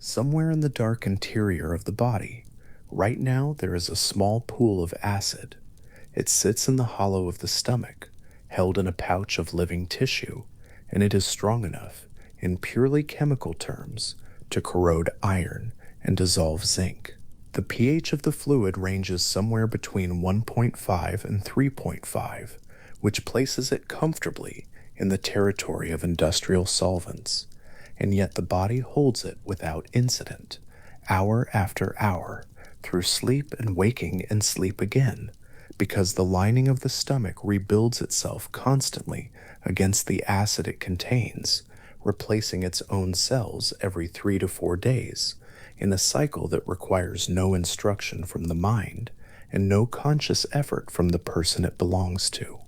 Somewhere in the dark interior of the body, right now there is a small pool of acid. It sits in the hollow of the stomach, held in a pouch of living tissue, and it is strong enough, in purely chemical terms, to corrode iron and dissolve zinc. The pH of the fluid ranges somewhere between 1.5 and 3.5, which places it comfortably in the territory of industrial solvents, and yet the body holds it without incident, hour after hour, through sleep and waking and sleep again, because the lining of the stomach rebuilds itself constantly against the acid it contains, replacing its own cells every 3 to 4 days, in a cycle that requires no instruction from the mind and no conscious effort from the person it belongs to.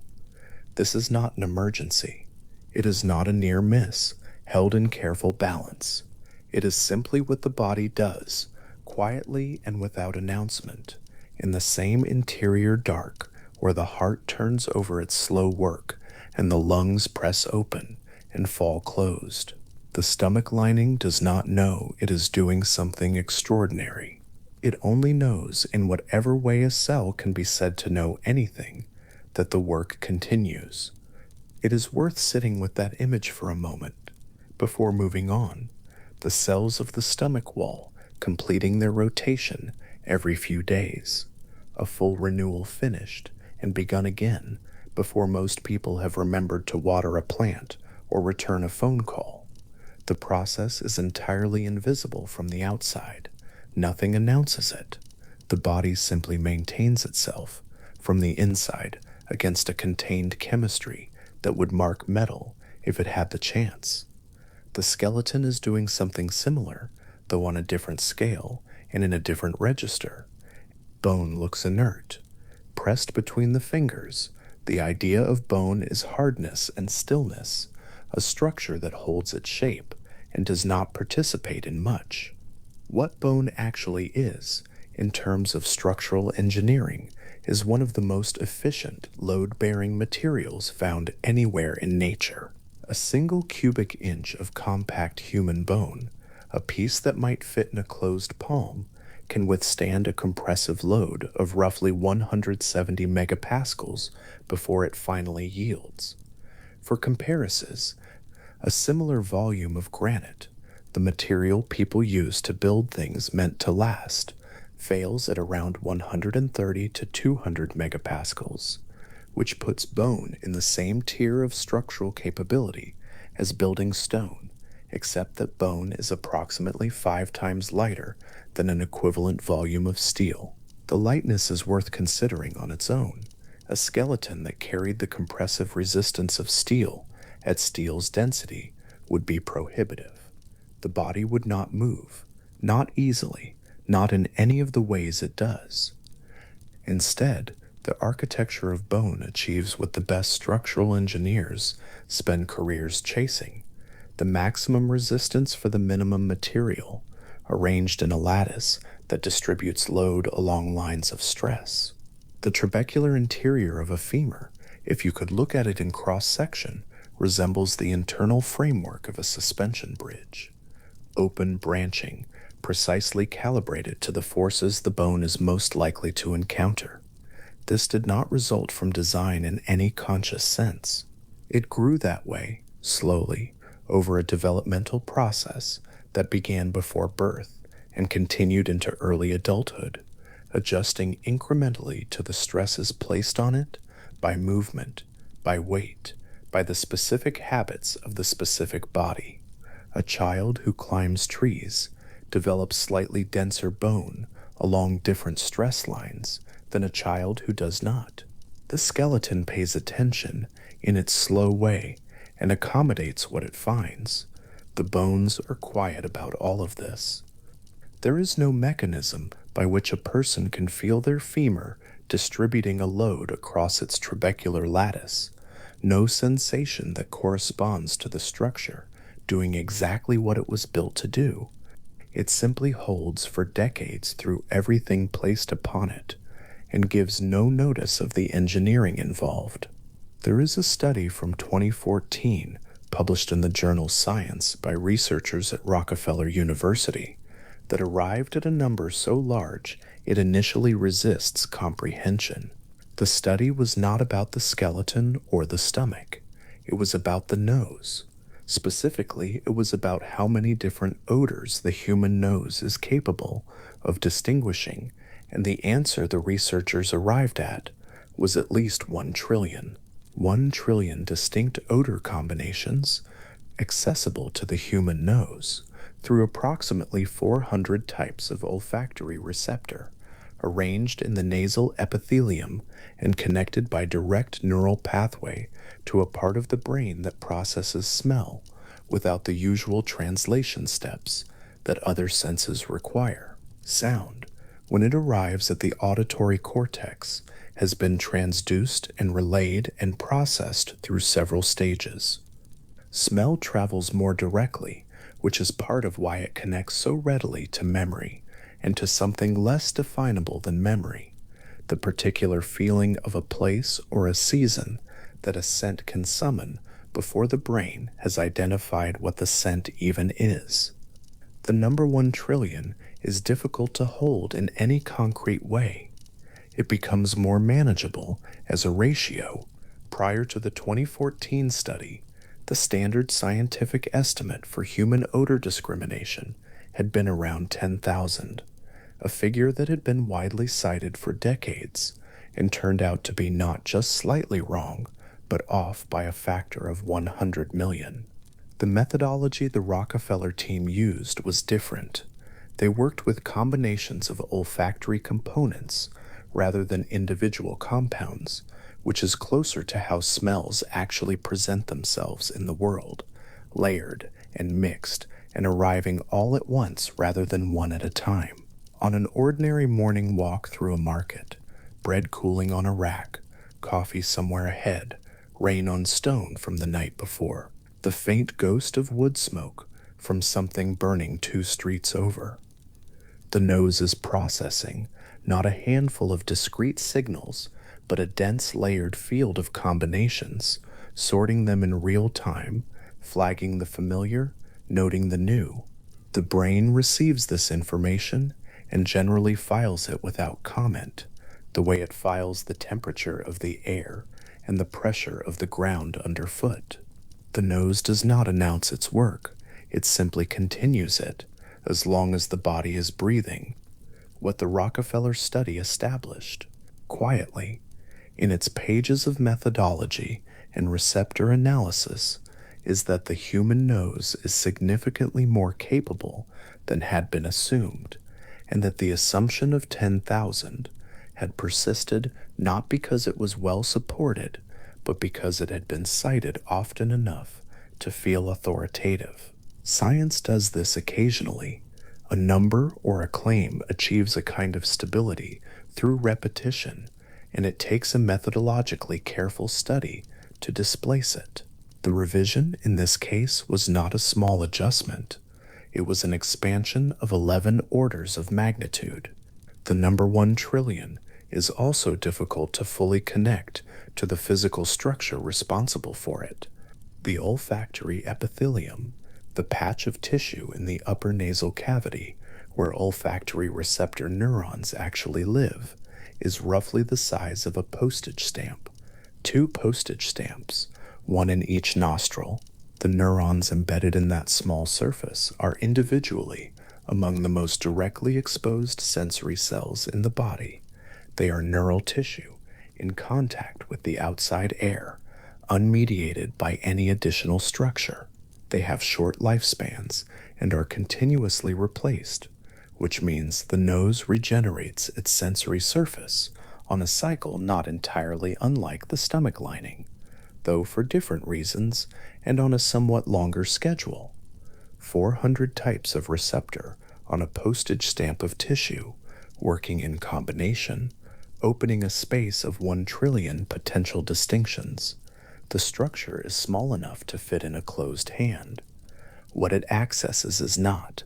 This is not an emergency. It is not a near miss, held in careful balance. It is simply what the body does, quietly and without announcement, in the same interior dark where the heart turns over its slow work and the lungs press open and fall closed. The stomach lining does not know it is doing something extraordinary. It only knows, in whatever way a cell can be said to know anything, that the work continues. It is worth sitting with that image for a moment before moving on. The cells of the stomach wall completing their rotation every few days, a full renewal finished and begun again before most people have remembered to water a plant or return a phone call. The process is entirely invisible from the outside. Nothing announces it. The body simply maintains itself from the inside against a contained chemistry that would mark metal if it had the chance. The skeleton is doing something similar, though on a different scale and in a different register. Bone looks inert. Pressed between the fingers, the idea of bone is hardness and stillness, a structure that holds its shape and does not participate in much. What bone actually is, in terms of structural engineering, is one of the most efficient load-bearing materials found anywhere in nature. A single cubic inch of compact human bone, a piece that might fit in a closed palm, can withstand a compressive load of roughly 170 megapascals before it finally yields. For comparisons, a similar volume of granite, the material people use to build things meant to last, fails at around 130 to 200 megapascals, which puts bone in the same tier of structural capability as building stone, except that bone is approximately 5 times lighter than an equivalent volume of steel. The lightness is worth considering on its own. A skeleton that carried the compressive resistance of steel at steel's density would be prohibitive. The body would not move, not easily, not in any of the ways it does. Instead, the architecture of bone achieves what the best structural engineers spend careers chasing: the maximum resistance for the minimum material, arranged in a lattice that distributes load along lines of stress. The trabecular interior of a femur, if you could look at it in cross-section, resembles the internal framework of a suspension bridge. Open branching, precisely calibrated to the forces the bone is most likely to encounter. This did not result from design in any conscious sense. It grew that way, slowly, over a developmental process that began before birth and continued into early adulthood, adjusting incrementally to the stresses placed on it by movement, by weight, by the specific habits of the specific body. A child who climbs trees develops slightly denser bone along different stress lines than a child who does not. The skeleton pays attention in its slow way and accommodates what it finds. The bones are quiet about all of this. There is no mechanism by which a person can feel their femur distributing a load across its trabecular lattice, no sensation that corresponds to the structure doing exactly what it was built to do. It simply holds for decades through everything placed upon it, and gives no notice of the engineering involved. There is a study from 2014 published in the journal Science by researchers at Rockefeller University that arrived at a number so large it initially resists comprehension. The study was not about the skeleton or the stomach. It was about the nose. Specifically, it was about how many different odors the human nose is capable of distinguishing, and the answer the researchers arrived at was at least 1 trillion. 1 trillion distinct odor combinations accessible to the human nose through approximately 400 types of olfactory receptor, arranged in the nasal epithelium and connected by direct neural pathway to a part of the brain that processes smell without the usual translation steps that other senses require. Sound, when it arrives at the auditory cortex, has been transduced and relayed and processed through several stages. Smell travels more directly, which is part of why it connects so readily to memory and to something less definable than memory, the particular feeling of a place or a season that a scent can summon before the brain has identified what the scent even is. The number 1 trillion is difficult to hold in any concrete way. It becomes more manageable as a ratio. Prior to the 2014 study, the standard scientific estimate for human odor discrimination had been around 10,000, a figure that had been widely cited for decades and turned out to be not just slightly wrong, but off by a factor of 100 million. The methodology the Rockefeller team used was different. They worked with combinations of olfactory components rather than individual compounds, which is closer to how smells actually present themselves in the world, layered and mixed and arriving all at once rather than one at a time. On an ordinary morning walk through a market, bread cooling on a rack, coffee somewhere ahead, rain on stone from the night before, the faint ghost of wood smoke from something burning 2 streets over. The nose is processing not a handful of discrete signals, but a dense layered field of combinations, sorting them in real time, flagging the familiar, noting the new. The brain receives this information and generally files it without comment, the way it files the temperature of the air and the pressure of the ground underfoot. The nose does not announce its work, it simply continues it, as long as the body is breathing. What the Rockefeller study established, quietly, in its pages of methodology and receptor analysis, is that the human nose is significantly more capable than had been assumed, and that the assumption of 10,000 had persisted not because it was well supported, but because it had been cited often enough to feel authoritative. Science does this occasionally. A number or a claim achieves a kind of stability through repetition, and it takes a methodologically careful study to displace it. The revision in this case was not a small adjustment. It was an expansion of 11 orders of magnitude. The number 1 trillion is also difficult to fully connect to the physical structure responsible for it. The olfactory epithelium, the patch of tissue in the upper nasal cavity where olfactory receptor neurons actually live, is roughly the size of a postage stamp. 2 postage stamps, one in each nostril. The neurons embedded in that small surface are individually among the most directly exposed sensory cells in the body. They are neural tissue in contact with the outside air, unmediated by any additional structure. They have short lifespans and are continuously replaced, which means the nose regenerates its sensory surface on a cycle not entirely unlike the stomach lining, though for different reasons and on a somewhat longer schedule. 400 types of receptor on a postage stamp of tissue, working in combination, opening a space of 1 trillion potential distinctions. The structure is small enough to fit in a closed hand. What it accesses is not.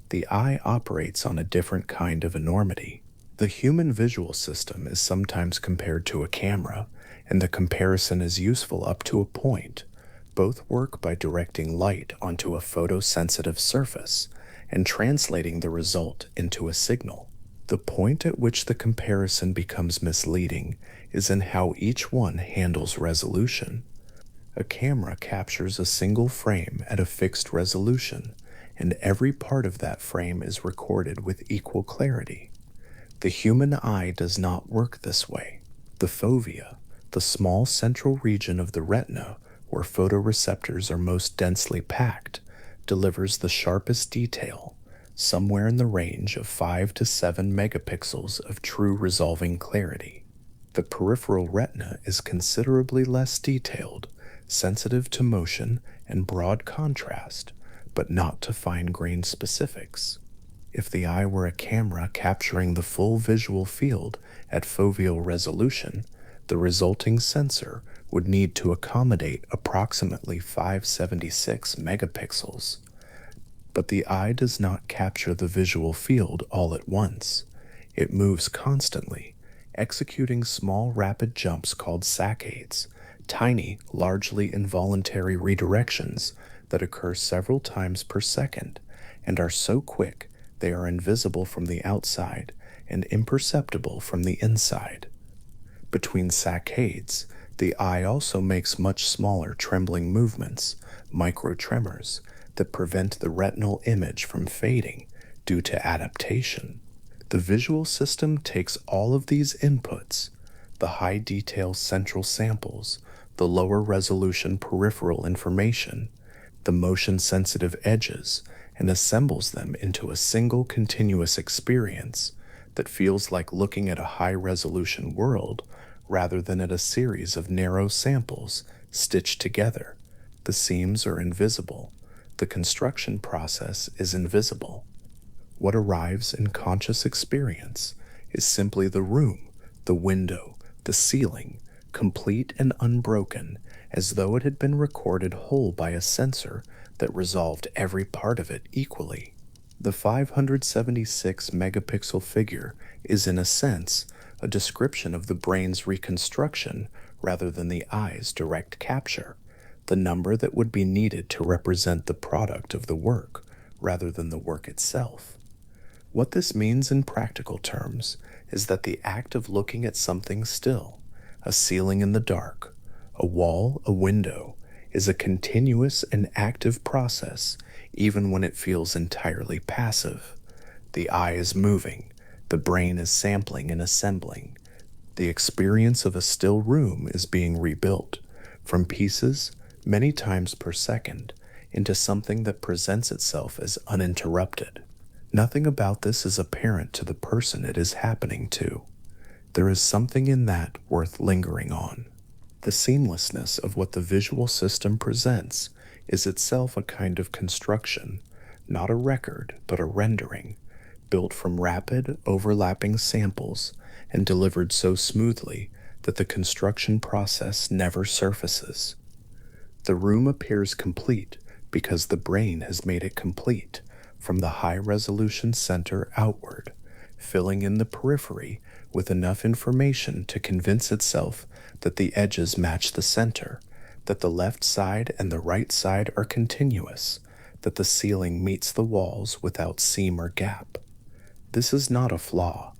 The eye operates on a different kind of enormity. The human visual system is sometimes compared to a camera, and the comparison is useful up to a point. Both work by directing light onto a photosensitive surface and translating the result into a signal. The point at which the comparison becomes misleading is in how each one handles resolution. A camera captures a single frame at a fixed resolution, and every part of that frame is recorded with equal clarity. The human eye does not work this way. The fovea, the small central region of the retina where photoreceptors are most densely packed, delivers the sharpest detail, somewhere in the range of 5 to 7 megapixels of true resolving clarity. The peripheral retina is considerably less detailed, sensitive to motion and broad contrast, but not to fine-grained specifics. If the eye were a camera capturing the full visual field at foveal resolution, the resulting sensor would need to accommodate approximately 576 megapixels. But the eye does not capture the visual field all at once. It moves constantly, executing small rapid jumps called saccades, tiny, largely involuntary redirections that occur several times per second and are so quick they are invisible from the outside and imperceptible from the inside. Between saccades, the eye also makes much smaller trembling movements, microtremors, that prevent the retinal image from fading due to adaptation. The visual system takes all of these inputs, the high detail central samples, the lower resolution peripheral information, the motion sensitive edges, and assembles them into a single continuous experience that feels like looking at a high resolution world rather than at a series of narrow samples stitched together. The seams are invisible. The construction process is invisible. What arrives in conscious experience is simply the room, the window, the ceiling, complete and unbroken, as though it had been recorded whole by a sensor that resolved every part of it equally. The 576 megapixel figure is, in a sense, a description of the brain's reconstruction rather than the eye's direct capture, the number that would be needed to represent the product of the work rather than the work itself. What this means in practical terms is that the act of looking at something still, a ceiling in the dark, a wall, a window, is a continuous and active process even when it feels entirely passive. The eye is moving, the brain is sampling and assembling. The experience of a still room is being rebuilt from pieces many times per second into something that presents itself as uninterrupted. Nothing about this is apparent to the person it is happening to. There is something in that worth lingering on. The seamlessness of what the visual system presents is itself a kind of construction, not a record, but a rendering, built from rapid, overlapping samples and delivered so smoothly that the construction process never surfaces. The room appears complete because the brain has made it complete from the high-resolution center outward, filling in the periphery with enough information to convince itself that the edges match the center, that the left side and the right side are continuous, that the ceiling meets the walls without seam or gap. This is not a flaw.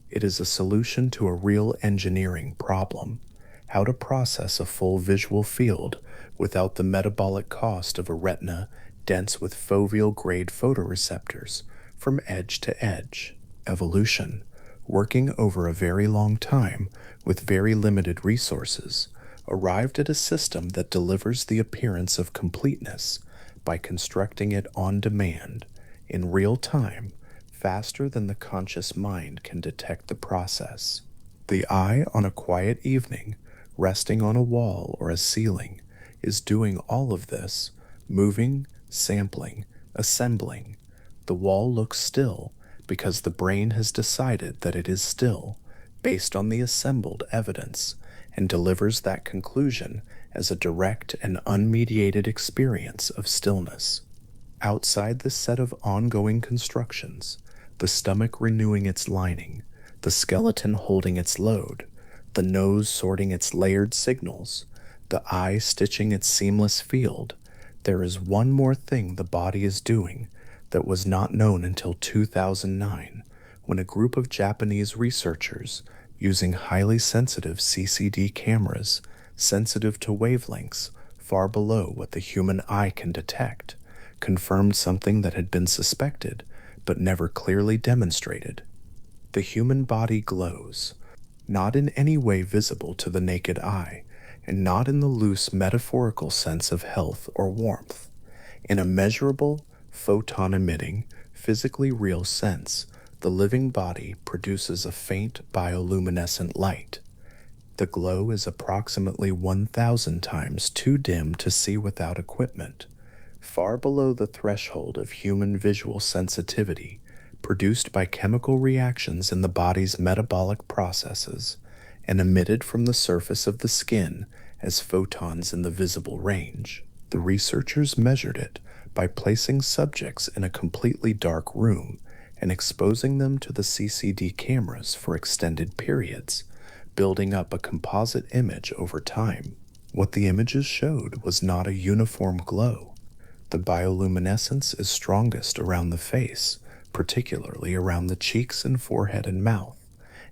It is a solution to a real engineering problem: how to process a full visual field without the metabolic cost of a retina dense with foveal-grade photoreceptors from edge to edge. Evolution, working over a very long time with very limited resources, arrived at a system that delivers the appearance of completeness by constructing it on demand, in real time, faster than the conscious mind can detect the process. The eye on a quiet evening, resting on a wall or a ceiling, is doing all of this, moving, sampling, assembling. The wall looks still because the brain has decided that it is still, based on the assembled evidence, and delivers that conclusion as a direct and unmediated experience of stillness. Outside the set of ongoing constructions, the stomach renewing its lining, the skeleton holding its load, the nose sorting its layered signals, the eye stitching its seamless field, there is one more thing the body is doing that was not known until 2009 when a group of Japanese researchers using highly sensitive CCD cameras sensitive to wavelengths far below what the human eye can detect confirmed something that had been suspected but never clearly demonstrated. The human body glows, not in any way visible to the naked eye, and not in the loose metaphorical sense of health or warmth. In a measurable, photon emitting, physically real sense, the living body produces a faint bioluminescent light. The glow is approximately 1,000 times too dim to see without equipment, far below the threshold of human visual sensitivity produced by chemical reactions in the body's metabolic processes and emitted from the surface of the skin as photons in the visible range. The researchers measured it by placing subjects in a completely dark room and exposing them to the CCD cameras for extended periods, building up a composite image over time. What the images showed was not a uniform glow. The bioluminescence is strongest around the face, particularly around the cheeks and forehead and mouth,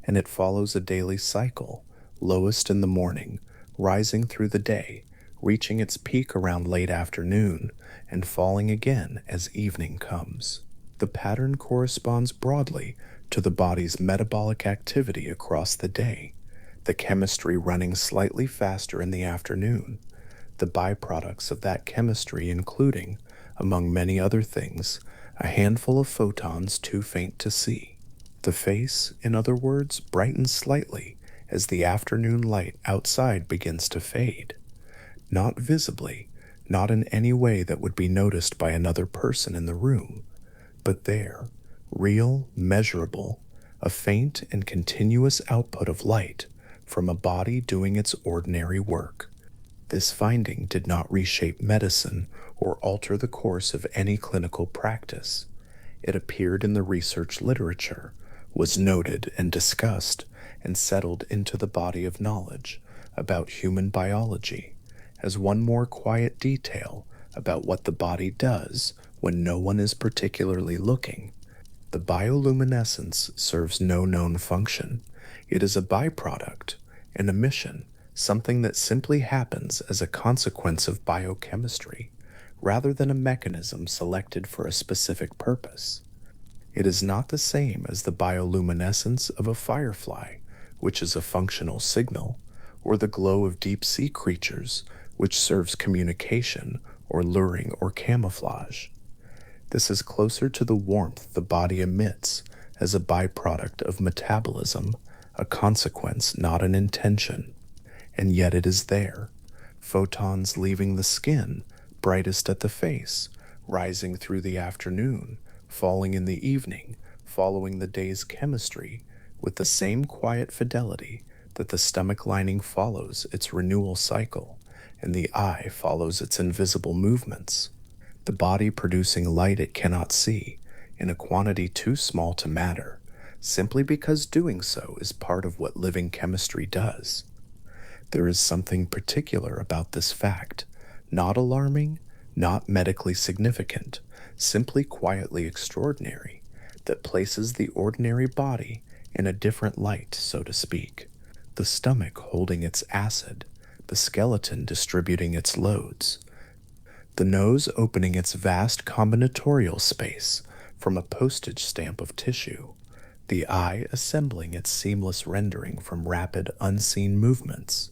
and it follows a daily cycle, lowest in the morning, rising through the day, reaching its peak around late afternoon, and falling again as evening comes. The pattern corresponds broadly to the body's metabolic activity across the day, the chemistry running slightly faster in the afternoon, the byproducts of that chemistry including, among many other things, a handful of photons too faint to see. The face, in other words, brightens slightly as the afternoon light outside begins to fade. Not visibly, not in any way that would be noticed by another person in the room, but there, real, measurable, a faint and continuous output of light from a body doing its ordinary work. This finding did not reshape medicine or alter the course of any clinical practice. It appeared in the research literature, was noted and discussed, and settled into the body of knowledge about human biology as one more quiet detail about what the body does when no one is particularly looking. The bioluminescence serves no known function. It is a byproduct, an emission, something that simply happens as a consequence of biochemistry, rather than a mechanism selected for a specific purpose. It is not the same as the bioluminescence of a firefly, which is a functional signal, or the glow of deep-sea creatures, which serves communication or luring or camouflage. This is closer to the warmth the body emits as a byproduct of metabolism, a consequence, not an intention. And yet it is there, photons leaving the skin, brightest at the face, rising through the afternoon, falling in the evening, following the day's chemistry, with the same quiet fidelity that the stomach lining follows its renewal cycle, and the eye follows its invisible movements. The body producing light it cannot see, in a quantity too small to matter, simply because doing so is part of what living chemistry does. There is something particular about this fact, not alarming, not medically significant, simply quietly extraordinary, that places the ordinary body in a different light, so to speak. The stomach holding its acid, the skeleton distributing its loads, the nose opening its vast combinatorial space from a postage stamp of tissue, the eye assembling its seamless rendering from rapid, unseen movements.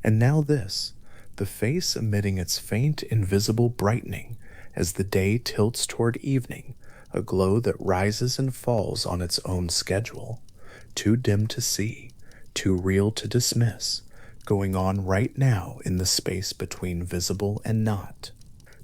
And now this, the face emitting its faint, invisible brightening as the day tilts toward evening, a glow that rises and falls on its own schedule, too dim to see, too real to dismiss, going on right now in the space between visible and not.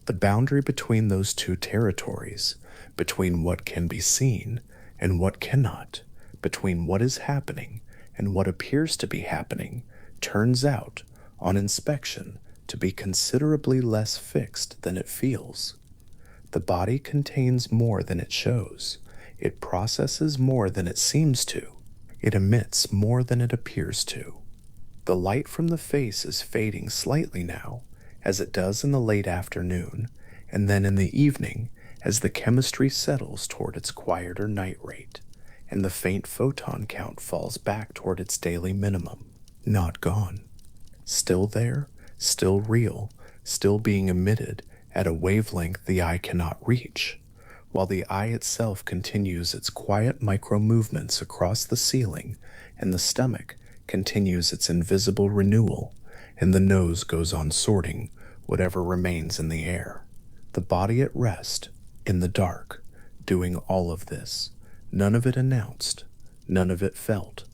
The boundary between those two territories, between what can be seen and what cannot, between what is happening and what appears to be happening, turns out, on inspection, to be considerably less fixed than it feels. The body contains more than it shows. It processes more than it seems to. It emits more than it appears to. The light from the face is fading slightly now, as it does in the late afternoon, and then in the evening, As the chemistry settles toward its quieter night rate, and the faint photon count falls back toward its daily minimum, not gone. Still there, still real, still being emitted at a wavelength the eye cannot reach, while the eye itself continues its quiet micro movements across the ceiling, and the stomach continues its invisible renewal, and the nose goes on sorting whatever remains in the air. The body at rest, in the dark, doing all of this, none of it announced, none of it felt,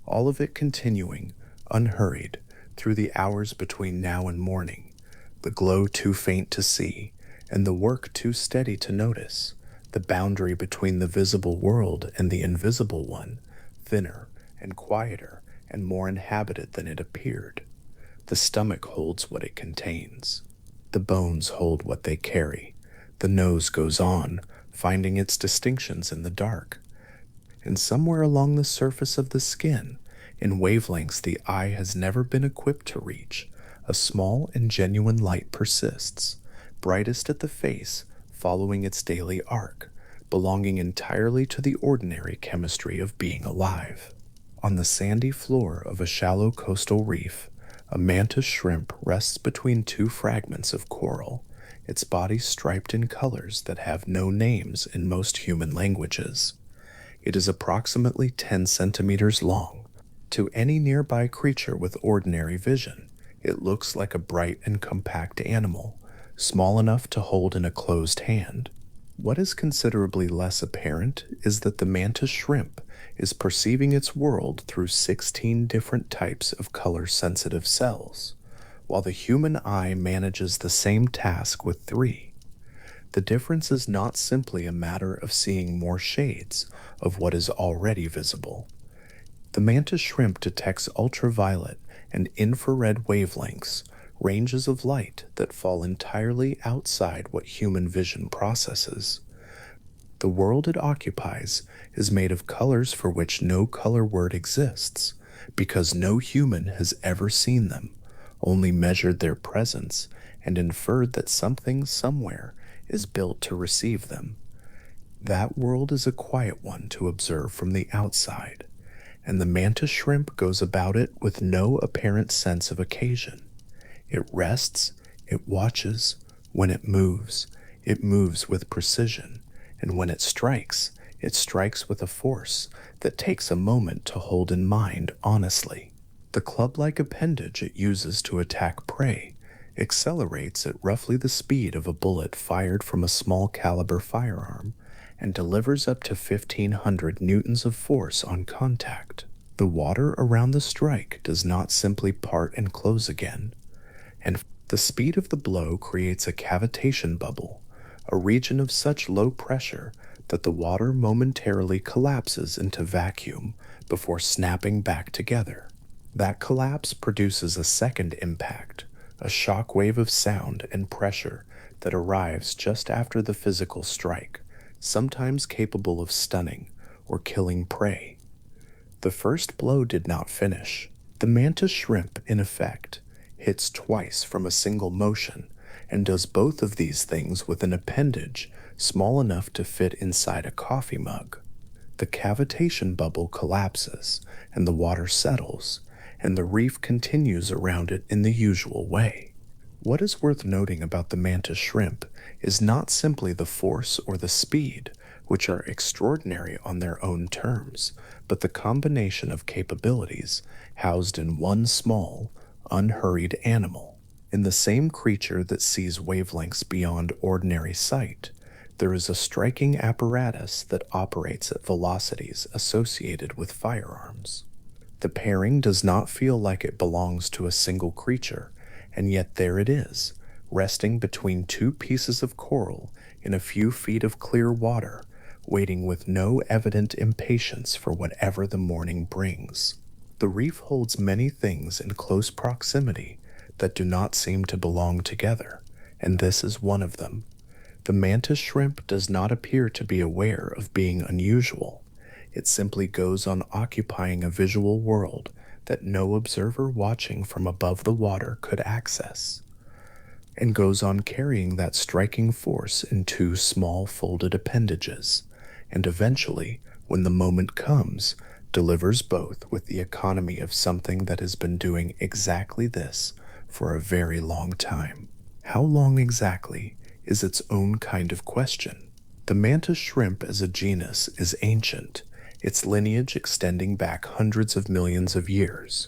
all of it continuing, unhurried, through the hours between now and morning, the glow too faint to see, and the work too steady to notice, the boundary between the visible world and the invisible one, thinner and quieter and more inhabited than it appeared. The stomach holds what it contains. The bones hold what they carry. The nose goes on, finding its distinctions in the dark. And somewhere along the surface of the skin, in wavelengths the eye has never been equipped to reach, a small and genuine light persists, brightest at the face, following its daily arc, belonging entirely to the ordinary chemistry of being alive. On the sandy floor of a shallow coastal reef, a mantis shrimp rests between two fragments of coral, its body striped in colors that have no names in most human languages. It is approximately 10 centimeters long. To any nearby creature with ordinary vision, it looks like a bright and compact animal, small enough to hold in a closed hand. What is considerably less apparent is that the mantis shrimp is perceiving its world through 16 different types of color-sensitive cells, while the human eye manages the same task with 3. The difference is not simply a matter of seeing more shades of what is already visible. The mantis shrimp detects ultraviolet and infrared wavelengths, ranges of light that fall entirely outside what human vision processes. The world it occupies is made of colors for which no color word exists, because no human has ever seen them, only measured their presence and inferred that something somewhere is built to receive them. That world is a quiet one to observe from the outside, and the mantis shrimp goes about it with no apparent sense of occasion. It rests, it watches. When it moves with precision, and when it strikes with a force that takes a moment to hold in mind honestly. The club-like appendage it uses to attack prey accelerates at roughly the speed of a bullet fired from a small caliber firearm, and delivers up to 1,500 newtons of force on contact. The water around the strike does not simply part and close again, and the speed of the blow creates a cavitation bubble, a region of such low pressure that the water momentarily collapses into vacuum before snapping back together. That collapse produces a second impact, a shock wave of sound and pressure that arrives just after the physical strike, sometimes capable of stunning or killing prey. The first blow did not finish. The mantis shrimp, in effect, hits twice from a single motion, and does both of these things with an appendage small enough to fit inside a coffee mug. The cavitation bubble collapses, and the water settles, and the reef continues around it in the usual way. What is worth noting about the mantis shrimp is not simply the force or the speed, which are extraordinary on their own terms, but the combination of capabilities housed in one small, unhurried animal. In the same creature that sees wavelengths beyond ordinary sight, there is a striking apparatus that operates at velocities associated with firearms. The pairing does not feel like it belongs to a single creature, and yet there it is, resting between two pieces of coral in a few feet of clear water, waiting with no evident impatience for whatever the morning brings. The reef holds many things in close proximity that do not seem to belong together, and this is one of them. The mantis shrimp does not appear to be aware of being unusual. It simply goes on occupying a visual world that no observer watching from above the water could access. and goes on carrying that striking force in two small folded appendages, and eventually, when the moment comes, delivers both with the economy of something that has been doing exactly this for a very long time. How long exactly is its own kind of question. The mantis shrimp as a genus is ancient, its lineage extending back hundreds of millions of years,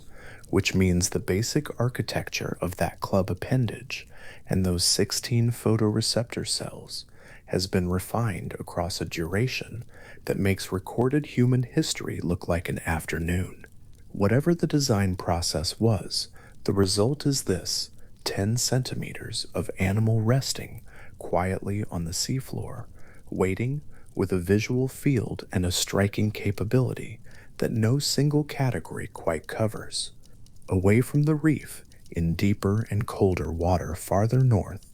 which means the basic architecture of that club appendage and those 16 photoreceptor cells has been refined across a duration that makes recorded human history look like an afternoon. Whatever the design process was, the result is this: 10 centimeters of animal resting quietly on the seafloor, waiting with a visual field and a striking capability that no single category quite covers. Away from the reef, in deeper and colder water farther north,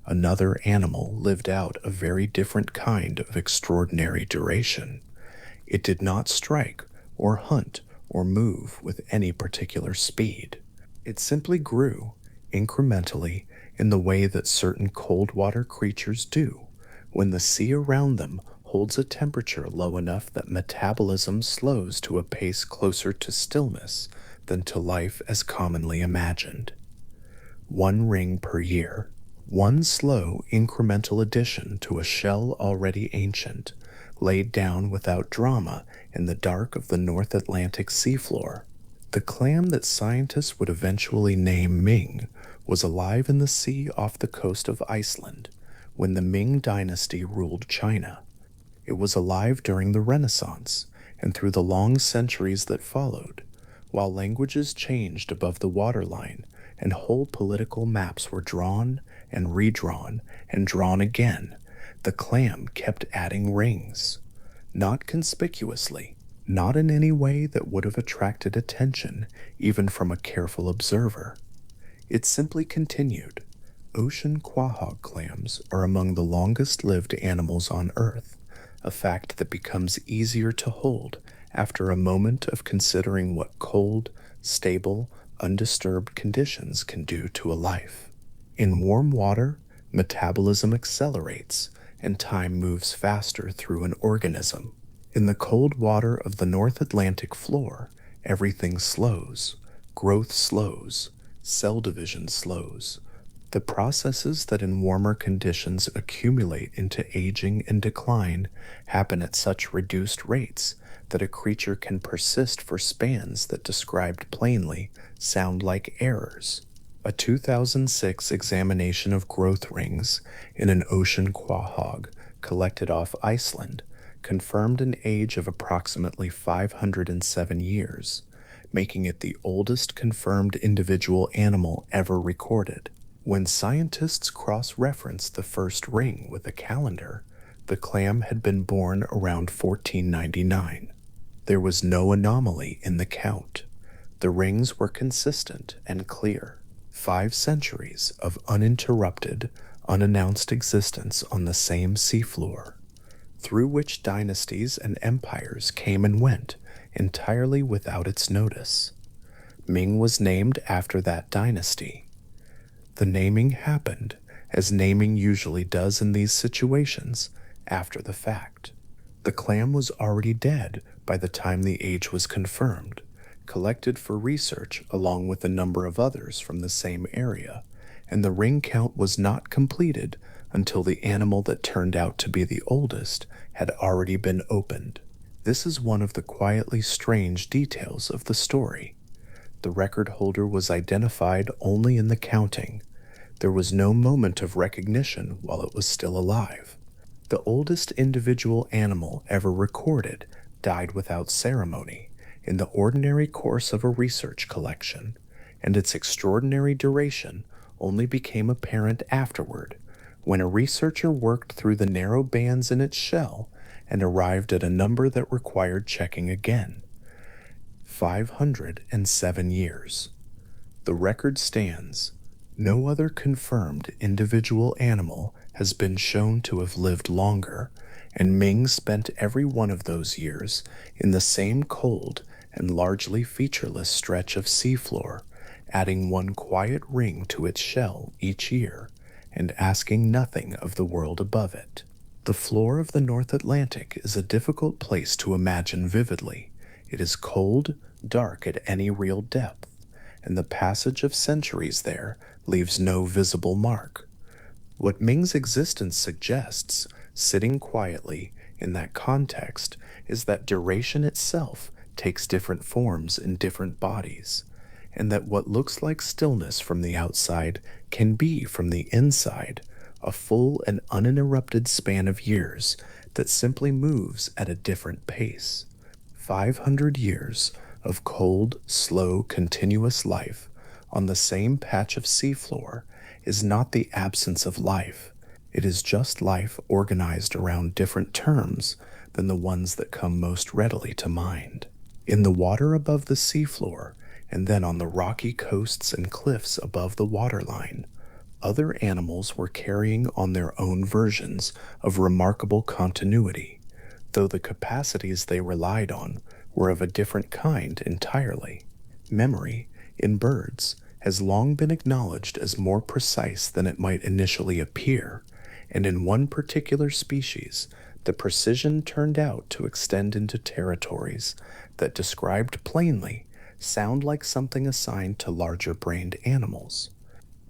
another animal lived out a very different kind of extraordinary duration. It did not strike or hunt or move with any particular speed. It simply grew, incrementally, in the way that certain cold water creatures do, when the sea around them holds a temperature low enough that metabolism slows to a pace closer to stillness than to life as commonly imagined. One ring per year, one slow incremental addition to a shell already ancient, laid down without drama in the dark of the North Atlantic seafloor. The clam that scientists would eventually name Ming was alive in the sea off the coast of Iceland when the Ming dynasty ruled China. It was alive during the Renaissance and through the long centuries that followed, while languages changed above the waterline and whole political maps were drawn and redrawn and drawn again. The clam kept adding rings, not conspicuously, not in any way that would have attracted attention even from a careful observer. It simply continued. Ocean quahog clams are among the longest-lived animals on Earth, a fact that becomes easier to hold after a moment of considering what cold, stable, undisturbed conditions can do to a life. In warm water, metabolism accelerates and time moves faster through an organism. In the cold water of the North Atlantic floor, everything slows, growth slows, cell division slows. The processes that in warmer conditions accumulate into aging and decline happen at such reduced rates that a creature can persist for spans that, described plainly, sound like errors. A 2006 examination of growth rings in an ocean quahog collected off Iceland confirmed an age of approximately 507 years, making it the oldest confirmed individual animal ever recorded. When scientists cross-referenced the first ring with a calendar, the clam had been born around 1499. There was no anomaly in the count. The rings were consistent and clear. 5 centuries of uninterrupted, unannounced existence on the same seafloor, through which dynasties and empires came and went entirely without its notice. Ming was named after that dynasty. The naming happened, as naming usually does in these situations, after the fact. The clam was already dead by the time the age was confirmed, collected for research along with a number of others from the same area, and the ring count was not completed until the animal that turned out to be the oldest had already been opened. This is one of the quietly strange details of the story. The record holder was identified only in the counting. There was no moment of recognition while it was still alive. The oldest individual animal ever recorded died without ceremony in the ordinary course of a research collection, and its extraordinary duration only became apparent afterward when a researcher worked through the narrow bands in its shell and arrived at a number that required checking again. 507 years. The record stands. No other confirmed individual animal has been shown to have lived longer, and Ming spent every one of those years in the same cold and largely featureless stretch of seafloor, adding one quiet ring to its shell each year and asking nothing of the world above it. The floor of the North Atlantic is a difficult place to imagine vividly. It is cold, dark at any real depth, and the passage of centuries there leaves no visible mark. What Ming's existence suggests, sitting quietly in that context, is that duration itself takes different forms in different bodies, and that what looks like stillness from the outside can be from the inside a full and uninterrupted span of years that simply moves at a different pace. 500 years of cold, slow, continuous life on the same patch of seafloor is not the absence of life. It is just life organized around different terms than the ones that come most readily to mind. In the water above the seafloor, and then on the rocky coasts and cliffs above the waterline, other animals were carrying on their own versions of remarkable continuity, though the capacities they relied on were of a different kind entirely. Memory, in birds, has long been acknowledged as more precise than it might initially appear, and in one particular species, the precision turned out to extend into territories that, described plainly, sound like something assigned to larger-brained animals.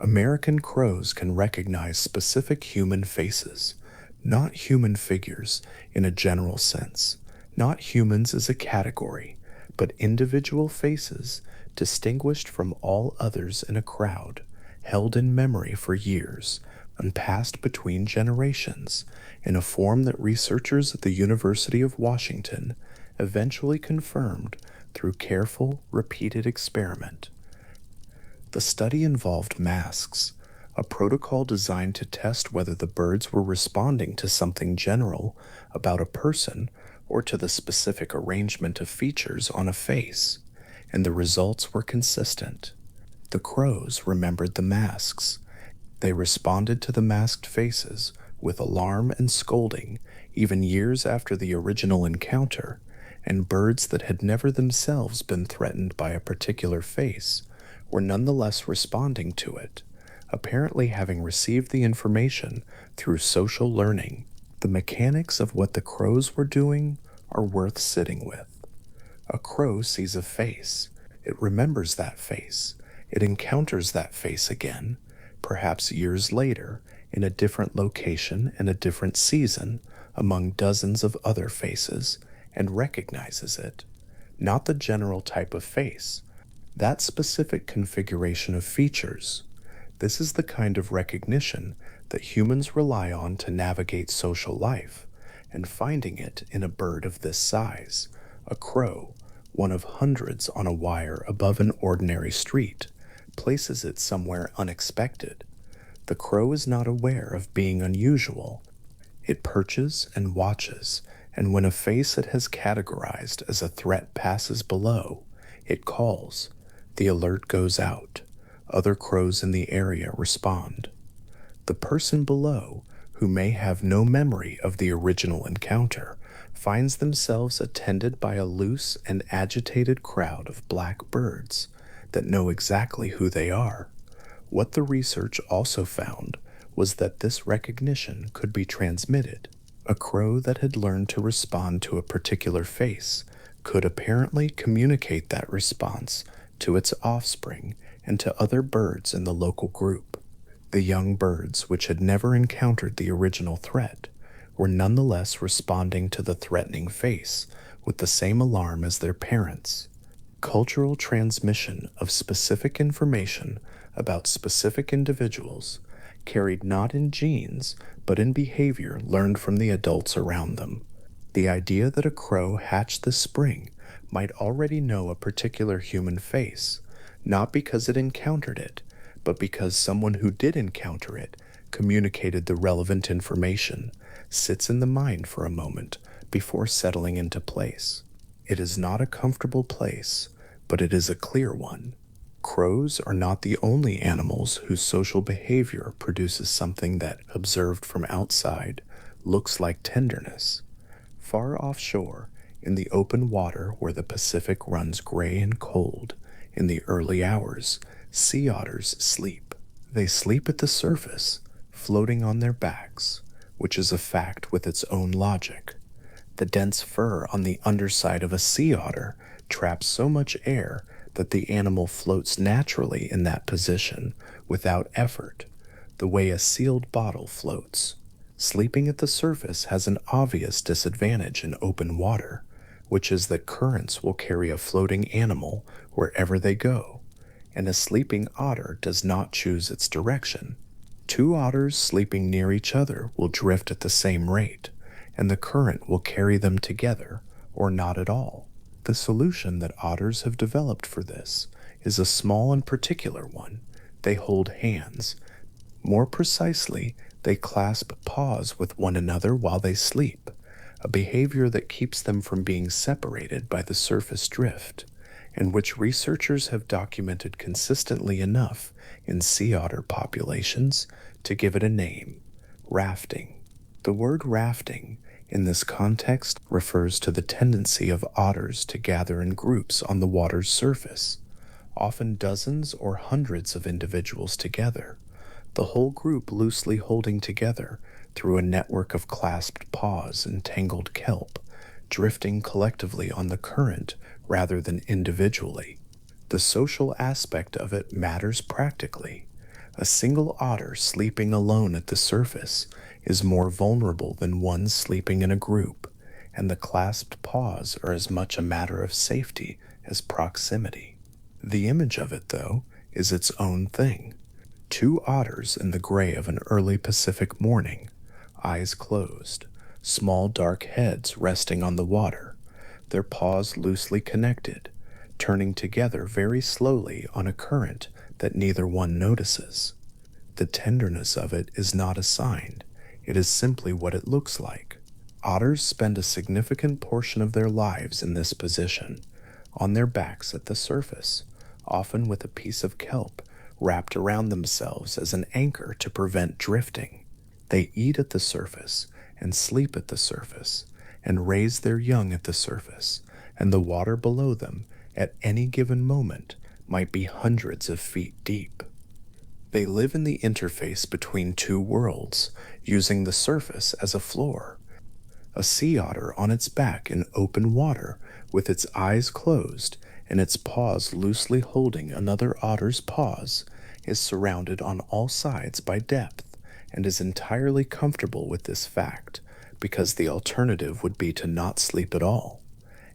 American crows can recognize specific human faces, not human figures in a general sense, not humans as a category, but individual faces distinguished from all others in a crowd, held in memory for years, and passed between generations in a form that researchers at the University of Washington eventually confirmed through careful, repeated experiment. The study involved masks, a protocol designed to test whether the birds were responding to something general about a person or to the specific arrangement of features on a face, and the results were consistent. The crows remembered the masks. They responded to the masked faces with alarm and scolding even years after the original encounter, and birds that had never themselves been threatened by a particular face were nonetheless responding to it, apparently having received the information through social learning. The mechanics of what the crows were doing are worth sitting with. A crow sees a face. It remembers that face. It encounters that face again, perhaps years later, in a different location and a different season, among dozens of other faces, and recognizes it. Not the general type of face, that specific configuration of features. This is the kind of recognition that humans rely on to navigate social life, and finding it in a bird of this size, a crow, one of hundreds on a wire above an ordinary street, places it somewhere unexpected. The crow is not aware of being unusual. It perches and watches, and when a face it has categorized as a threat passes below, it calls. The alert goes out. Other crows in the area respond. The person below, who may have no memory of the original encounter, finds themselves attended by a loose and agitated crowd of black birds that know exactly who they are. What the research also found was that this recognition could be transmitted. A crow that had learned to respond to a particular face could apparently communicate that response to its offspring and to other birds in the local group. The young birds, which had never encountered the original threat, were nonetheless responding to the threatening face with the same alarm as their parents. Cultural transmission of specific information about specific individuals, carried not in genes, but in behavior learned from the adults around them. The idea that a crow hatched this spring might already know a particular human face, not because it encountered it, but because someone who did encounter it communicated the relevant information, sits in the mind for a moment before settling into place. It is not a comfortable place, but it is a clear one. Crows are not the only animals whose social behavior produces something that, observed from outside, looks like tenderness. Far offshore, in the open water where the Pacific runs gray and cold, in the early hours, sea otters sleep. They sleep at the surface, floating on their backs, which is a fact with its own logic. The dense fur on the underside of a sea otter traps so much air that the animal floats naturally in that position without effort, the way a sealed bottle floats. Sleeping at the surface has an obvious disadvantage in open water, which is that currents will carry a floating animal wherever they go, and a sleeping otter does not choose its direction. Two otters sleeping near each other will drift at the same rate, and the current will carry them together or not at all. The solution that otters have developed for this is a small and particular one. They hold hands. More precisely, they clasp paws with one another while they sleep, a behavior that keeps them from being separated by the surface drift, and which researchers have documented consistently enough in sea otter populations to give it a name: rafting. The word rafting in this context refers to the tendency of otters to gather in groups on the water's surface, often dozens or hundreds of individuals together, the whole group loosely holding together through a network of clasped paws and tangled kelp, drifting collectively on the current rather than individually. The social aspect of it matters practically. A single otter sleeping alone at the surface is more vulnerable than one sleeping in a group, and the clasped paws are as much a matter of safety as proximity. The image of it, though, is its own thing. Two otters in the gray of an early Pacific morning, eyes closed, small dark heads resting on the water, their paws loosely connected, turning together very slowly on a current that neither one notices. The tenderness of it is not assigned, it is simply what it looks like. Otters spend a significant portion of their lives in this position, on their backs at the surface, often with a piece of kelp wrapped around themselves as an anchor to prevent drifting. They eat at the surface and sleep at the surface and raise their young at the surface, and the water below them at any given moment might be hundreds of feet deep. They live in the interface between two worlds, using the surface as a floor. A sea otter on its back in open water, with its eyes closed and its paws loosely holding another otter's paws, is surrounded on all sides by depth and is entirely comfortable with this fact, because the alternative would be to not sleep at all.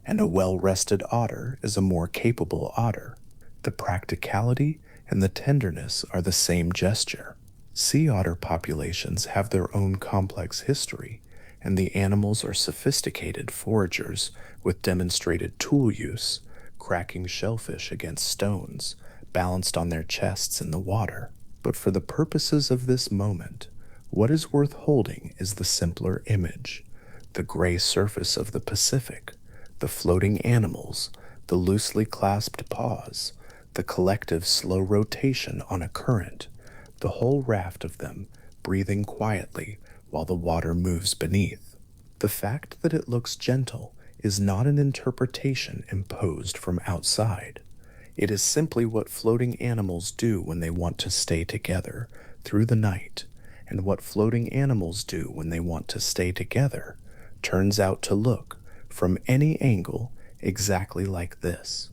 And a well-rested otter is a more capable otter. The practicality and the tenderness are the same gesture. Sea otter populations have their own complex history, and the animals are sophisticated foragers with demonstrated tool use, cracking shellfish against stones, balanced on their chests in the water. But for the purposes of this moment, what is worth holding is the simpler image: the gray surface of the Pacific, the floating animals, the loosely clasped paws, the collective slow rotation on a current, the whole raft of them breathing quietly while the water moves beneath. The fact that it looks gentle is not an interpretation imposed from outside. It is simply what floating animals do when they want to stay together through the night, and what floating animals do when they want to stay together turns out to look, from any angle, exactly like this.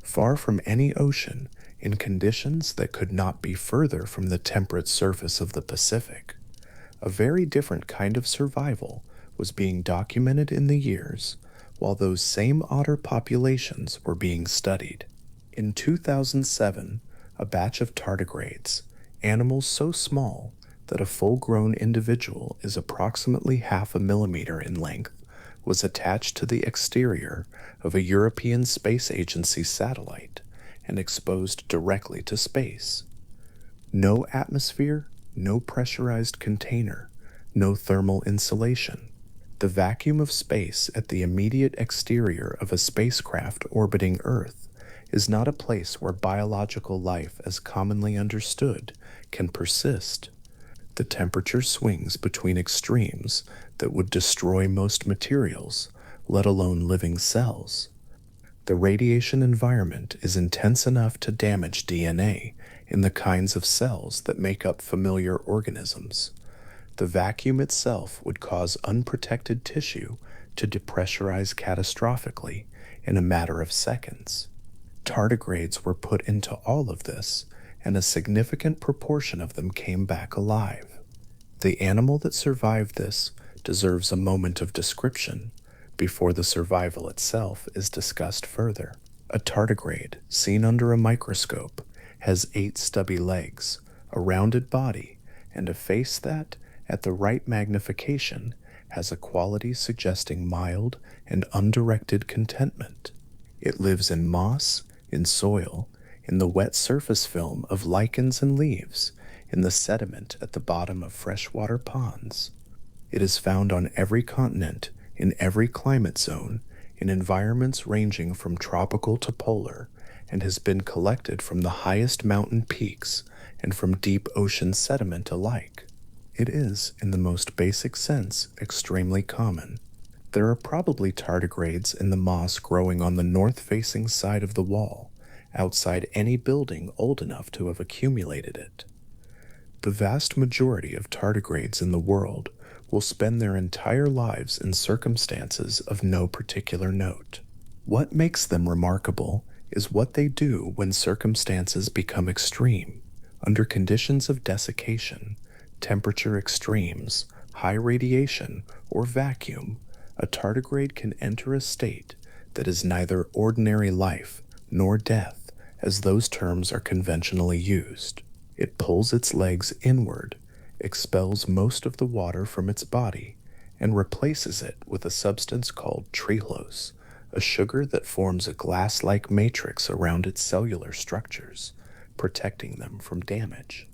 Far from any ocean, in conditions that could not be further from the temperate surface of the Pacific, a very different kind of survival was being documented in the years while those same otter populations were being studied. In 2007, a batch of tardigrades, animals so small that a full-grown individual is approximately 0.5 millimeter in length, was attached to the exterior of a European Space Agency satellite and exposed directly to space. No atmosphere, no pressurized container, no thermal insulation. The vacuum of space at the immediate exterior of a spacecraft orbiting Earth is not a place where biological life as commonly understood can persist. The temperature swings between extremes that would destroy most materials, let alone living cells. The radiation environment is intense enough to damage DNA in the kinds of cells that make up familiar organisms. The vacuum itself would cause unprotected tissue to depressurize catastrophically in a matter of seconds. Tardigrades were put into all of this, and a significant proportion of them came back alive. The animal that survived this deserves a moment of description before the survival itself is discussed further. A tardigrade, seen under a microscope, has 8 stubby legs, a rounded body, and a face that, at the right magnification, has a quality suggesting mild and undirected contentment. It lives in moss, in soil, in the wet surface film of lichens and leaves, in the sediment at the bottom of freshwater ponds. It is found on every continent, in every climate zone, in environments ranging from tropical to polar, and has been collected from the highest mountain peaks and from deep ocean sediment alike. It is, in the most basic sense, extremely common. There are probably tardigrades in the moss growing on the north-facing side of the wall, outside any building old enough to have accumulated it. The vast majority of tardigrades in the world will spend their entire lives in circumstances of no particular note. What makes them remarkable is what they do when circumstances become extreme. Under conditions of desiccation, temperature extremes, high radiation, or vacuum, a tardigrade can enter a state that is neither ordinary life nor death, as those terms are conventionally used. It pulls its legs inward, expels most of the water from its body, and replaces it with a substance called trehalose, a sugar that forms a glass-like matrix around its cellular structures, protecting them from damage.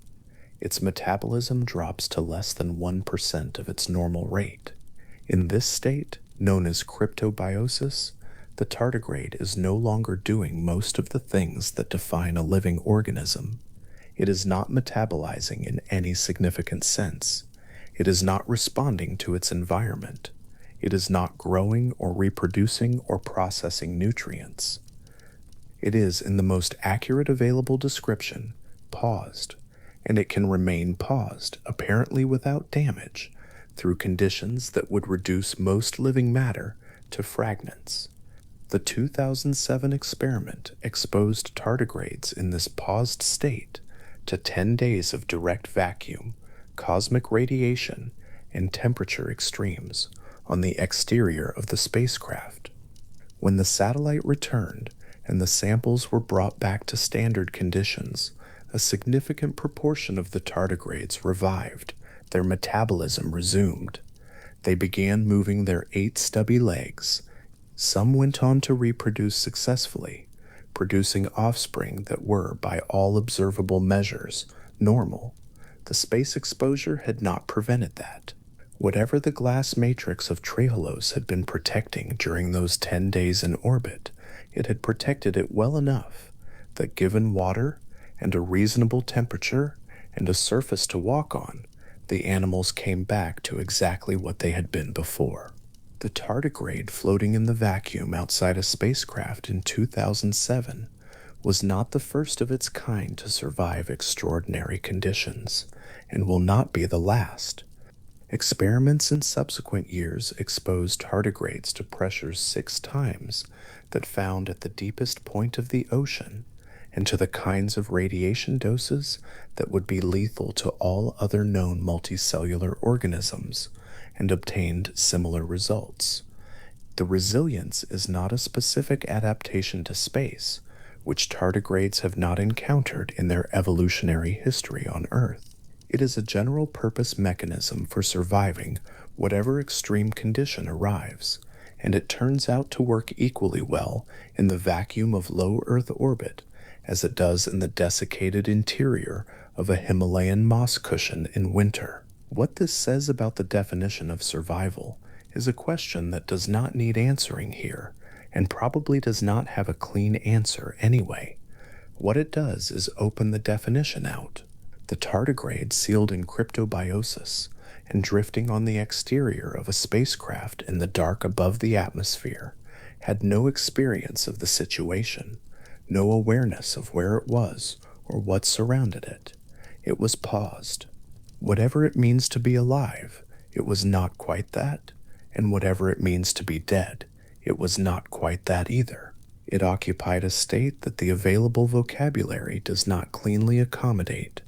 Its metabolism drops to less than 1% of its normal rate. In this state, known as cryptobiosis, the tardigrade is no longer doing most of the things that define a living organism. It is not metabolizing in any significant sense. It is not responding to its environment. It is not growing or reproducing or processing nutrients. It is, in the most accurate available description, paused, and it can remain paused, apparently without damage, through conditions that would reduce most living matter to fragments. The 2007 experiment exposed tardigrades in this paused state to 10 days of direct vacuum, cosmic radiation, and temperature extremes on the exterior of the spacecraft. When the satellite returned and the samples were brought back to standard conditions, a significant proportion of the tardigrades revived, their metabolism resumed. They began moving their 8 stubby legs. Some went on to reproduce successfully, producing offspring that were, by all observable measures, normal. The space exposure had not prevented that. Whatever the glass matrix of trehalose had been protecting during those 10 days in orbit, it had protected it well enough that, given water and a reasonable temperature and a surface to walk on, the animals came back to exactly what they had been before. The tardigrade floating in the vacuum outside a spacecraft in 2007 was not the first of its kind to survive extraordinary conditions, and will not be the last. Experiments in subsequent years exposed tardigrades to pressures 6 times that found at the deepest point of the ocean, and to the kinds of radiation doses that would be lethal to all other known multicellular organisms, and obtained similar results. The resilience is not a specific adaptation to space, which tardigrades have not encountered in their evolutionary history on Earth. It is a general-purpose mechanism for surviving whatever extreme condition arrives, and it turns out to work equally well in the vacuum of low Earth orbit as it does in the desiccated interior of a Himalayan moss cushion in winter. What this says about the definition of survival is a question that does not need answering here, and probably does not have a clean answer anyway. What it does is open the definition out. The tardigrade sealed in cryptobiosis and drifting on the exterior of a spacecraft in the dark above the atmosphere had no experience of the situation, no awareness of where it was or what surrounded it. It was paused. Whatever it means to be alive, it was not quite that, and whatever it means to be dead, it was not quite that either. It occupied a state that the available vocabulary does not cleanly accommodate.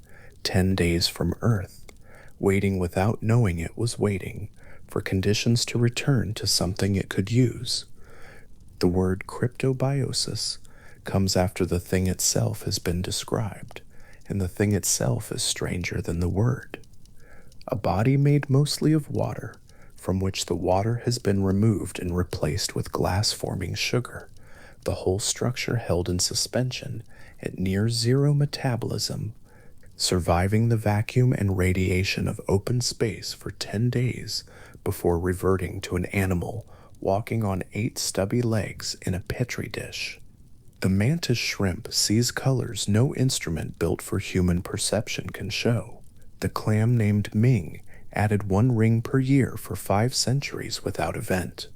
10 days from Earth, waiting without knowing it was waiting for conditions to return to something it could use. The word cryptobiosis comes after the thing itself has been described, and the thing itself is stranger than the word. A body made mostly of water, from which the water has been removed and replaced with glass-forming sugar, the whole structure held in suspension at near zero metabolism, surviving the vacuum and radiation of open space for 10 days before reverting to an animal walking on 8 stubby legs in a petri dish. The mantis shrimp sees colors no instrument built for human perception can show. The clam named Ming added 1 ring per year for 5 centuries without event.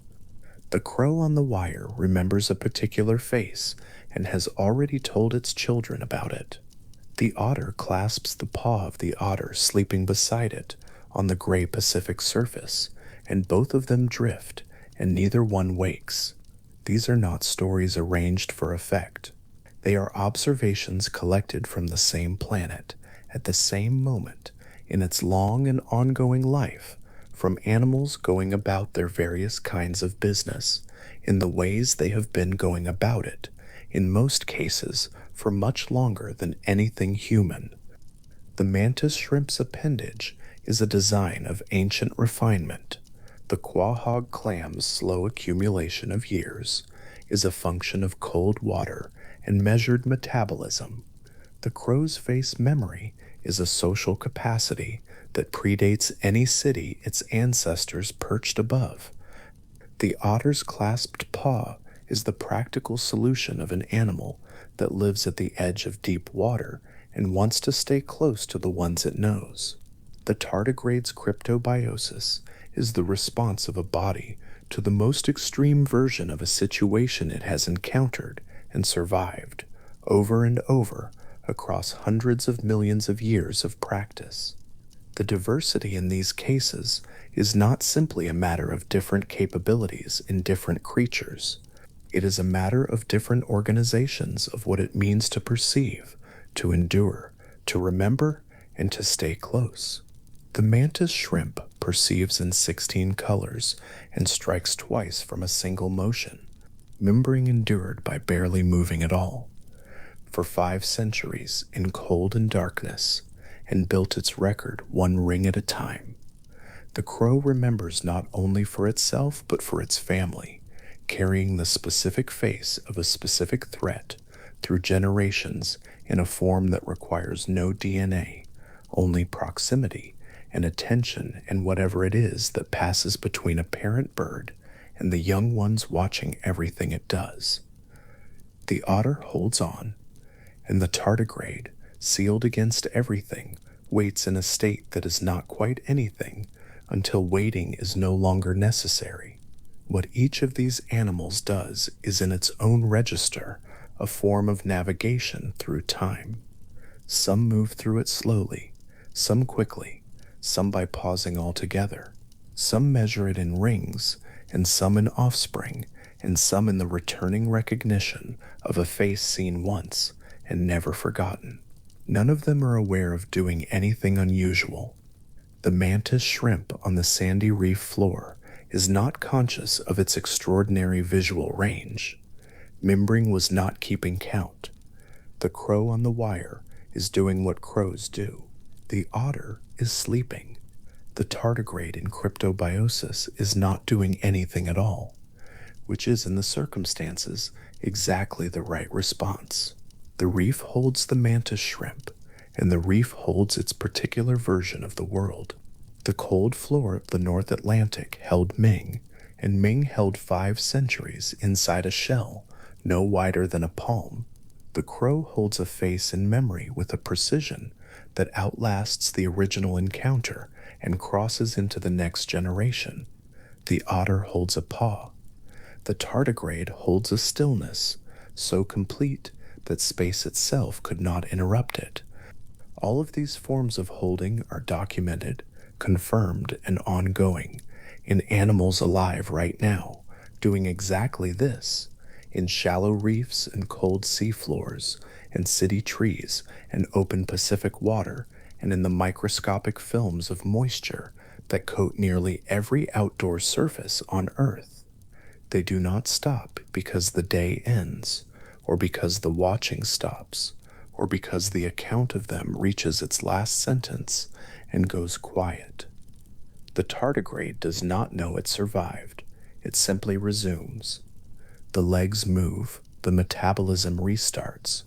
The crow on the wire remembers a particular face and has already told its children about it. The otter clasps the paw of the otter sleeping beside it on the gray Pacific surface, and both of them drift, and neither one wakes. These are not stories arranged for effect. They are observations collected from the same planet, at the same moment, in its long and ongoing life, from animals going about their various kinds of business, in the ways they have been going about it, in most cases for much longer than anything human. The mantis shrimp's appendage is a design of ancient refinement. The quahog clam's slow accumulation of years is a function of cold water and measured metabolism. The crow's face memory is a social capacity that predates any city its ancestors perched above. The otter's clasped paw is the practical solution of an animal that lives at the edge of deep water and wants to stay close to the ones it knows. The tardigrade's cryptobiosis is the response of a body to the most extreme version of a situation it has encountered and survived over and over across hundreds of millions of years of practice. The diversity in these cases is not simply a matter of different capabilities in different creatures. It is a matter of different organizations of what it means to perceive, to endure, to remember, and to stay close. The mantis shrimp perceives in 16 colors and strikes twice from a single motion, remembering endured by barely moving at all. For 5 centuries in cold and darkness, and built its record 1 ring at a time. The crow remembers not only for itself but for its family, carrying the specific face of a specific threat through generations in a form that requires no DNA, only proximity and attention and whatever it is that passes between a parent bird and the young ones watching everything it does. The otter holds on, and the tardigrade, sealed against everything, waits in a state that is not quite anything until waiting is no longer necessary. What each of these animals does is in its own register a form of navigation through time. Some move through it slowly, some quickly, some by pausing altogether. Some measure it in rings, and some in offspring, and some in the returning recognition of a face seen once and never forgotten. None of them are aware of doing anything unusual. The mantis shrimp on the sandy reef floor is not conscious of its extraordinary visual range. Mimbring was not keeping count. The crow on the wire is doing what crows do. The otter is sleeping. The tardigrade in cryptobiosis is not doing anything at all, which is in the circumstances exactly the right response. The reef holds the mantis shrimp, and the reef holds its particular version of the world. The cold floor of the North Atlantic held Ming, and Ming held 5 centuries inside a shell no wider than a palm. The crow holds a face in memory with a precision that outlasts the original encounter and crosses into the next generation. The otter holds a paw. The tardigrade holds a stillness so complete that space itself could not interrupt it. All of these forms of holding are documented, confirmed, and ongoing in animals alive right now, doing exactly this in shallow reefs and cold seafloors, in city trees and open Pacific water, and in the microscopic films of moisture that coat nearly every outdoor surface on Earth. They do not stop because the day ends, or because the watching stops, or because the account of them reaches its last sentence and goes quiet. The tardigrade does not know it survived, it simply resumes. The legs move, the metabolism restarts.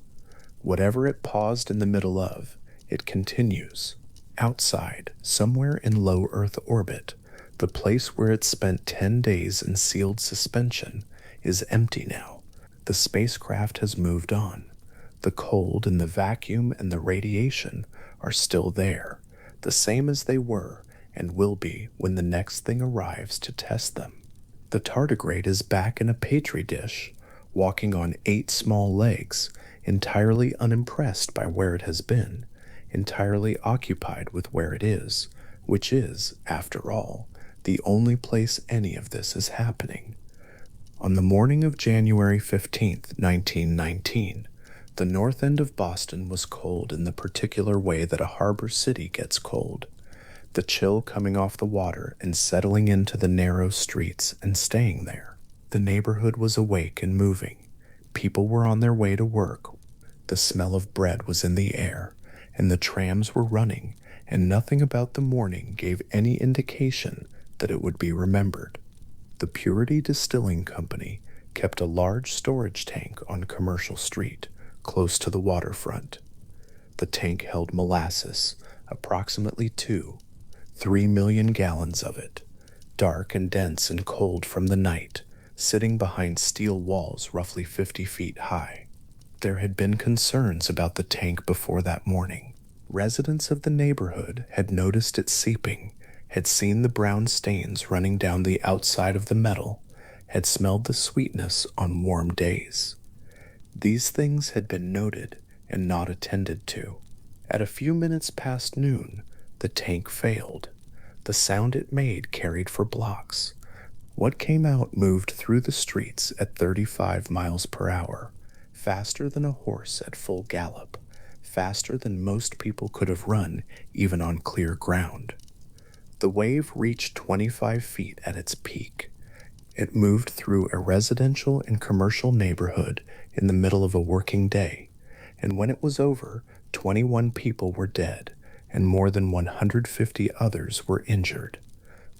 Whatever it paused in the middle of, it continues. Outside, somewhere in low Earth orbit, the place where it spent 10 days in sealed suspension is empty now. The spacecraft has moved on. The cold and the vacuum and the radiation are still there, the same as they were and will be when the next thing arrives to test them. The tardigrade is back in a petri dish, walking on 8 small legs, entirely unimpressed by where it has been, entirely occupied with where it is, which is, after all, the only place any of this is happening. On the morning of January 15th, 1919, the north end of Boston was cold in the particular way that a harbor city gets cold. The chill coming off the water and settling into the narrow streets and staying there. The neighborhood was awake and moving. People were on their way to work. The smell of bread was in the air, and the trams were running, and nothing about the morning gave any indication that it would be remembered. The Purity Distilling Company kept a large storage tank on Commercial Street, close to the waterfront. The tank held molasses, approximately 3 million gallons of it, dark and dense and cold from the night, sitting behind steel walls roughly 50 feet high. There had been concerns about the tank before that morning. Residents of the neighborhood had noticed it seeping, had seen the brown stains running down the outside of the metal, had smelled the sweetness on warm days. These things had been noted and not attended to. At a few minutes past noon, the tank failed. The sound it made carried for blocks. What came out moved through the streets at 35 miles per hour, faster than a horse at full gallop, faster than most people could have run even on clear ground. The wave reached 25 feet at its peak. It moved through a residential and commercial neighborhood in the middle of a working day, and when it was over, 21 people were dead, and more than 150 others were injured.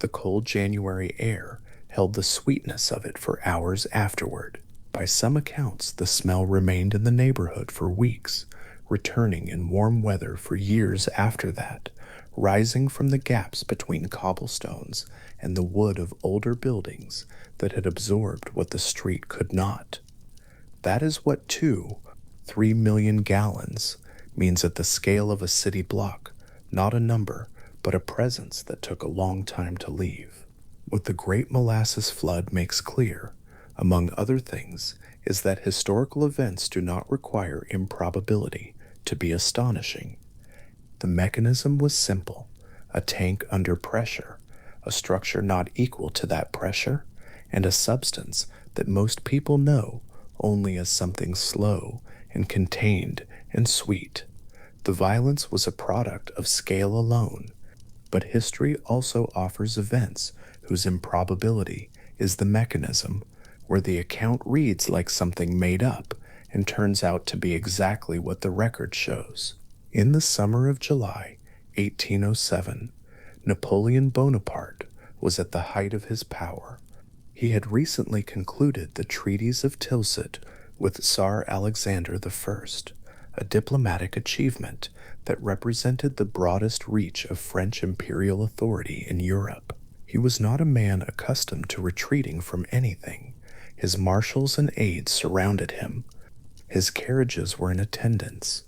The cold January air held the sweetness of it for hours afterward. By some accounts, the smell remained in the neighborhood for weeks, returning in warm weather for years after that, rising from the gaps between cobblestones and the wood of older buildings that had absorbed what the street could not. That is what 3 million gallons means at the scale of a city block, not a number, but a presence that took a long time to leave. What the Great Molasses Flood makes clear, among other things, is that historical events do not require improbability to be astonishing. The mechanism was simple: a tank under pressure, a structure not equal to that pressure, and a substance that most people know only as something slow and contained and sweet. The violence was a product of scale alone, but history also offers events whose improbability is the mechanism, where the account reads like something made up and turns out to be exactly what the record shows. In the summer of July 1807, Napoleon Bonaparte was at the height of his power. He had recently concluded the treaties of Tilsit with Tsar Alexander I, a diplomatic achievement that represented the broadest reach of French imperial authority in Europe. He was not a man accustomed to retreating from anything. His marshals and aides surrounded him. His carriages were in attendance.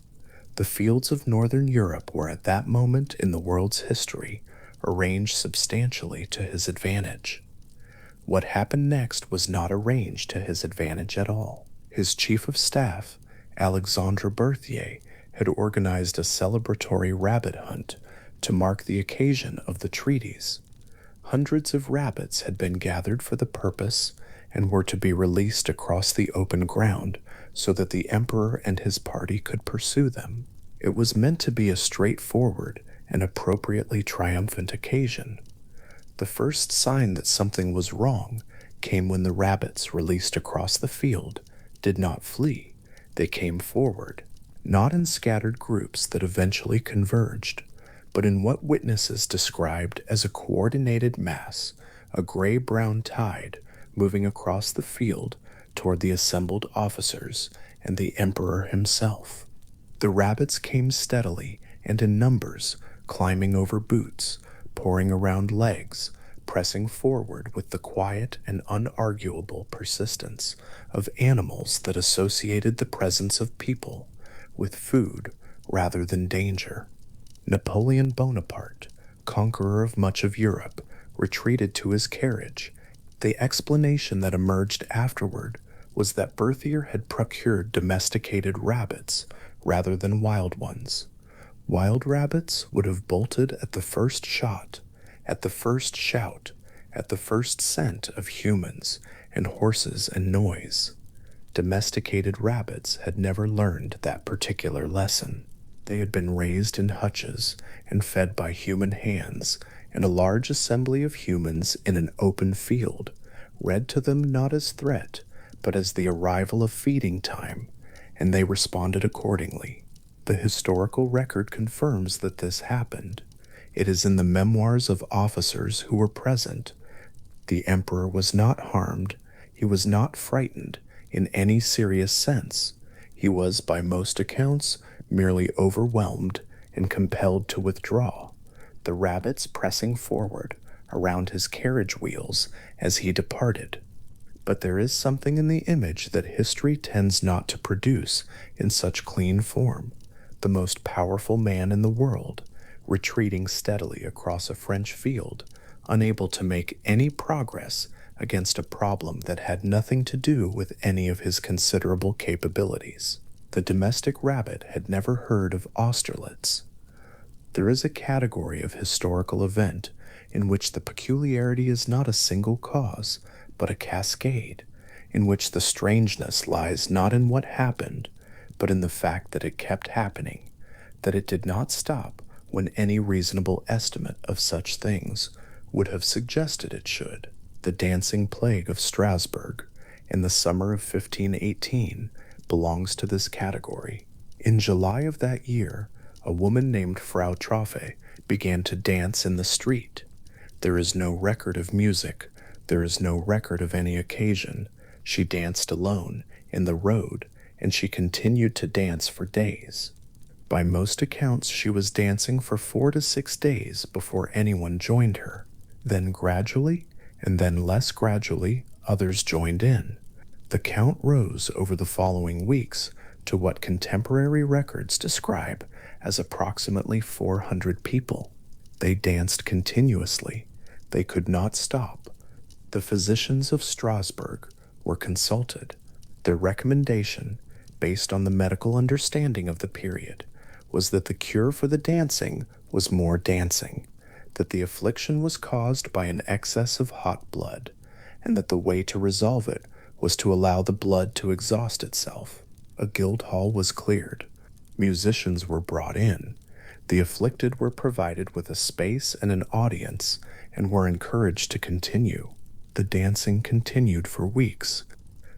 The fields of northern Europe were at that moment in the world's history arranged substantially to his advantage. What happened next was not arranged to his advantage at all. His chief of staff, Alexandre Berthier had organized a celebratory rabbit hunt to mark the occasion of the treaties. Hundreds of rabbits had been gathered for the purpose and were to be released across the open ground so that the emperor and his party could pursue them. It was meant to be a straightforward and appropriately triumphant occasion. The first sign that something was wrong came when the rabbits released across the field did not flee. They came forward, not in scattered groups that eventually converged, but in what witnesses described as a coordinated mass, a gray-brown tide moving across the field toward the assembled officers and the emperor himself. The rabbits came steadily and in numbers, climbing over boots, pouring around legs, pressing forward with the quiet and unarguable persistence of animals that associated the presence of people with food rather than danger. Napoleon Bonaparte, conqueror of much of Europe, retreated to his carriage. The explanation that emerged afterward was that Berthier had procured domesticated rabbits rather than wild ones. Wild rabbits would have bolted at the first shot, at the first shout, at the first scent of humans and horses and noise. Domesticated rabbits had never learned that particular lesson. They had been raised in hutches and fed by human hands, and a large assembly of humans in an open field read to them not as threat, but as the arrival of feeding time, and they responded accordingly. The historical record confirms that this happened. It is in the memoirs of officers who were present. The emperor was not harmed. He was not frightened in any serious sense. He was, by most accounts, merely overwhelmed and compelled to withdraw, the rabbits pressing forward around his carriage wheels as he departed. But there is something in the image that history tends not to produce in such clean form. The most powerful man in the world, retreating steadily across a French field, unable to make any progress against a problem that had nothing to do with any of his considerable capabilities. The domestic rabbit had never heard of Austerlitz. There is a category of historical event in which the peculiarity is not a single cause, but a cascade, in which the strangeness lies not in what happened, but in the fact that it kept happening, that it did not stop when any reasonable estimate of such things would have suggested it should. The dancing plague of Strasbourg in the summer of 1518 belongs to this category. In July of that year, a woman named Frau Troffe began to dance in the street. There is no record of music. There is no record of any occasion. She danced alone in the road, and she continued to dance for days. By most accounts, she was dancing for 4 to 6 days before anyone joined her. Then gradually, and then less gradually, others joined in. The count rose over the following weeks to what contemporary records describe as approximately 400 people. They danced continuously. They could not stop. The physicians of Strasbourg were consulted. Their recommendation, based on the medical understanding of the period, was that the cure for the dancing was more dancing, that the affliction was caused by an excess of hot blood, and that the way to resolve it was to allow the blood to exhaust itself. A guild hall was cleared. Musicians were brought in. The afflicted were provided with a space and an audience, and were encouraged to continue. The dancing continued for weeks.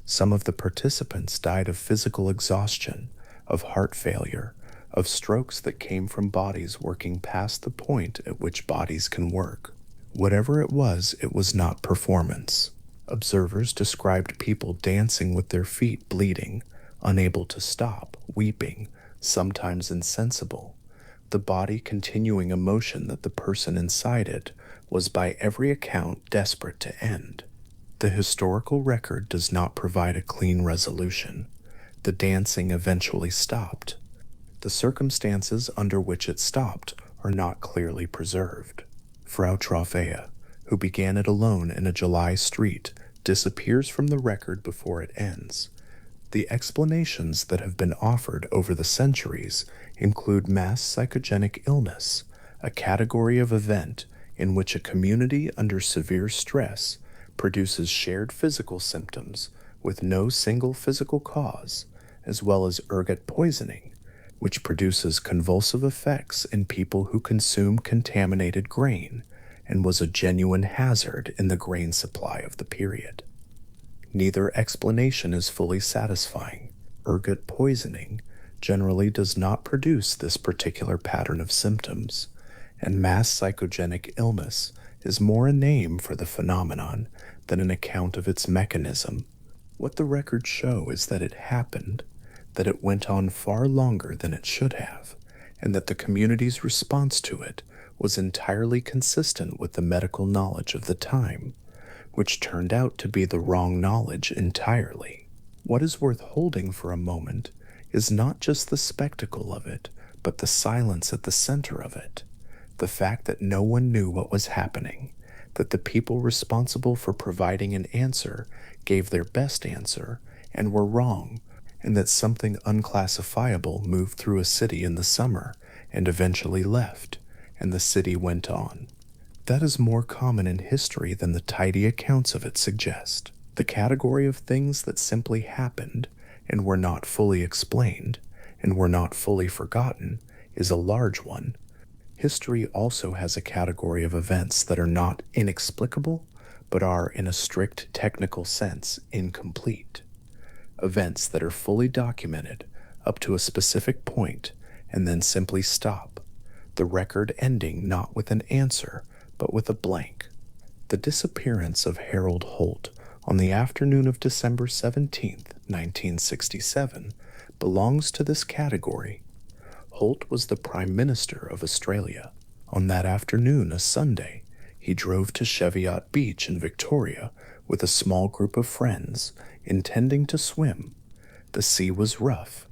Some of the participants died of physical exhaustion, of heart failure, of strokes that came from bodies working past the point at which bodies can work. Whatever it was not performance. Observers described people dancing with their feet bleeding, unable to stop, weeping, sometimes insensible. The body continuing a motion that the person inside it was by every account desperate to end. The historical record does not provide a clean resolution. The dancing eventually stopped. The circumstances under which it stopped are not clearly preserved. Frau Trofea, who began it alone in a July street, disappears from the record before it ends. The explanations that have been offered over the centuries include mass psychogenic illness, a category of event in which a community under severe stress produces shared physical symptoms with no single physical cause, as well as ergot poisoning, which produces convulsive effects in people who consume contaminated grain and was a genuine hazard in the grain supply of the period. Neither explanation is fully satisfying. Ergot poisoning generally does not produce this particular pattern of symptoms, and mass psychogenic illness is more a name for the phenomenon than an account of its mechanism. What the records show is that it happened, that it went on far longer than it should have, and that the community's response to it was entirely consistent with the medical knowledge of the time, which turned out to be the wrong knowledge entirely. What is worth holding for a moment is not just the spectacle of it, but the silence at the center of it. The fact that no one knew what was happening, that the people responsible for providing an answer gave their best answer and were wrong, and that something unclassifiable moved through a city in the summer and eventually left, and the city went on. That is more common in history than the tidy accounts of it suggest. The category of things that simply happened and were not fully explained and were not fully forgotten is a large one. History also has a category of events that are not inexplicable, but are, in a strict technical sense, incomplete. Events that are fully documented up to a specific point and then simply stop, the record ending not with an answer, but with a blank. The disappearance of Harold Holt on the afternoon of December 17, 1967, belongs to this category. Holt was the Prime Minister of Australia. On that afternoon, a Sunday, he drove to Cheviot Beach in Victoria with a small group of friends, intending to swim. The sea was rough.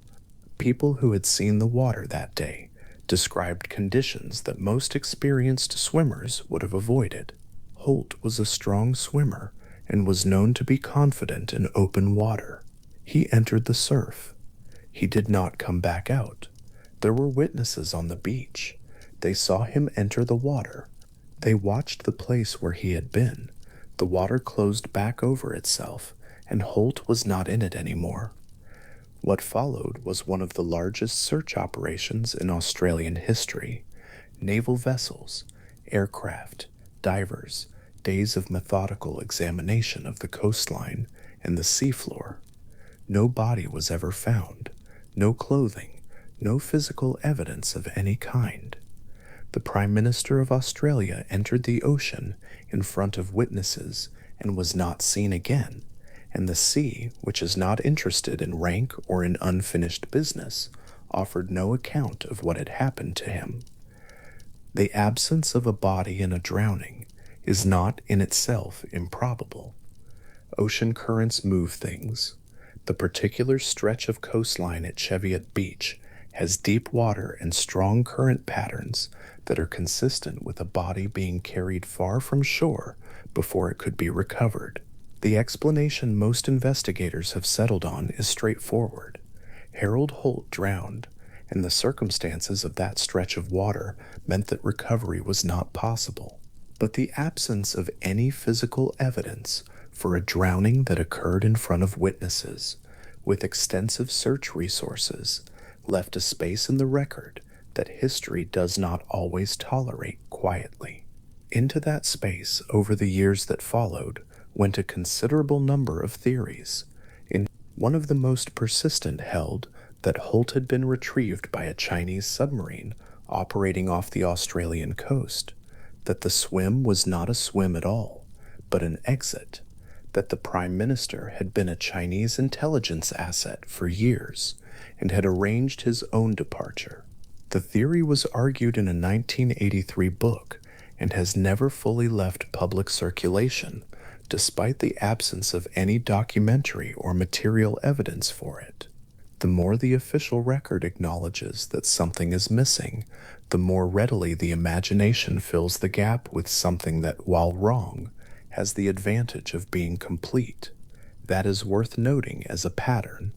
People who had seen the water that day described conditions that most experienced swimmers would have avoided. Holt was a strong swimmer and was known to be confident in open water. He entered the surf. He did not come back out. There were witnesses on the beach. They saw him enter the water. They watched the place where he had been. The water closed back over itself, and Holt was not in it anymore. What followed was one of the largest search operations in Australian history. Naval vessels, aircraft, divers, days of methodical examination of the coastline and the seafloor. No body was ever found, no clothing, no physical evidence of any kind. The Prime Minister of Australia entered the ocean in front of witnesses and was not seen again, and the sea, which is not interested in rank or in unfinished business, offered no account of what had happened to him. The absence of a body in a drowning is not in itself improbable. Ocean currents move things. The particular stretch of coastline at Cheviot Beach has deep water and strong current patterns that are consistent with a body being carried far from shore before it could be recovered. The explanation most investigators have settled on is straightforward. Harold Holt drowned, and the circumstances of that stretch of water meant that recovery was not possible. But the absence of any physical evidence for a drowning that occurred in front of witnesses, with extensive search resources, left a space in the record that history does not always tolerate quietly. Into that space, over the years that followed, went a considerable number of theories. One of the most persistent held that Holt had been retrieved by a Chinese submarine operating off the Australian coast, that the swim was not a swim at all, but an exit, that the Prime Minister had been a Chinese intelligence asset for years and had arranged his own departure. The theory was argued in a 1983 book and has never fully left public circulation, despite the absence of any documentary or material evidence for it. The more the official record acknowledges that something is missing, the more readily the imagination fills the gap with something that, while wrong, has the advantage of being complete. That is worth noting as a pattern.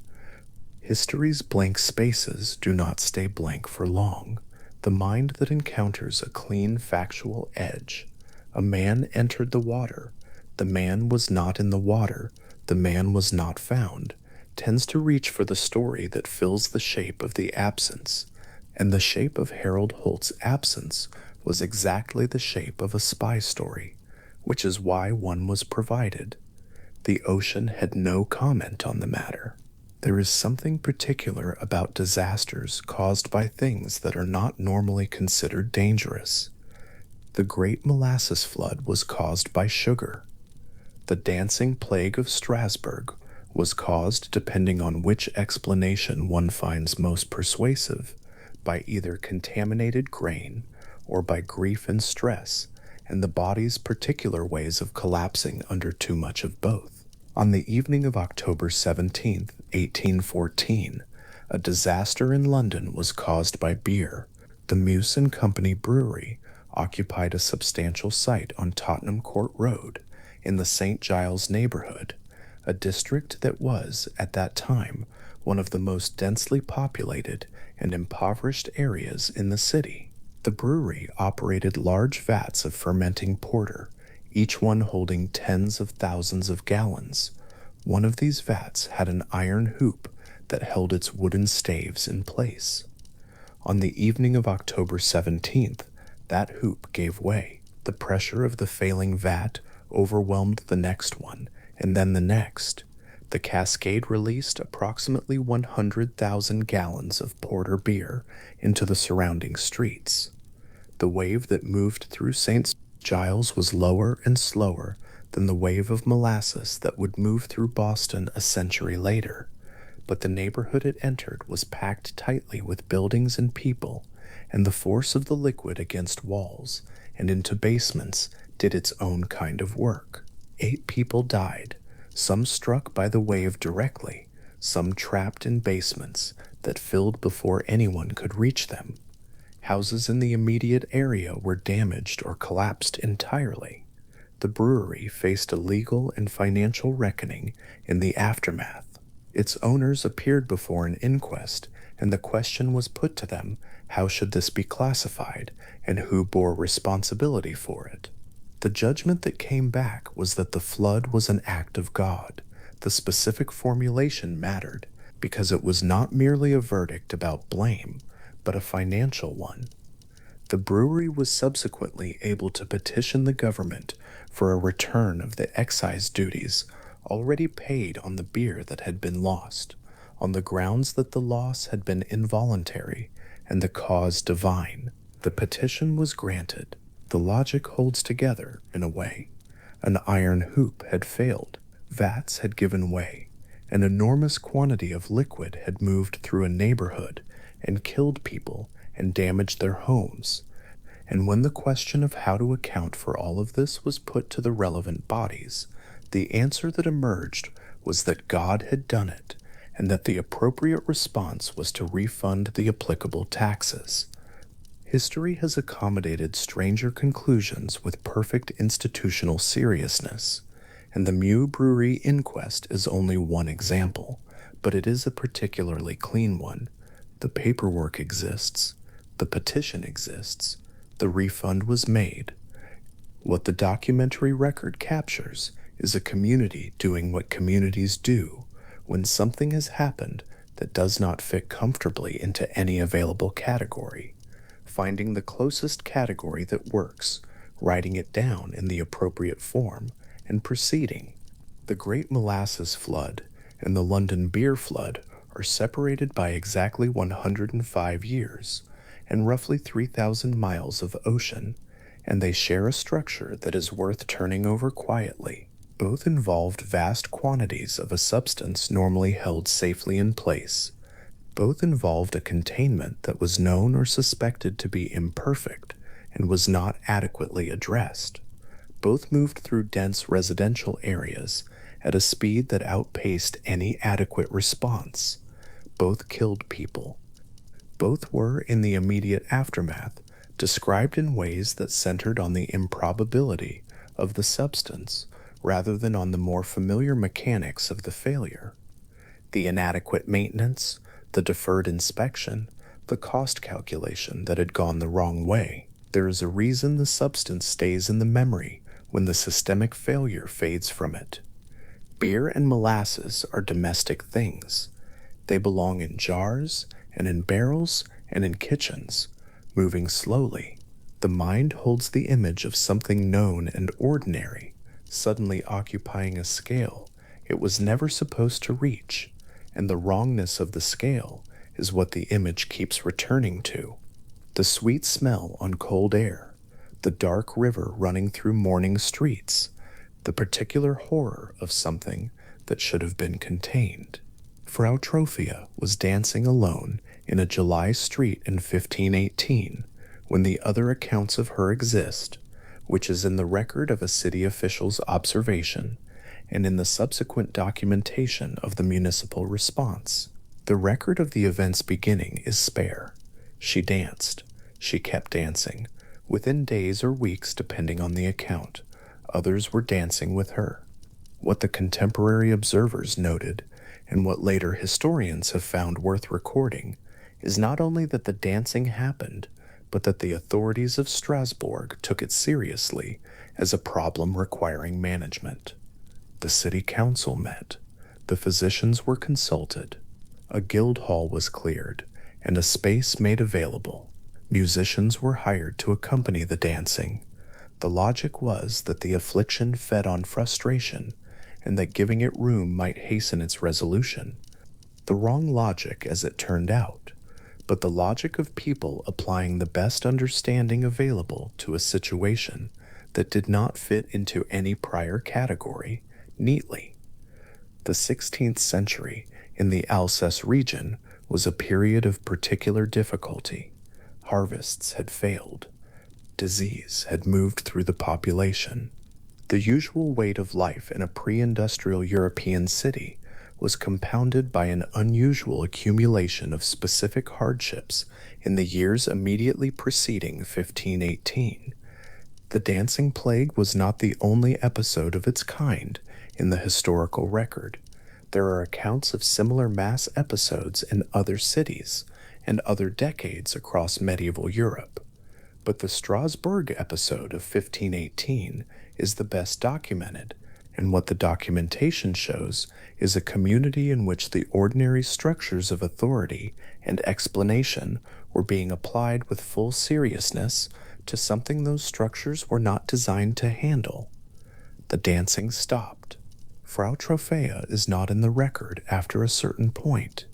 History's blank spaces do not stay blank for long. The mind that encounters a clean factual edge. A man entered the water. The man was not in the water. The man was not found, tends to reach for the story that fills the shape of the absence. And the shape of Harold Holt's absence was exactly the shape of a spy story, which is why one was provided. The ocean had no comment on the matter. There is something particular about disasters caused by things that are not normally considered dangerous. The Great Molasses Flood was caused by sugar. The Dancing Plague of Strasbourg was caused, depending on which explanation one finds most persuasive, by either contaminated grain or by grief and stress, and the body's particular ways of collapsing under too much of both. On the evening of October 17th, 1814, a disaster in London was caused by beer. The Muse and Company Brewery occupied a substantial site on Tottenham Court Road in the St. Giles neighborhood, a district that was, at that time, one of the most densely populated and impoverished areas in the city. The brewery operated large vats of fermenting porter, each one holding tens of thousands of gallons. One of these vats had an iron hoop that held its wooden staves in place. On the evening of October 17th, that hoop gave way. The pressure of the failing vat overwhelmed the next one, and then the next. The cascade released approximately 100,000 gallons of porter beer into the surrounding streets. The wave that moved through St. Giles was lower and slower than the wave of molasses that would move through Boston a century later, but the neighborhood it entered was packed tightly with buildings and people, and the force of the liquid against walls and into basements did its own kind of work. 8 people died, some struck by the wave directly, some trapped in basements that filled before anyone could reach them. Houses in the immediate area were damaged or collapsed entirely. The brewery faced a legal and financial reckoning in the aftermath. Its owners appeared before an inquest, and the question was put to them, how should this be classified, and who bore responsibility for it? The judgment that came back was that the flood was an act of God. The specific formulation mattered, because it was not merely a verdict about blame, but a financial one. The brewery was subsequently able to petition the government for a return of the excise duties already paid on the beer that had been lost, on the grounds that the loss had been involuntary and the cause divine. The petition was granted. The logic holds together, in a way. An iron hoop had failed. Vats had given way. An enormous quantity of liquid had moved through a neighborhood and killed people and damaged their homes. And when the question of how to account for all of this was put to the relevant bodies, the answer that emerged was that God had done it, and that the appropriate response was to refund the applicable taxes. History has accommodated stranger conclusions with perfect institutional seriousness, and the Mew Brewery inquest is only one example, but it is a particularly clean one. The paperwork exists, the petition exists, the refund was made. What the documentary record captures is a community doing what communities do when something has happened that does not fit comfortably into any available category, finding the closest category that works, writing it down in the appropriate form, and proceeding. The Great Molasses Flood and the London Beer Flood are separated by exactly 105 years and roughly 3,000 miles of ocean, and they share a structure that is worth turning over quietly. Both involved vast quantities of a substance normally held safely in place. Both involved a containment that was known or suspected to be imperfect and was not adequately addressed. Both moved through dense residential areas at a speed that outpaced any adequate response. Both killed people. Both were, in the immediate aftermath, described in ways that centered on the improbability of the substance rather than on the more familiar mechanics of the failure. The inadequate maintenance, the deferred inspection, the cost calculation that had gone the wrong way. There is a reason the substance stays in the memory when the systemic failure fades from it. Beer and molasses are domestic things. They belong in jars and in barrels and in kitchens, moving slowly. The mind holds the image of something known and ordinary, suddenly occupying a scale it was never supposed to reach, and the wrongness of the scale is what the image keeps returning to. The sweet smell on cold air, the dark river running through morning streets, the particular horror of something that should have been contained. Frau Trophia was dancing alone in a July street in 1518 when the other accounts of her exist, which is in the record of a city official's observation and in the subsequent documentation of the municipal response. The record of the event's beginning is spare. She danced. She kept dancing, within days or weeks depending on the account. Others were dancing with her. What the contemporary observers noted, and what later historians have found worth recording, is not only that the dancing happened, but that the authorities of Strasbourg took it seriously as a problem requiring management. The city council met. The physicians were consulted. A guild hall was cleared, and a space made available. Musicians were hired to accompany the dancing. The logic was that the affliction fed on frustration, and that giving it room might hasten its resolution. The wrong logic, as it turned out, but the logic of people applying the best understanding available to a situation that did not fit into any prior category neatly. The 16th century in the Alsace region was a period of particular difficulty. Harvests had failed. Disease had moved through the population. The usual weight of life in a pre-industrial European city was compounded by an unusual accumulation of specific hardships in the years immediately preceding 1518. The dancing plague was not the only episode of its kind in the historical record. There are accounts of similar mass episodes in other cities and other decades across medieval Europe. But the Strasbourg episode of 1518 is the best documented, and what the documentation shows is a community in which the ordinary structures of authority and explanation were being applied with full seriousness to something those structures were not designed to handle. The dancing stopped. Frau Trophea is not in the record after a certain point.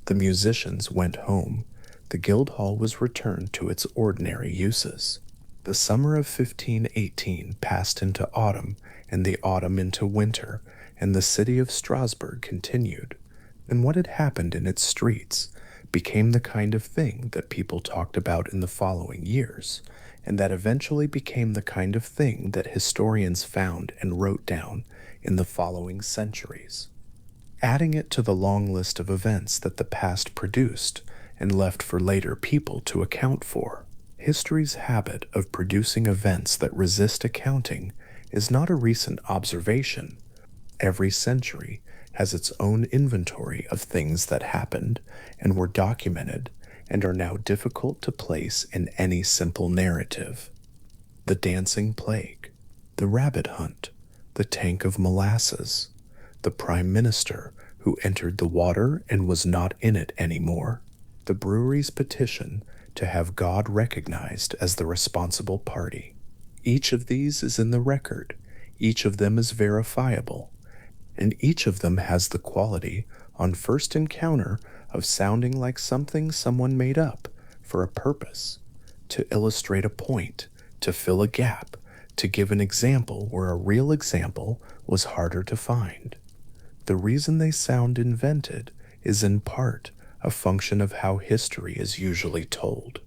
The musicians went home. The guild hall was returned to its ordinary uses. The summer of 1518 passed into autumn, and the autumn into winter, and the city of Strasbourg continued. And what had happened in its streets became the kind of thing that people talked about in the following years, and that eventually became the kind of thing that historians found and wrote down in the following centuries. Adding it to the long list of events that the past produced and left for later people to account for, history's habit of producing events that resist accounting is not a recent observation. Every century has its own inventory of things that happened and were documented and are now difficult to place in any simple narrative. The dancing plague, the rabbit hunt, the tank of molasses, the prime minister who entered the water and was not in it anymore, the brewery's petition to have God recognized as the responsible party. Each of these is in the record, each of them is verifiable, and each of them has the quality, on first encounter, of sounding like something someone made up for a purpose, to illustrate a point, to fill a gap, to give an example where a real example was harder to find. The reason they sound invented is in part a function of how history is usually told.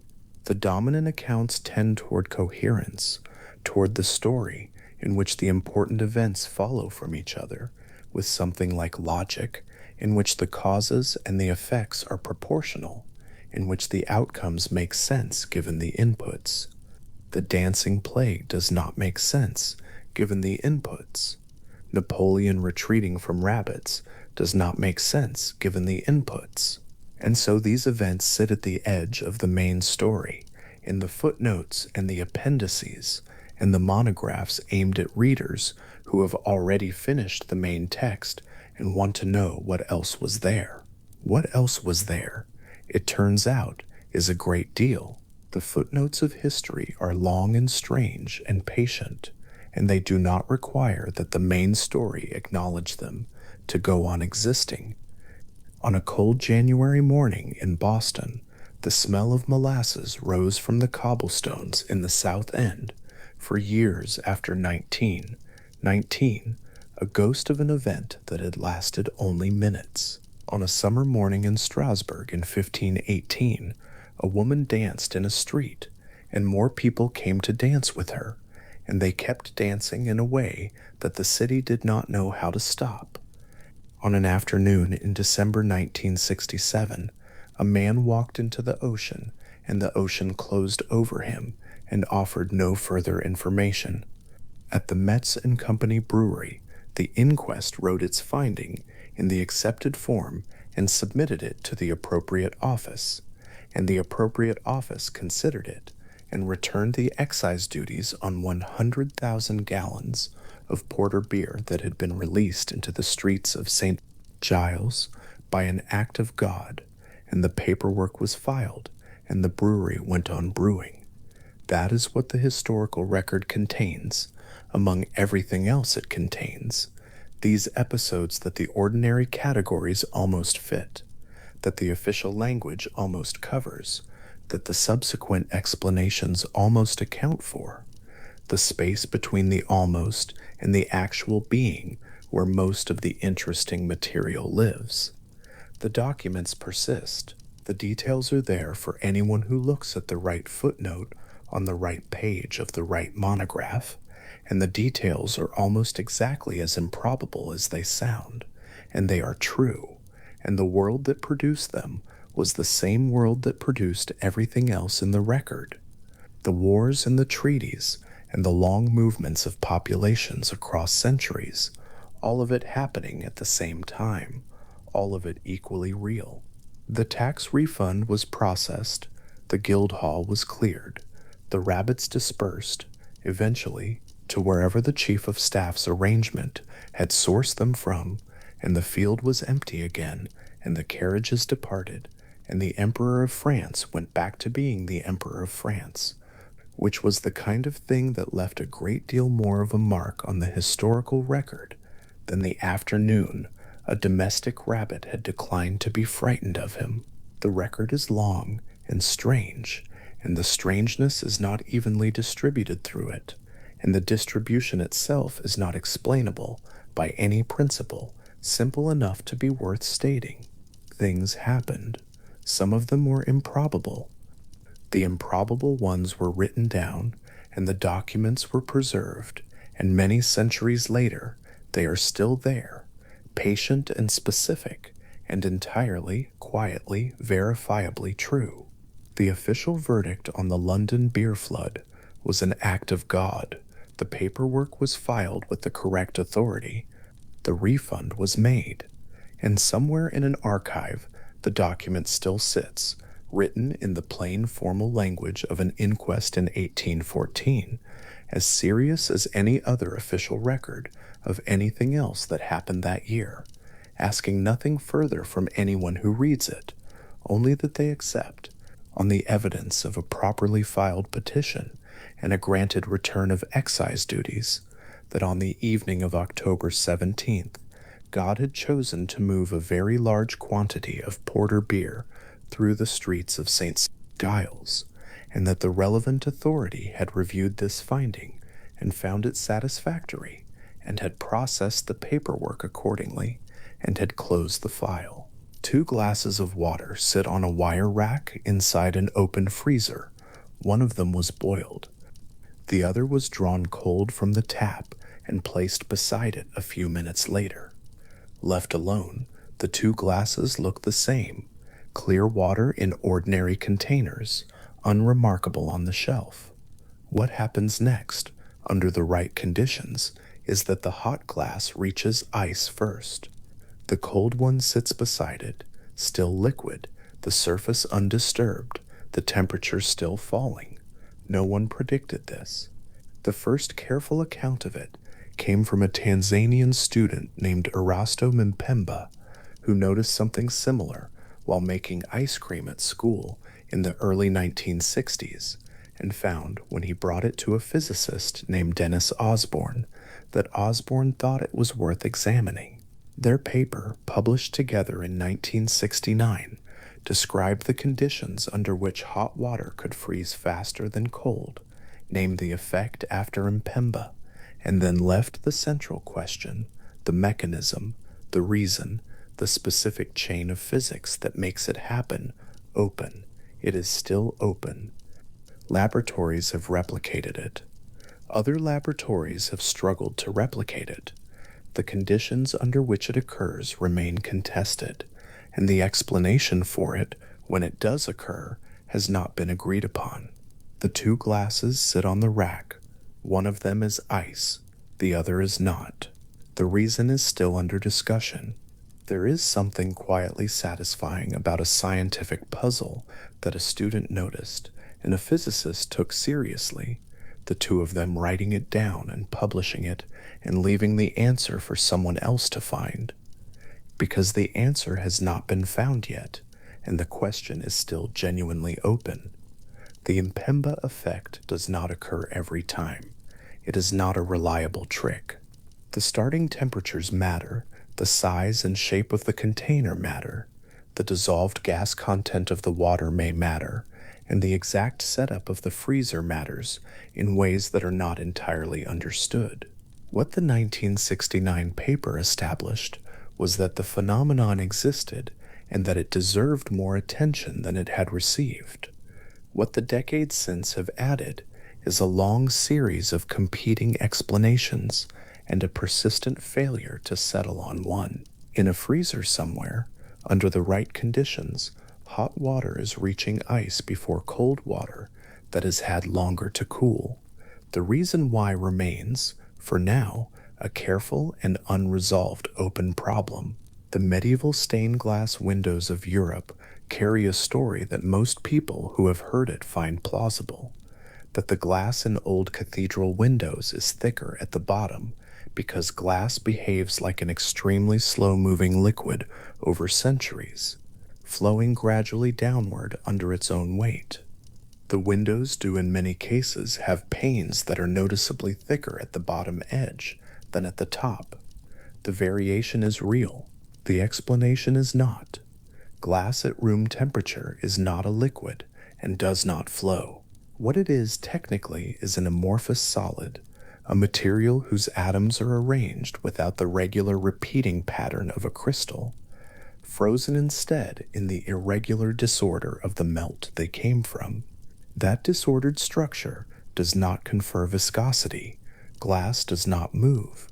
The dominant accounts tend toward coherence, toward the story in which the important events follow from each other, with something like logic, in which the causes and the effects are proportional, in which the outcomes make sense given the inputs. The dancing plague does not make sense given the inputs. Napoleon retreating from rabbits does not make sense given the inputs. And so these events sit at the edge of the main story, in the footnotes and the appendices, and the monographs aimed at readers who have already finished the main text and want to know what else was there. What else was there? It turns out, is a great deal. The footnotes of history are long and strange and patient, and they do not require that the main story acknowledge them to go on existing. On a cold January morning in Boston, the smell of molasses rose from the cobblestones in the South End for years after 1919, a ghost of an event that had lasted only minutes. On a summer morning in Strasbourg in 1518, a woman danced in a street, and more people came to dance with her, and they kept dancing in a way that the city did not know how to stop. On an afternoon in December 1967, a man walked into the ocean, and the ocean closed over him and offered no further information. At the Metz and Company Brewery, the inquest wrote its finding in the accepted form and submitted it to the appropriate office, and the appropriate office considered it and returned the excise duties on 100,000 gallons of porter beer that had been released into the streets of St. Giles by an act of God, and the paperwork was filed, and the brewery went on brewing. That is what the historical record contains, among everything else it contains. These episodes that the ordinary categories almost fit, that the official language almost covers, that the subsequent explanations almost account for, the space between the almost and the actual being where most of the interesting material lives. The documents persist. The details are there for anyone who looks at the right footnote on the right page of the right monograph, and the details are almost exactly as improbable as they sound, and they are true, and the world that produced them was the same world that produced everything else in the record. The wars and the treaties and the long movements of populations across centuries, all of it happening at the same time, all of it equally real. The tax refund was processed, the guild hall was cleared, the rabbits dispersed, eventually, to wherever the chief of staff's arrangement had sourced them from, and the field was empty again, and the carriages departed, and the Emperor of France went back to being the Emperor of France, which was the kind of thing that left a great deal more of a mark on the historical record than the afternoon a domestic rabbit had declined to be frightened of him. The record is long and strange, and the strangeness is not evenly distributed through it, and the distribution itself is not explainable by any principle simple enough to be worth stating. Things happened. Some of them were improbable. The improbable ones were written down, and the documents were preserved, and many centuries later they are still there, patient and specific, and entirely, quietly, verifiably true. The official verdict on the London beer flood was an act of God. The paperwork was filed with the correct authority. The refund was made. And somewhere in an archive, the document still sits, written in the plain formal language of an inquest in 1814, as serious as any other official record of anything else that happened that year, asking nothing further from anyone who reads it, only that they accept, on the evidence of a properly filed petition and a granted return of excise duties, that on the evening of October 17th, God had chosen to move a very large quantity of porter beer through the streets of St. Giles, and that the relevant authority had reviewed this finding and found it satisfactory, and had processed the paperwork accordingly, and had closed the file. 2 glasses of water sit on a wire rack inside an open freezer. One of them was boiled. The other was drawn cold from the tap and placed beside it a few minutes later. Left alone, the 2 glasses look the same, clear water in ordinary containers, unremarkable on the shelf. What happens next, under the right conditions, is that the hot glass reaches ice first. The cold one sits beside it, still liquid, the surface undisturbed, the temperature still falling. No one predicted this. The first careful account of it came from a Tanzanian student named Erasto Mpemba, who noticed something similar while making ice cream at school in the early 1960s, and found when he brought it to a physicist named Dennis Osborne that Osborne thought it was worth examining. Their paper, published together in 1969, described the conditions under which hot water could freeze faster than cold, named the effect after Mpemba, and then left the central question, the mechanism, the reason, the specific chain of physics that makes it happen, open. It is still open. Laboratories have replicated it. Other laboratories have struggled to replicate it. The conditions under which it occurs remain contested, and the explanation for it, when it does occur, has not been agreed upon. The two glasses sit on the rack. One of them is ice, the other is not. The reason is still under discussion. There is something quietly satisfying about a scientific puzzle that a student noticed and a physicist took seriously, the two of them writing it down and publishing it and leaving the answer for someone else to find. Because the answer has not been found yet, and the question is still genuinely open. The Mpemba effect does not occur every time. It is not a reliable trick. The starting temperatures matter, the size and shape of the container matter, the dissolved gas content of the water may matter, and the exact setup of the freezer matters in ways that are not entirely understood. What the 1969 paper established was that the phenomenon existed and that it deserved more attention than it had received. What the decades since have added is a long series of competing explanations and a persistent failure to settle on one. In a freezer somewhere, under the right conditions, hot water is reaching ice before cold water that has had longer to cool. The reason why remains, for now, a careful and unresolved open problem. The medieval stained glass windows of Europe carry a story that most people who have heard it find plausible, that the glass in old cathedral windows is thicker at the bottom because glass behaves like an extremely slow-moving liquid over centuries, flowing gradually downward under its own weight. The windows do in many cases have panes that are noticeably thicker at the bottom edge than at the top. The variation is real. The explanation is not. Glass at room temperature is not a liquid and does not flow. What it is technically is an amorphous solid, a material whose atoms are arranged without the regular repeating pattern of a crystal, frozen instead in the irregular disorder of the melt they came from. That disordered structure does not confer viscosity. Glass does not move.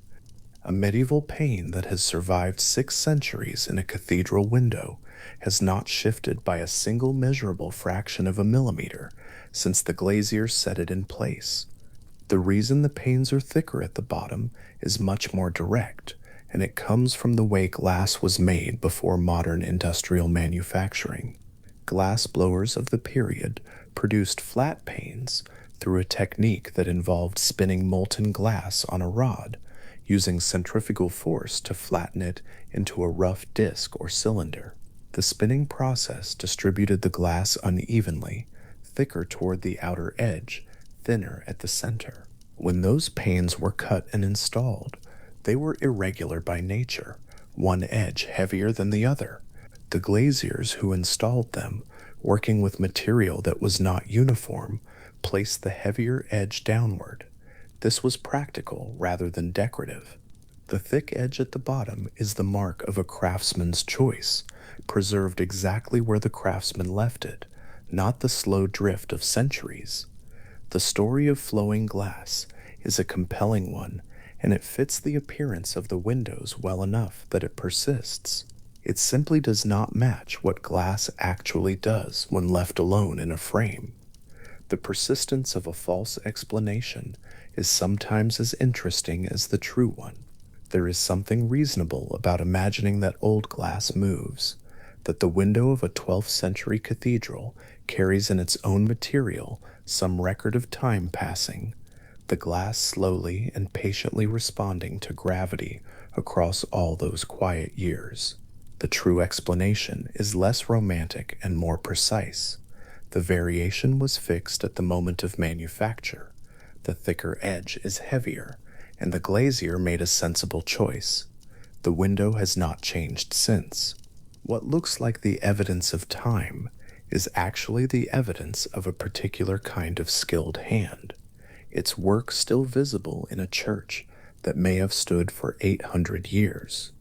A medieval pane that has survived 6 centuries in a cathedral window has not shifted by a single measurable fraction of a millimeter since the glaziers set it in place. The reason the panes are thicker at the bottom is much more direct, and it comes from the way glass was made before modern industrial manufacturing. Glass blowers of the period produced flat panes through a technique that involved spinning molten glass on a rod, using centrifugal force to flatten it into a rough disc or cylinder. The spinning process distributed the glass unevenly, thicker toward the outer edge, thinner at the center. When those panes were cut and installed, they were irregular by nature, one edge heavier than the other. The glaziers who installed them, working with material that was not uniform, placed the heavier edge downward. This was practical rather than decorative. The thick edge at the bottom is the mark of a craftsman's choice, preserved exactly where the craftsman left it, not the slow drift of centuries. The story of flowing glass is a compelling one, and it fits the appearance of the windows well enough that it persists. It simply does not match what glass actually does when left alone in a frame. The persistence of a false explanation is sometimes as interesting as the true one. There is something reasonable about imagining that old glass moves, that the window of a 12th century cathedral carries in its own material some record of time passing, the glass slowly and patiently responding to gravity across all those quiet years. The true explanation is less romantic and more precise. The variation was fixed at the moment of manufacture. The thicker edge is heavier, and the glazier made a sensible choice. The window has not changed since. What looks like the evidence of time is actually the evidence of a particular kind of skilled hand, its work still visible in a church that may have stood for 800 years.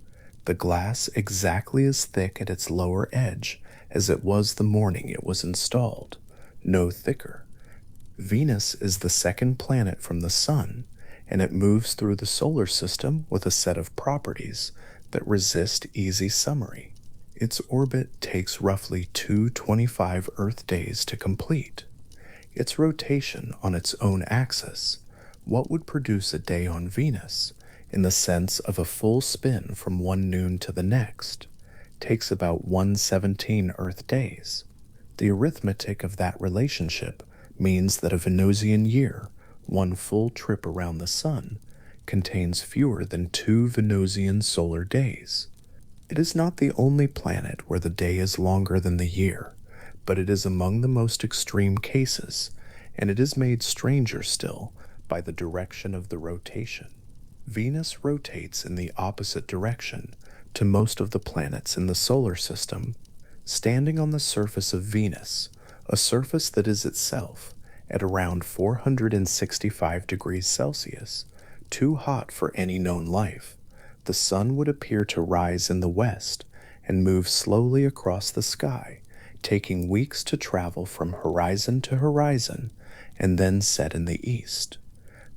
The glass exactly as thick at its lower edge as it was the morning it was installed, no thicker. Venus is the second planet from the Sun, and it moves through the solar system with a set of properties that resist easy summary. Its orbit takes roughly 225 Earth days to complete. Its rotation on its own axis, what would produce a day on Venus, in the sense of a full spin from one noon to the next, takes about 117 Earth days. The arithmetic of that relationship means that a Venusian year, one full trip around the Sun, contains fewer than 2 Venusian solar days. It is not the only planet where the day is longer than the year, but it is among the most extreme cases, and it is made stranger still by the direction of the rotation. Venus rotates in the opposite direction to most of the planets in the solar system. Standing on the surface of Venus, a surface that is itself, at around 465 degrees Celsius, too hot for any known life, the sun would appear to rise in the west and move slowly across the sky, taking weeks to travel from horizon to horizon and then set in the east.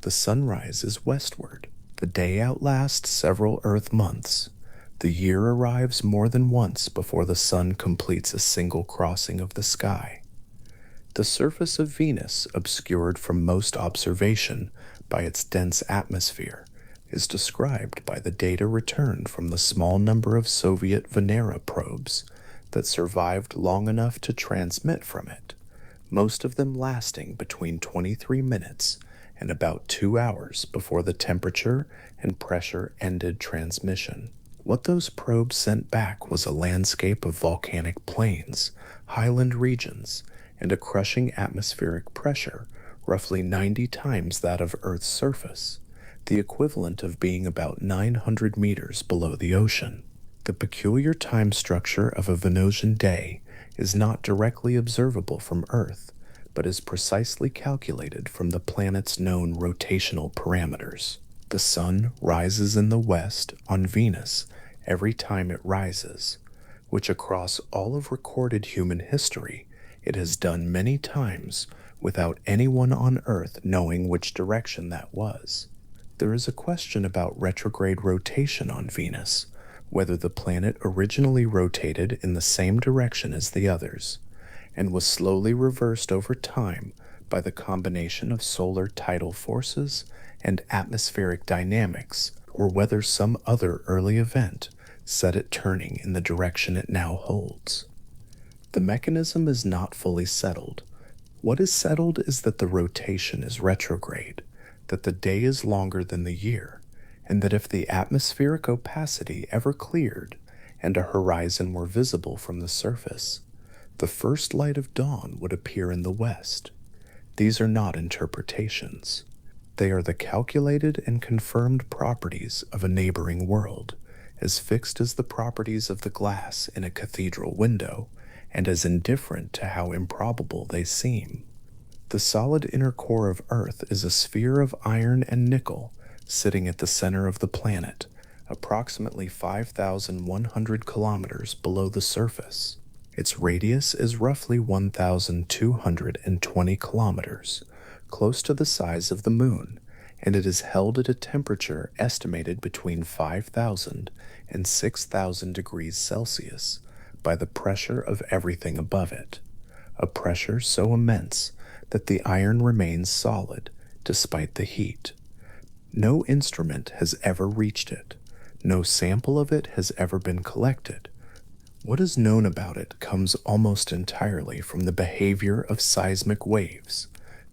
The sunrise is westward. The day outlasts several Earth months. The year arrives more than once before the sun completes a single crossing of the sky. The surface of Venus, obscured from most observation by its dense atmosphere, is described by the data returned from the small number of Soviet Venera probes that survived long enough to transmit from it, most of them lasting between 23 minutes and about 2 hours before the temperature and pressure ended transmission. What those probes sent back was a landscape of volcanic plains, highland regions, and a crushing atmospheric pressure roughly 90 times that of Earth's surface, the equivalent of being about 900 meters below the ocean. The peculiar time structure of a Venusian day is not directly observable from Earth, but is precisely calculated from the planet's known rotational parameters. The sun rises in the west on Venus every time it rises, which across all of recorded human history it has done many times without anyone on Earth knowing which direction that was. There is a question about retrograde rotation on Venus, whether the planet originally rotated in the same direction as the others, and was slowly reversed over time by the combination of solar tidal forces and atmospheric dynamics, or whether some other early event set it turning in the direction it now holds. The mechanism is not fully settled. What is settled is that the rotation is retrograde, that the day is longer than the year, and that if the atmospheric opacity ever cleared and a horizon were visible from the surface, the first light of dawn would appear in the west. These are not interpretations. They are the calculated and confirmed properties of a neighboring world, as fixed as the properties of the glass in a cathedral window, and as indifferent to how improbable they seem. The solid inner core of Earth is a sphere of iron and nickel sitting at the center of the planet, approximately 5,100 kilometers below the surface. Its radius is roughly 1,220 kilometers, close to the size of the Moon, and it is held at a temperature estimated between 5,000 and 6,000 degrees Celsius by the pressure of everything above it, a pressure so immense that the iron remains solid despite the heat. No instrument has ever reached it, No sample of it has ever been collected. What is known about it comes almost entirely from the behavior of seismic waves,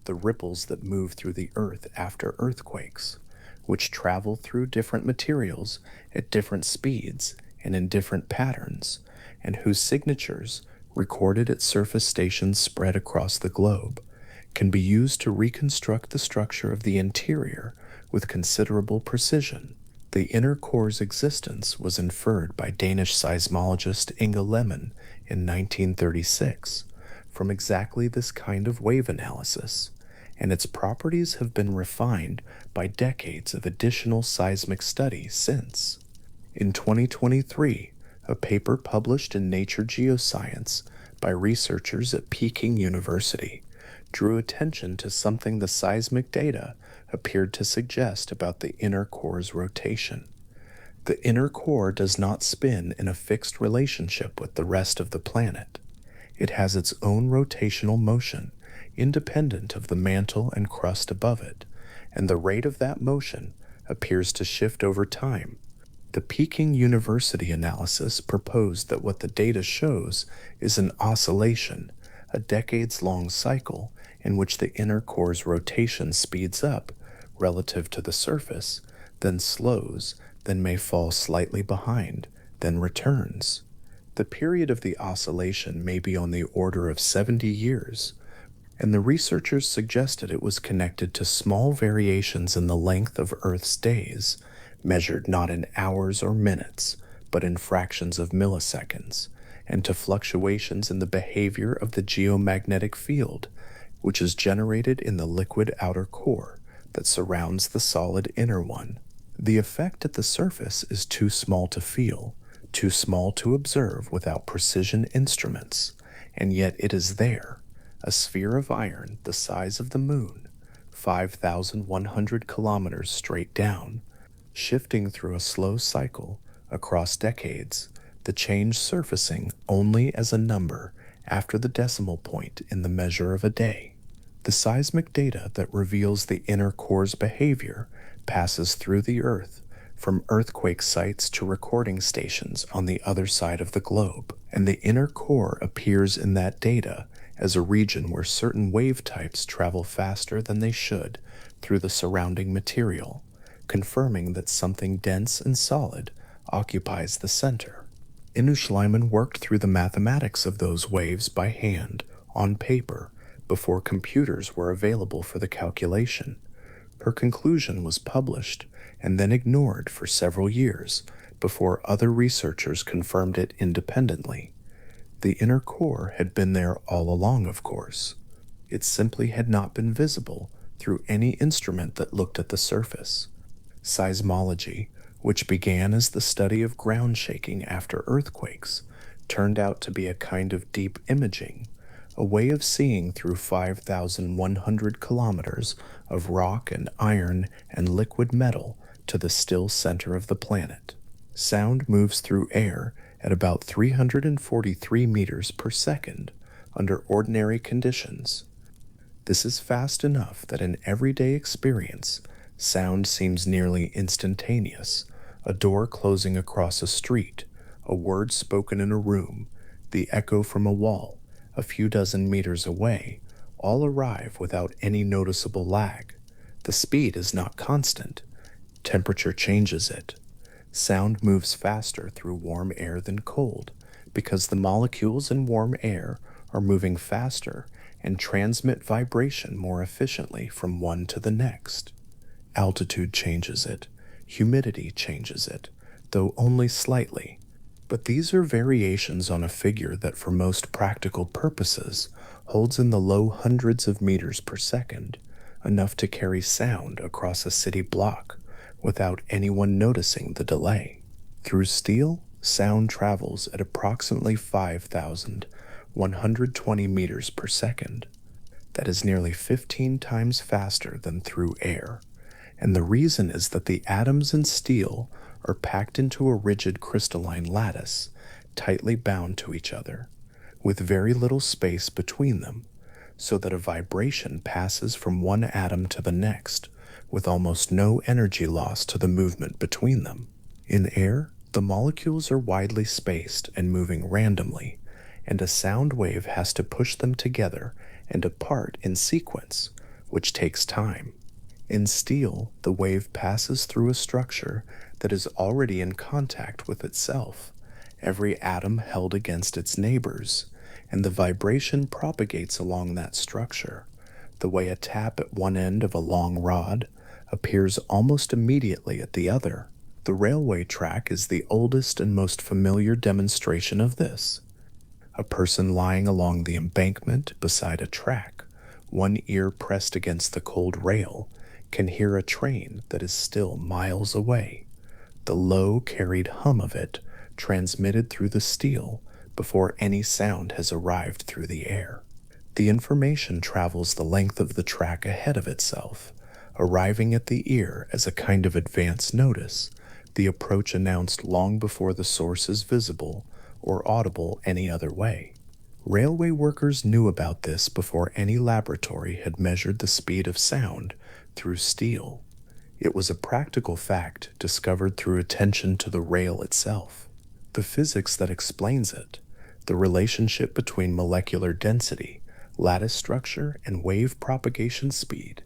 the ripples that move through the earth after earthquakes, which travel through different materials at different speeds and in different patterns, and whose signatures, recorded at surface stations spread across the globe, can be used to reconstruct the structure of the interior with considerable precision. The inner core's existence was inferred by Danish seismologist Inge Lehmann in 1936 from exactly this kind of wave analysis, and its properties have been refined by decades of additional seismic study since. In 2023, a paper published in Nature Geoscience by researchers at Peking University drew attention to something the seismic data appeared to suggest about the inner core's rotation. The inner core does not spin in a fixed relationship with the rest of the planet. It has its own rotational motion, independent of the mantle and crust above it, and the rate of that motion appears to shift over time. The Peking University analysis proposed that what the data shows is an oscillation, a decades-long cycle in which the inner core's rotation speeds up relative to the surface, then slows, then may fall slightly behind, then returns. The period of the oscillation may be on the order of 70 years, and the researchers suggested it was connected to small variations in the length of Earth's days, measured not in hours or minutes, but in fractions of milliseconds, and to fluctuations in the behavior of the geomagnetic field, which is generated in the liquid outer core that surrounds the solid inner one. The effect at the surface is too small to feel, too small to observe without precision instruments, and yet it is there, a sphere of iron the size of the moon, 5,100 kilometers straight down, shifting through a slow cycle across decades, the change surfacing only as a number after the decimal point in the measure of a day. The seismic data that reveals the inner core's behavior passes through the Earth, from earthquake sites to recording stations on the other side of the globe, and the inner core appears in that data as a region where certain wave types travel faster than they should through the surrounding material, confirming that something dense and solid occupies the center. Inu Schleiman worked through the mathematics of those waves by hand, on paper, before computers were available for the calculation. Her conclusion was published and then ignored for several years before other researchers confirmed it independently. The inner core had been there all along, of course. It simply had not been visible through any instrument that looked at the surface. Seismology, which began as the study of ground shaking after earthquakes, turned out to be a kind of deep imaging, a way of seeing through 5,100 kilometers of rock and iron and liquid metal to the still center of the planet. Sound moves through air at about 343 meters per second under ordinary conditions. This is fast enough that in everyday experience, sound seems nearly instantaneous. A door closing across a street, a word spoken in a room, the echo from a wall a few dozen meters away, all arrive without any noticeable lag. The speed is not constant. Temperature changes it. Sound moves faster through warm air than cold, because the molecules in warm air are moving faster and transmit vibration more efficiently from one to the next. Altitude changes it. Humidity changes it, though only slightly. But these are variations on a figure that for most practical purposes holds in the low hundreds of meters per second, enough to carry sound across a city block without anyone noticing the delay. Through steel, sound travels at approximately 5,120 meters per second. That is nearly 15 times faster than through air, and the reason is that the atoms in steel are packed into a rigid crystalline lattice, tightly bound to each other, with very little space between them, so that a vibration passes from one atom to the next, with almost no energy loss to the movement between them. In air, the molecules are widely spaced and moving randomly, and a sound wave has to push them together and apart in sequence, which takes time. In steel, the wave passes through a structure that is already in contact with itself, every atom held against its neighbors, and the vibration propagates along that structure, the way a tap at one end of a long rod appears almost immediately at the other. The railway track is the oldest and most familiar demonstration of this. A person lying along the embankment beside a track, one ear pressed against the cold rail, can hear a train that is still miles away, the low carried hum of it transmitted through the steel before any sound has arrived through the air. The information travels the length of the track ahead of itself, arriving at the ear as a kind of advance notice, the approach announced long before the source is visible or audible any other way. Railway workers knew about this before any laboratory had measured the speed of sound through steel. It was a practical fact discovered through attention to the rail itself. The physics that explains it, the relationship between molecular density, lattice structure, and wave propagation speed,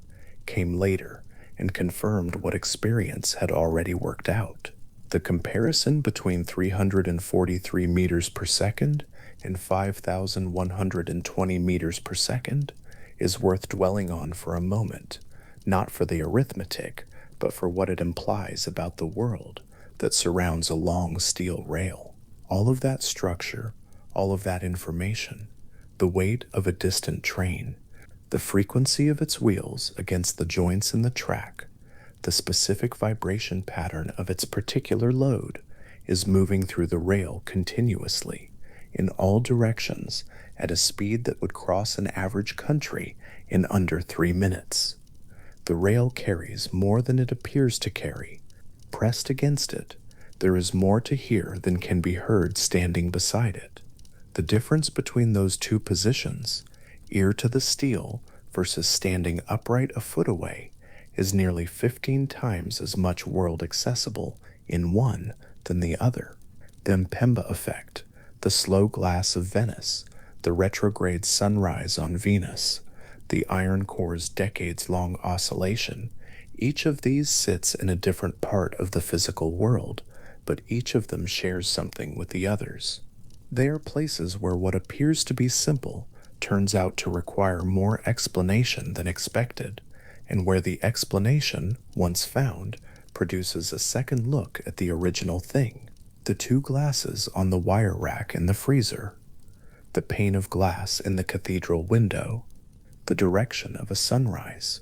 came later and confirmed what experience had already worked out. The comparison between 343 meters per second and 5,120 meters per second is worth dwelling on for a moment, not for the arithmetic, but for what it implies about the world that surrounds a long steel rail. All of that structure, all of that information, the weight of a distant train, the frequency of its wheels against the joints in the track, the specific vibration pattern of its particular load, is moving through the rail continuously, in all directions, at a speed that would cross an average country in under 3 minutes. The rail carries more than it appears to carry. Pressed against it, there is more to hear than can be heard standing beside it. The difference between those two positions, ear to the steel versus standing upright a foot away, is nearly 15 times as much world accessible in one than the other. The Mpemba effect, the slow glass of Venice, the retrograde sunrise on Venus, the iron core's decades-long oscillation, each of these sits in a different part of the physical world, but each of them shares something with the others. They are places where what appears to be simple turns out to require more explanation than expected, and where the explanation, once found, produces a second look at the original thing. The two glasses on the wire rack in the freezer, the pane of glass in the cathedral window, the direction of a sunrise,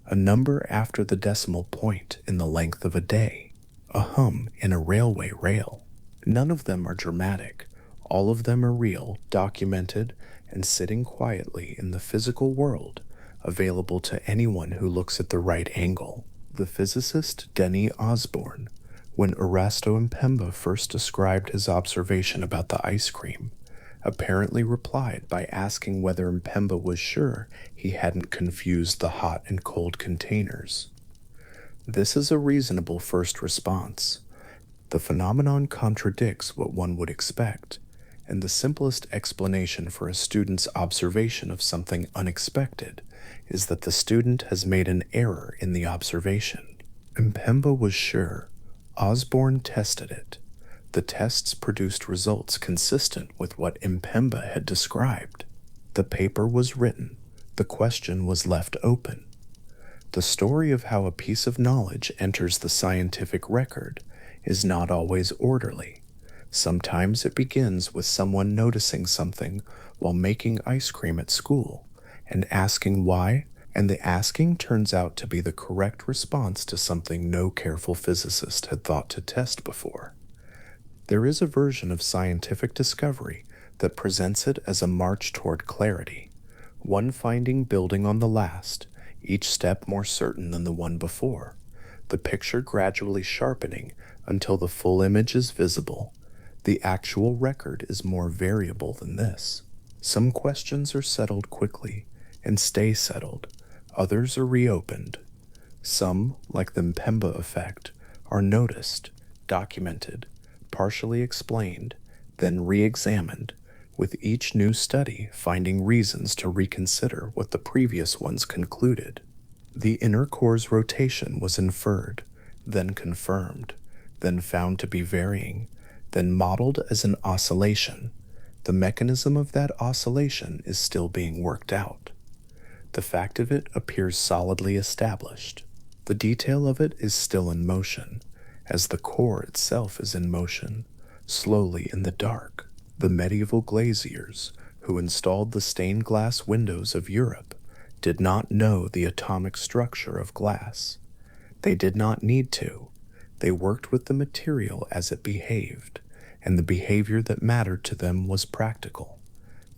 a number after the decimal point in the length of a day, a hum in a railway rail. None of them are dramatic. All of them are real, documented, and sitting quietly in the physical world, available to anyone who looks at the right angle. The physicist Denis Osborne, when Erasto Mpemba first described his observation about the ice cream, apparently replied by asking whether Mpemba was sure he hadn't confused the hot and cold containers. This is a reasonable first response. The phenomenon contradicts what one would expect, and the simplest explanation for a student's observation of something unexpected is that the student has made an error in the observation. Mpemba was sure. Osborne tested it. The tests produced results consistent with what Mpemba had described. The paper was written. The question was left open. The story of how a piece of knowledge enters the scientific record is not always orderly. Sometimes it begins with someone noticing something while making ice cream at school and asking why, and the asking turns out to be the correct response to something no careful physicist had thought to test before. There is a version of scientific discovery that presents it as a march toward clarity, one finding building on the last, each step more certain than the one before, the picture gradually sharpening until the full image is visible. The actual record is more variable than this. Some questions are settled quickly and stay settled. Others are reopened. Some, like the Mpemba effect, are noticed, documented, partially explained, then re examined, with each new study finding reasons to reconsider what the previous ones concluded. The inner core's rotation was inferred, then confirmed, then found to be varying, then modeled as an oscillation. The mechanism of that oscillation is still being worked out. The fact of it appears solidly established. The detail of it is still in motion, as the core itself is in motion, slowly in the dark. The medieval glaziers, who installed the stained glass windows of Europe, did not know the atomic structure of glass. They did not need to. They worked with the material as it behaved, and the behavior that mattered to them was practical.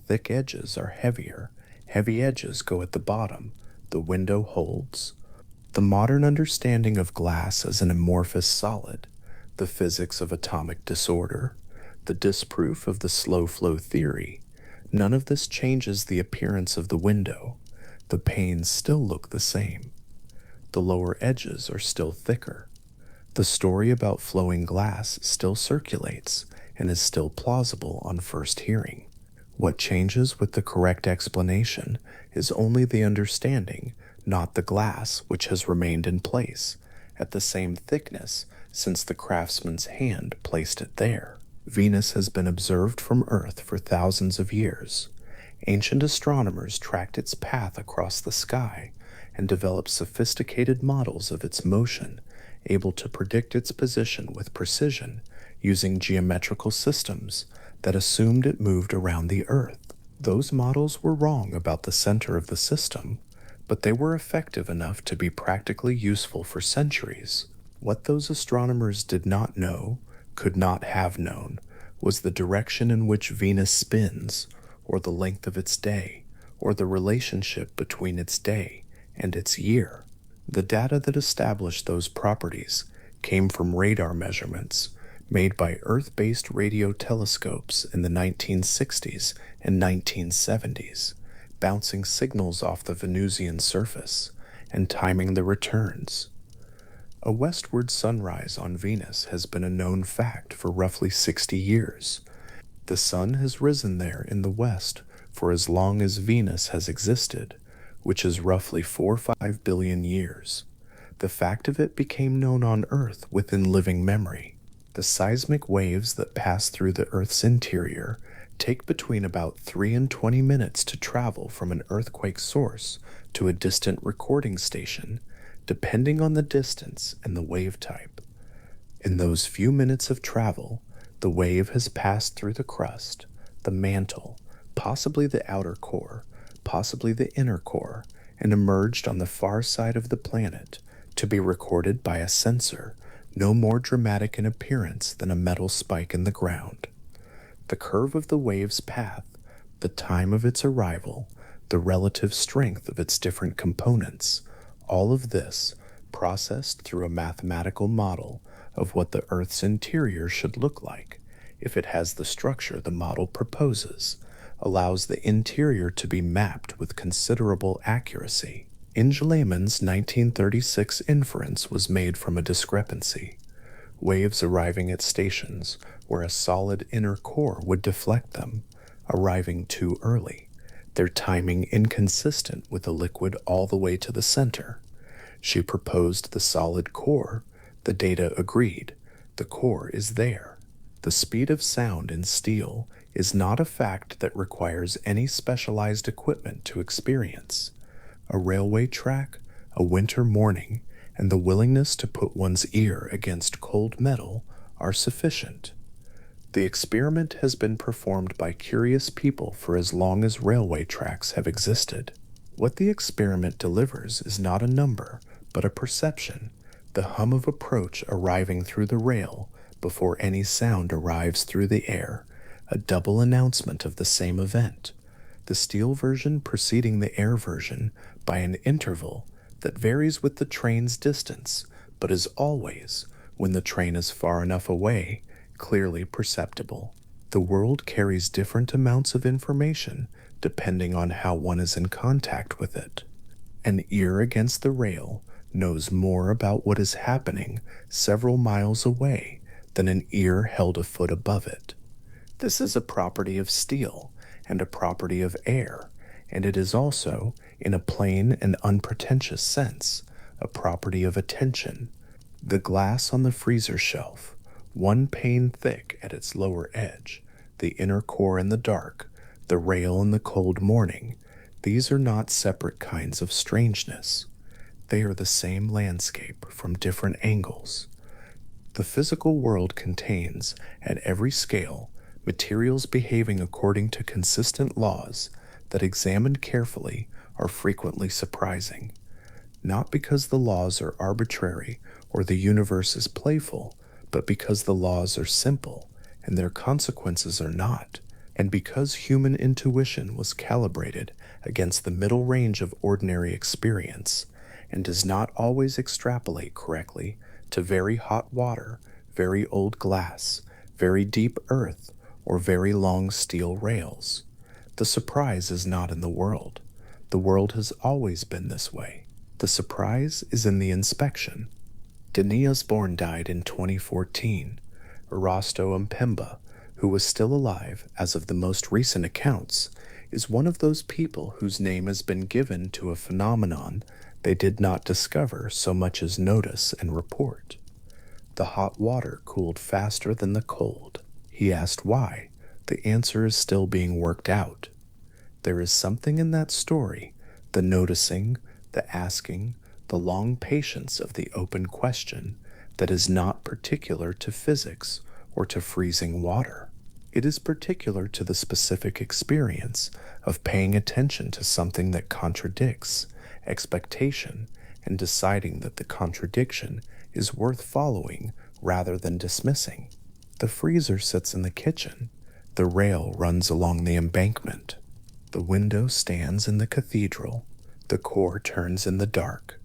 Thick edges are heavier, heavy edges go at the bottom, the window holds. The modern understanding of glass as an amorphous solid, the physics of atomic disorder, the disproof of the slow flow theory, none of this changes the appearance of the window. The panes still look the same. The lower edges are still thicker. The story about flowing glass still circulates and is still plausible on first hearing. What changes with the correct explanation is only the understanding, not the glass, which has remained in place, at the same thickness since the craftsman's hand placed it there. Venus has been observed from Earth for thousands of years. Ancient astronomers tracked its path across the sky and developed sophisticated models of its motion, able to predict its position with precision using geometrical systems that assumed it moved around the Earth. Those models were wrong about the center of the system, but they were effective enough to be practically useful for centuries. What those astronomers did not know, could not have known, was the direction in which Venus spins, or the length of its day, or the relationship between its day and its year. The data that established those properties came from radar measurements made by Earth-based radio telescopes in the 1960s and 1970s, bouncing signals off the Venusian surface and timing the returns. A westward sunrise on Venus has been a known fact for roughly 60 years. The sun has risen there in the west for as long as Venus has existed, which is roughly 4 or 5 billion years. The fact of it became known on Earth within living memory. The seismic waves that pass through the Earth's interior take between about 3 and 20 minutes to travel from an earthquake source to a distant recording station, depending on the distance and the wave type. In those few minutes of travel, the wave has passed through the crust, the mantle, possibly the outer core, possibly the inner core, and emerged on the far side of the planet to be recorded by a sensor no more dramatic in appearance than a metal spike in the ground. The curve of the wave's path, the time of its arrival, the relative strength of its different components, all of this, processed through a mathematical model of what the Earth's interior should look like if it has the structure the model proposes, allows the interior to be mapped with considerable accuracy. Inge Lehmann's 1936 inference was made from a discrepancy. Waves arriving at stations where a solid inner core would deflect them, arriving too early, their timing inconsistent with the liquid all the way to the center. She proposed the solid core. The data agreed. The core is there. The speed of sound in steel is not a fact that requires any specialized equipment to experience. A railway track, a winter morning, and the willingness to put one's ear against cold metal are sufficient. The experiment has been performed by curious people for as long as railway tracks have existed. What the experiment delivers is not a number, but a perception, the hum of approach arriving through the rail before any sound arrives through the air, a double announcement of the same event, the steel version preceding the air version by an interval that varies with the train's distance, but is always, when the train is far enough away, clearly perceptible. The world carries different amounts of information depending on how one is in contact with it. An ear against the rail knows more about what is happening several miles away than an ear held a foot above it. This is a property of steel and a property of air, and it is also, in a plain and unpretentious sense, a property of attention. The glass on the freezer shelf, one pane thick at its lower edge, the inner core in the dark, the rail in the cold morning, these are not separate kinds of strangeness. They are the same landscape from different angles. The physical world contains, at every scale, materials behaving according to consistent laws that, examined carefully, are frequently surprising. Not because the laws are arbitrary or the universe is playful, but because the laws are simple and their consequences are not, and because human intuition was calibrated against the middle range of ordinary experience and does not always extrapolate correctly to very hot water, very old glass, very deep earth, or very long steel rails. The surprise is not in the world. The world has always been this way. The surprise is in the inspection. Denis Osborne died in 2014. Erasto Mpemba, who was still alive as of the most recent accounts, is one of those people whose name has been given to a phenomenon they did not discover so much as notice and report. The hot water cooled faster than the cold. He asked why. The answer is still being worked out. There is something in that story, the noticing, the asking, the long patience of the open question, that is not particular to physics or to freezing water. It is particular to the specific experience of paying attention to something that contradicts expectation and deciding that the contradiction is worth following rather than dismissing. The freezer sits in the kitchen. The rail runs along the embankment. The window stands in the cathedral. The core turns in the dark.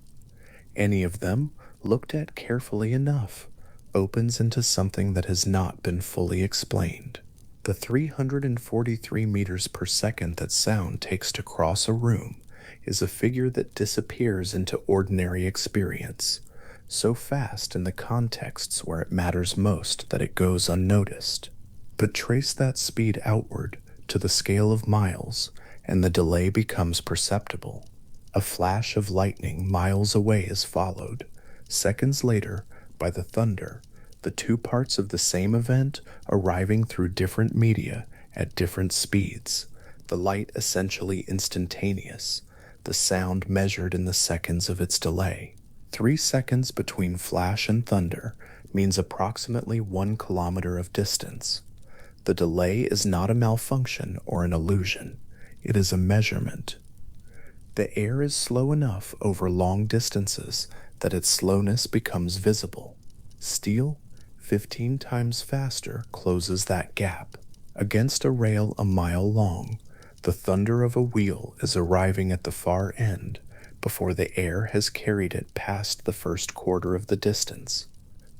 Any of them, looked at carefully enough, opens into something that has not been fully explained. The 343 meters per second that sound takes to cross a room is a figure that disappears into ordinary experience, so fast in the contexts where it matters most that it goes unnoticed. But trace that speed outward to the scale of miles, and the delay becomes perceptible. A flash of lightning miles away is followed, seconds later, by the thunder, the two parts of the same event arriving through different media at different speeds, the light essentially instantaneous, the sound measured in the seconds of its delay. 3 seconds between flash and thunder means approximately 1 kilometer of distance. The delay is not a malfunction or an illusion. It is a measurement. The air is slow enough over long distances that its slowness becomes visible. Steel, 15 times faster, closes that gap. Against a rail a mile long, the thunder of a wheel is arriving at the far end before the air has carried it past the first quarter of the distance.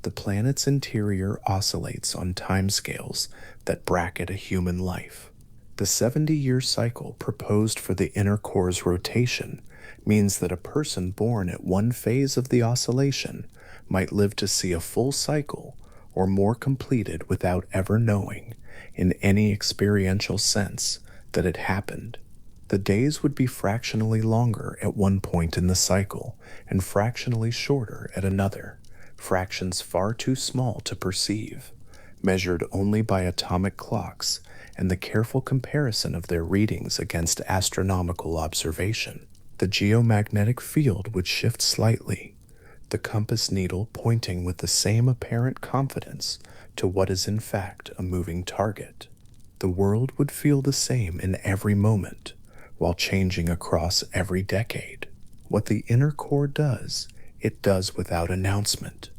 The planet's interior oscillates on timescales that bracket a human life. The 70-year cycle proposed for the inner core's rotation means that a person born at one phase of the oscillation might live to see a full cycle or more completed without ever knowing, in any experiential sense, that it happened. The days would be fractionally longer at one point in the cycle and fractionally shorter at another, fractions far too small to perceive, measured only by atomic clocks and the careful comparison of their readings against astronomical observation. The geomagnetic field would shift slightly, the compass needle pointing with the same apparent confidence to what is in fact a moving target. The world would feel the same in every moment, while changing across every decade. What the inner core does, it does without announcement.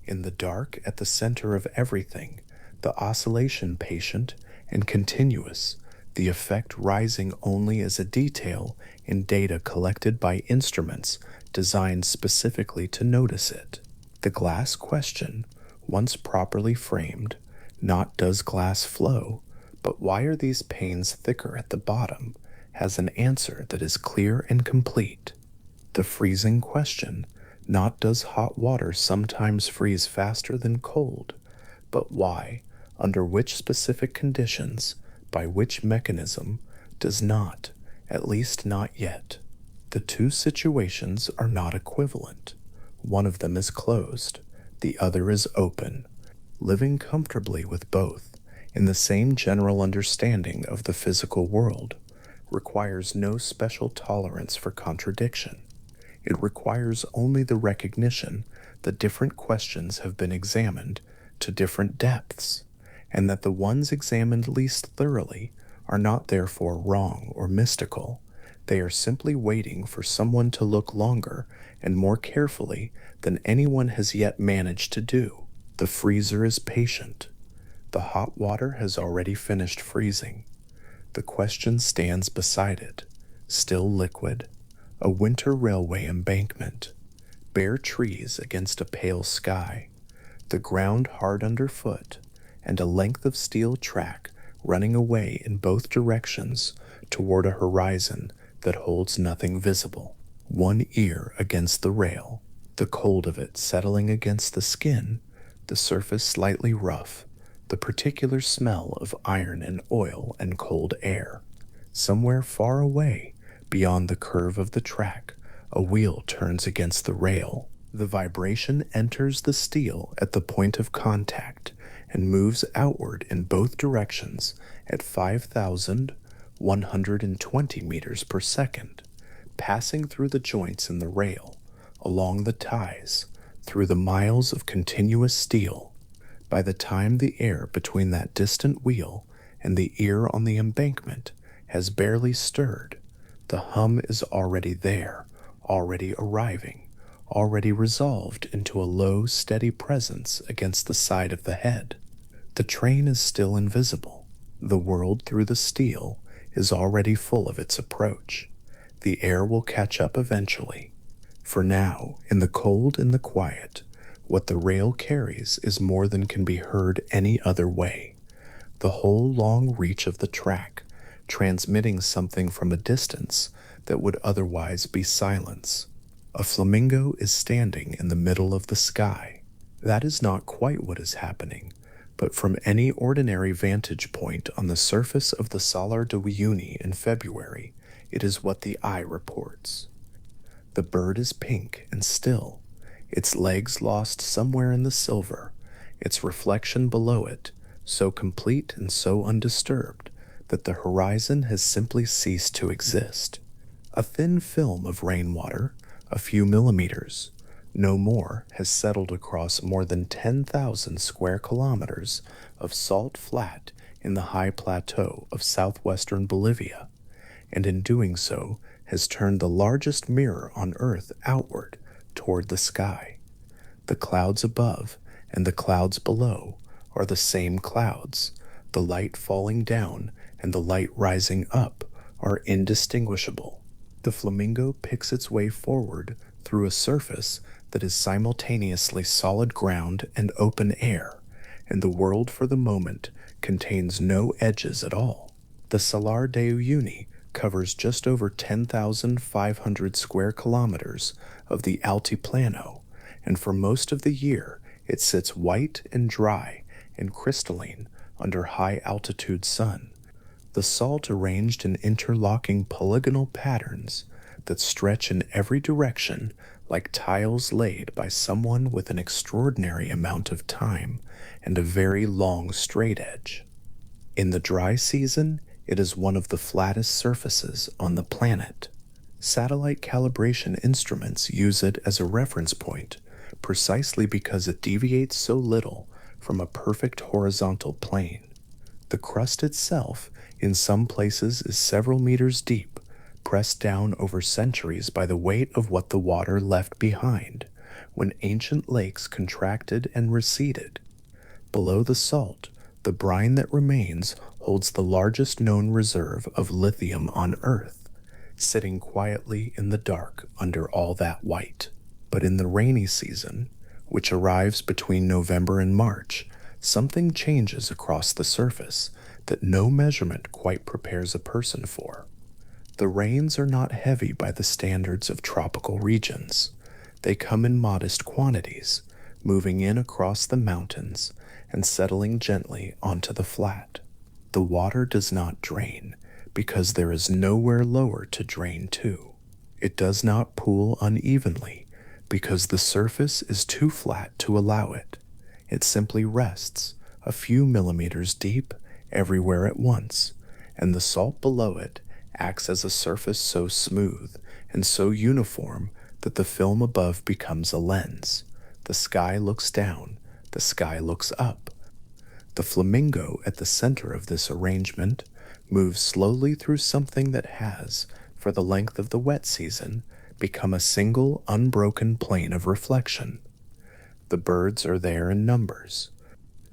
In the dark at the center of everything, the oscillation patient and continuous, the effect rising only as a detail in data collected by instruments designed specifically to notice it. The glass question, once properly framed, not does glass flow, but why are these panes thicker at the bottom, has an answer that is clear and complete. The freezing question, not does hot water sometimes freeze faster than cold, But why, under which specific conditions, by which mechanism, does not, at least not yet. The two situations are not equivalent. One of them is closed, the other is open. Living comfortably with both, in the same general understanding of the physical world, requires no special tolerance for contradiction. It requires only the recognition that different questions have been examined to different depths, and that the ones examined least thoroughly are not therefore wrong or mystical. They are simply waiting for someone to look longer and more carefully than anyone has yet managed to do. The freezer is patient. The hot water has already finished freezing. The question stands beside it, still liquid. A winter railway embankment. Bare trees against a pale sky. The ground hard underfoot, and a length of steel track running away in both directions toward a horizon that holds nothing visible. One ear against the rail, the cold of it settling against the skin, the surface slightly rough, the particular smell of iron and oil and cold air. Somewhere far away, beyond the curve of the track, a wheel turns against the rail. The vibration enters the steel at the point of contact and moves outward in both directions at 5,120 meters per second, passing through the joints in the rail, along the ties, through the miles of continuous steel. By the time the air between that distant wheel and the ear on the embankment has barely stirred, the hum is already there, already arriving, already resolved into a low, steady presence against the side of the head. The train is still invisible. The world through the steel is already full of its approach. The air will catch up eventually. For now, in the cold and the quiet, what the rail carries is more than can be heard any other way. The whole long reach of the track, transmitting something from a distance that would otherwise be silence. A flamingo is standing in the middle of the sky. That is not quite what is happening, but from any ordinary vantage point on the surface of the Salar de Uyuni in February, it is what the eye reports. The bird is pink and still, its legs lost somewhere in the silver, its reflection below it, so complete and so undisturbed that the horizon has simply ceased to exist. A thin film of rainwater, a few millimeters, no more, has settled across more than 10,000 square kilometers of salt flat in the high plateau of southwestern Bolivia, and in doing so has turned the largest mirror on Earth outward toward the sky. The clouds above and the clouds below are the same clouds. The light falling down and the light rising up are indistinguishable. The flamingo picks its way forward through a surface that is simultaneously solid ground and open air, and the world for the moment contains no edges at all. The Salar de Uyuni covers just over 10,500 square kilometers of the Altiplano, and for most of the year it sits white and dry and crystalline under high-altitude sun. The salt arranged in interlocking polygonal patterns that stretch in every direction like tiles laid by someone with an extraordinary amount of time and a very long straight edge. In the dry season, it is one of the flattest surfaces on the planet. Satellite calibration instruments use it as a reference point precisely because it deviates so little from a perfect horizontal plane. The crust itself, in some places, is several meters deep, pressed down over centuries by the weight of what the water left behind when ancient lakes contracted and receded. Below the salt, the brine that remains holds the largest known reserve of lithium on Earth, sitting quietly in the dark under all that white. But in the rainy season, which arrives between November and March, something changes across the surface that no measurement quite prepares a person for. The rains are not heavy by the standards of tropical regions. They come in modest quantities, moving in across the mountains and settling gently onto the flat. The water does not drain because there is nowhere lower to drain to. It does not pool unevenly because the surface is too flat to allow it. It simply rests a few millimeters deep everywhere at once, and the salt below it acts as a surface so smooth and so uniform that the film above becomes a lens. The sky looks down, the sky looks up. The flamingo at the center of this arrangement moves slowly through something that has, for the length of the wet season, become a single unbroken plane of reflection. The birds are there in numbers.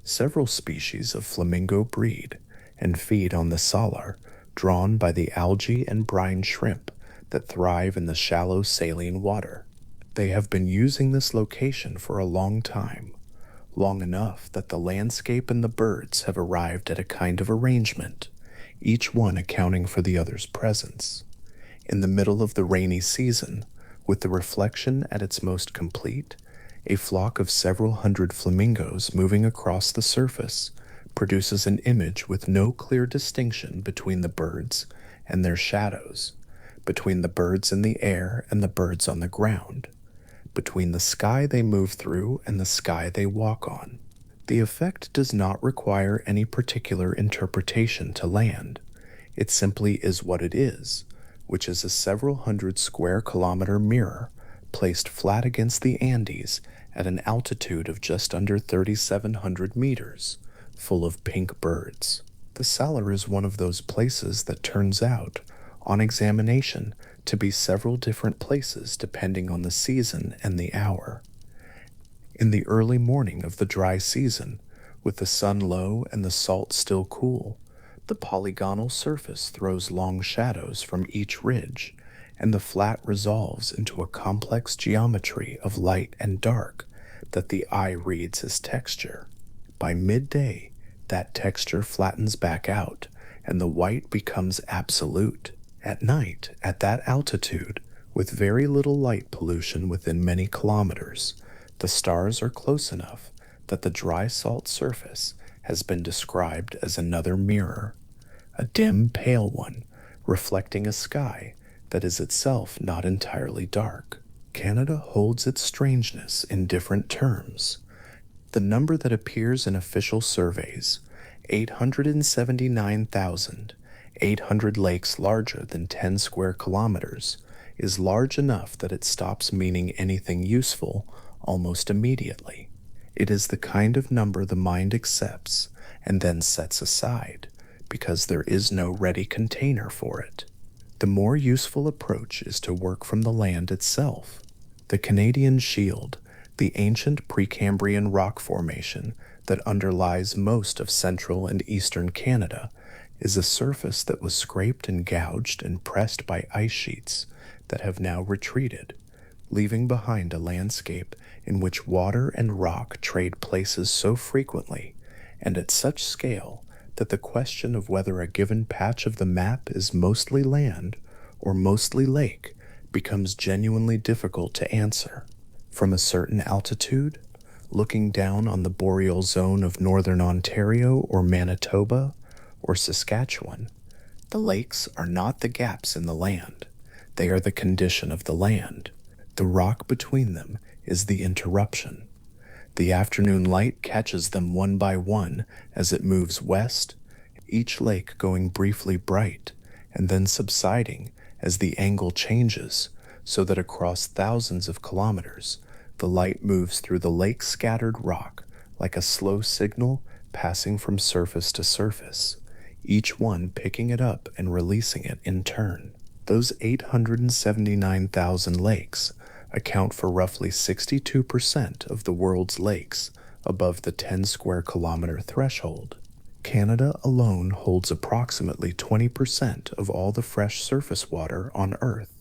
Several species of flamingo breed and feed on the salar drawn by the algae and brine shrimp that thrive in the shallow saline water. They have been using this location for a long time, long enough that the landscape and the birds have arrived at a kind of arrangement, each one accounting for the other's presence. In the middle of the rainy season, with the reflection at its most complete, a flock of several hundred flamingos moving across the surface produces an image with no clear distinction between the birds and their shadows, between the birds in the air and the birds on the ground, between the sky they move through and the sky they walk on. The effect does not require any particular interpretation to land. It simply is what it is, which is a several hundred square kilometer mirror placed flat against the Andes at an altitude of just under 3,700 meters, full of pink birds. The Salar is one of those places that turns out, on examination, to be several different places depending on the season and the hour. In the early morning of the dry season, with the sun low and the salt still cool, the polygonal surface throws long shadows from each ridge, and the flat resolves into a complex geometry of light and dark that the eye reads as texture. By midday, that texture flattens back out, and the white becomes absolute. At night, at that altitude, with very little light pollution within many kilometers, the stars are close enough that the dry salt surface has been described as another mirror, a dim, pale one, reflecting a sky that is itself not entirely dark. Canada holds its strangeness in different terms. The number that appears in official surveys, 879,800 lakes larger than 10 square kilometers, is large enough that it stops meaning anything useful almost immediately. It is the kind of number the mind accepts and then sets aside, because there is no ready container for it. The more useful approach is to work from the land itself. The Canadian Shield, the ancient Precambrian rock formation that underlies most of central and eastern Canada, is a surface that was scraped and gouged and pressed by ice sheets that have now retreated, leaving behind a landscape in which water and rock trade places so frequently and at such scale that the question of whether a given patch of the map is mostly land or mostly lake becomes genuinely difficult to answer. From a certain altitude, looking down on the boreal zone of northern Ontario or Manitoba or Saskatchewan, the lakes are not the gaps in the land. They are the condition of the land. The rock between them is the interruption. The afternoon light catches them one by one as it moves west, each lake going briefly bright and then subsiding as the angle changes, so that across thousands of kilometers, the light moves through the lake-scattered rock like a slow signal passing from surface to surface, each one picking it up and releasing it in turn. Those 879,000 lakes account for roughly 62% of the world's lakes above the 10 square kilometer threshold. Canada alone holds approximately 20% of all the fresh surface water on Earth.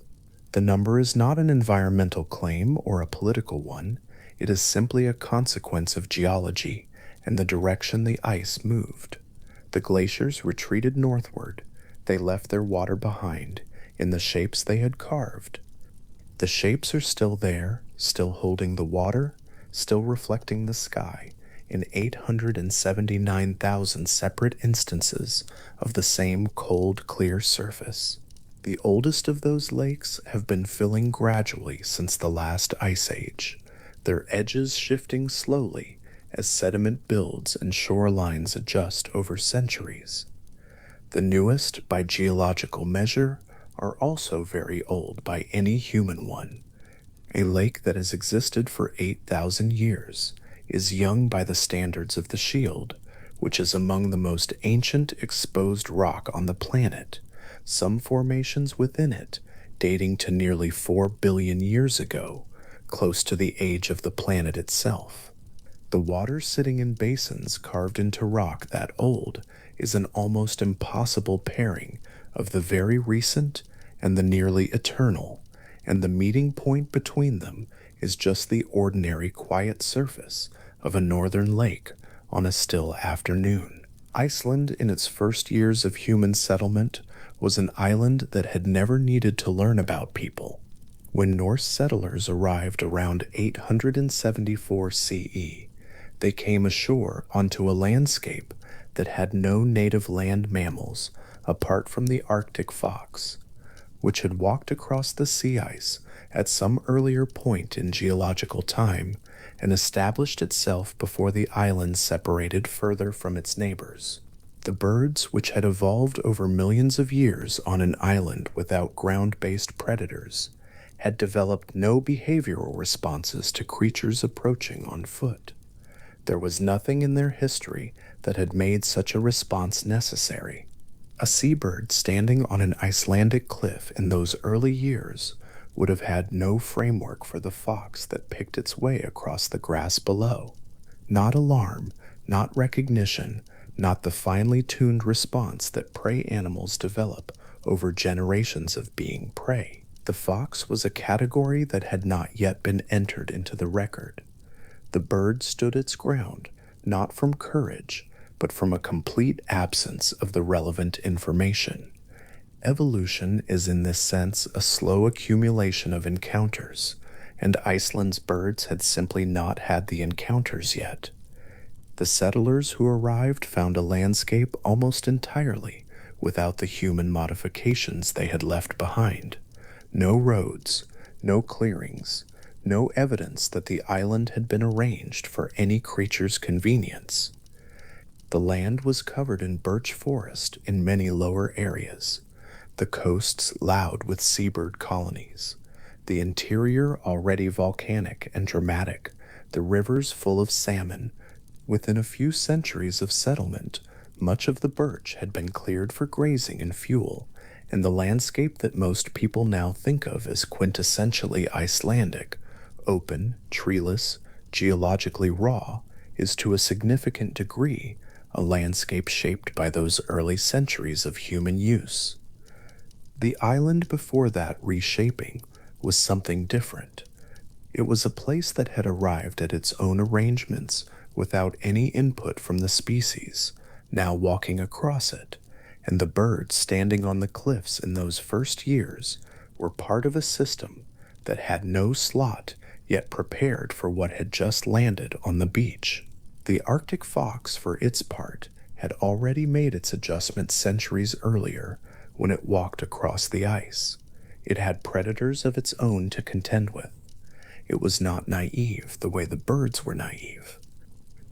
The number is not an environmental claim or a political one. It is simply a consequence of geology and the direction the ice moved. The glaciers retreated northward. They left their water behind in the shapes they had carved. The shapes are still there, still holding the water, still reflecting the sky, in 879,000 separate instances of the same cold, clear surface. The oldest of those lakes have been filling gradually since the last ice age, their edges shifting slowly as sediment builds and shorelines adjust over centuries. The newest, by geological measure, are also very old by any human one. A lake that has existed for 8,000 years is young by the standards of the Shield, which is among the most ancient exposed rock on the planet, some formations within it dating to nearly 4 billion years ago, close to the age of the planet itself. The water sitting in basins carved into rock that old is an almost impossible pairing of the very recent and the nearly eternal, and the meeting point between them is just the ordinary quiet surface of a northern lake on a still afternoon. Iceland, in its first years of human settlement, was an island that had never needed to learn about people. When Norse settlers arrived around 874 CE, they came ashore onto a landscape that had no native land mammals apart from the Arctic fox, which had walked across the sea ice at some earlier point in geological time and established itself before the island separated further from its neighbors. The birds, which had evolved over millions of years on an island without ground-based predators, had developed no behavioral responses to creatures approaching on foot. There was nothing in their history that had made such a response necessary. A seabird standing on an Icelandic cliff in those early years would have had no framework for the fox that picked its way across the grass below. Not alarm, not recognition, not the finely tuned response that prey animals develop over generations of being prey. The fox was a category that had not yet been entered into the record. The bird stood its ground, not from courage, but from a complete absence of the relevant information. Evolution is in this sense a slow accumulation of encounters, and Iceland's birds had simply not had the encounters yet. The settlers who arrived found a landscape almost entirely without the human modifications they had left behind. No roads, no clearings, no evidence that the island had been arranged for any creature's convenience. The land was covered in birch forest in many lower areas, the coasts loud with seabird colonies, the interior already volcanic and dramatic, the rivers full of salmon. Within a few centuries of settlement, much of the birch had been cleared for grazing and fuel, and the landscape that most people now think of as quintessentially Icelandic, open, treeless, geologically raw, is to a significant degree a landscape shaped by those early centuries of human use. The island before that reshaping was something different. It was a place that had arrived at its own arrangements without any input from the species, now walking across it, and the birds standing on the cliffs in those first years were part of a system that had no slot yet prepared for what had just landed on the beach. The Arctic fox, for its part, had already made its adjustment centuries earlier when it walked across the ice. It had predators of its own to contend with. It was not naive the way the birds were naive.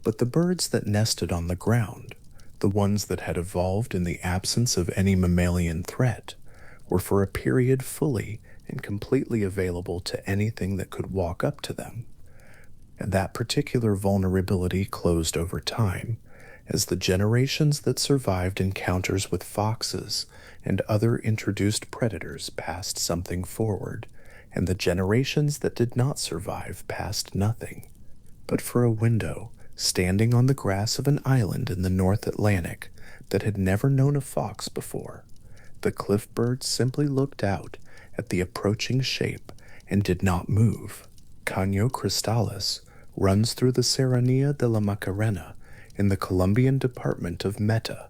But the birds that nested on the ground, the ones that had evolved in the absence of any mammalian threat, were for a period fully and completely available to anything that could walk up to them. And that particular vulnerability closed over time, as the generations that survived encounters with foxes and other introduced predators passed something forward, and the generations that did not survive passed nothing. But for a window, standing on the grass of an island in the North Atlantic that had never known a fox before, the cliff birds simply looked out at the approaching shape and did not move. Caño Cristalis runs through the Serranía de la Macarena in the Colombian department of Meta,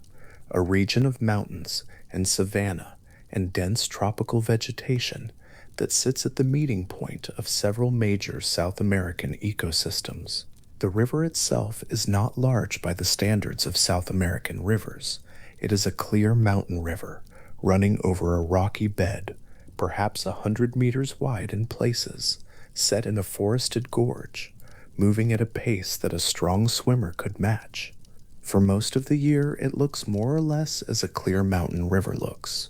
a region of mountains and savanna and dense tropical vegetation that sits at the meeting point of several major South American ecosystems. The river itself is not large by the standards of South American rivers. It is a clear mountain river running over a rocky bed, perhaps 100 meters wide in places, set in a forested gorge, moving at a pace that a strong swimmer could match. For most of the year, it looks more or less as a clear mountain river looks.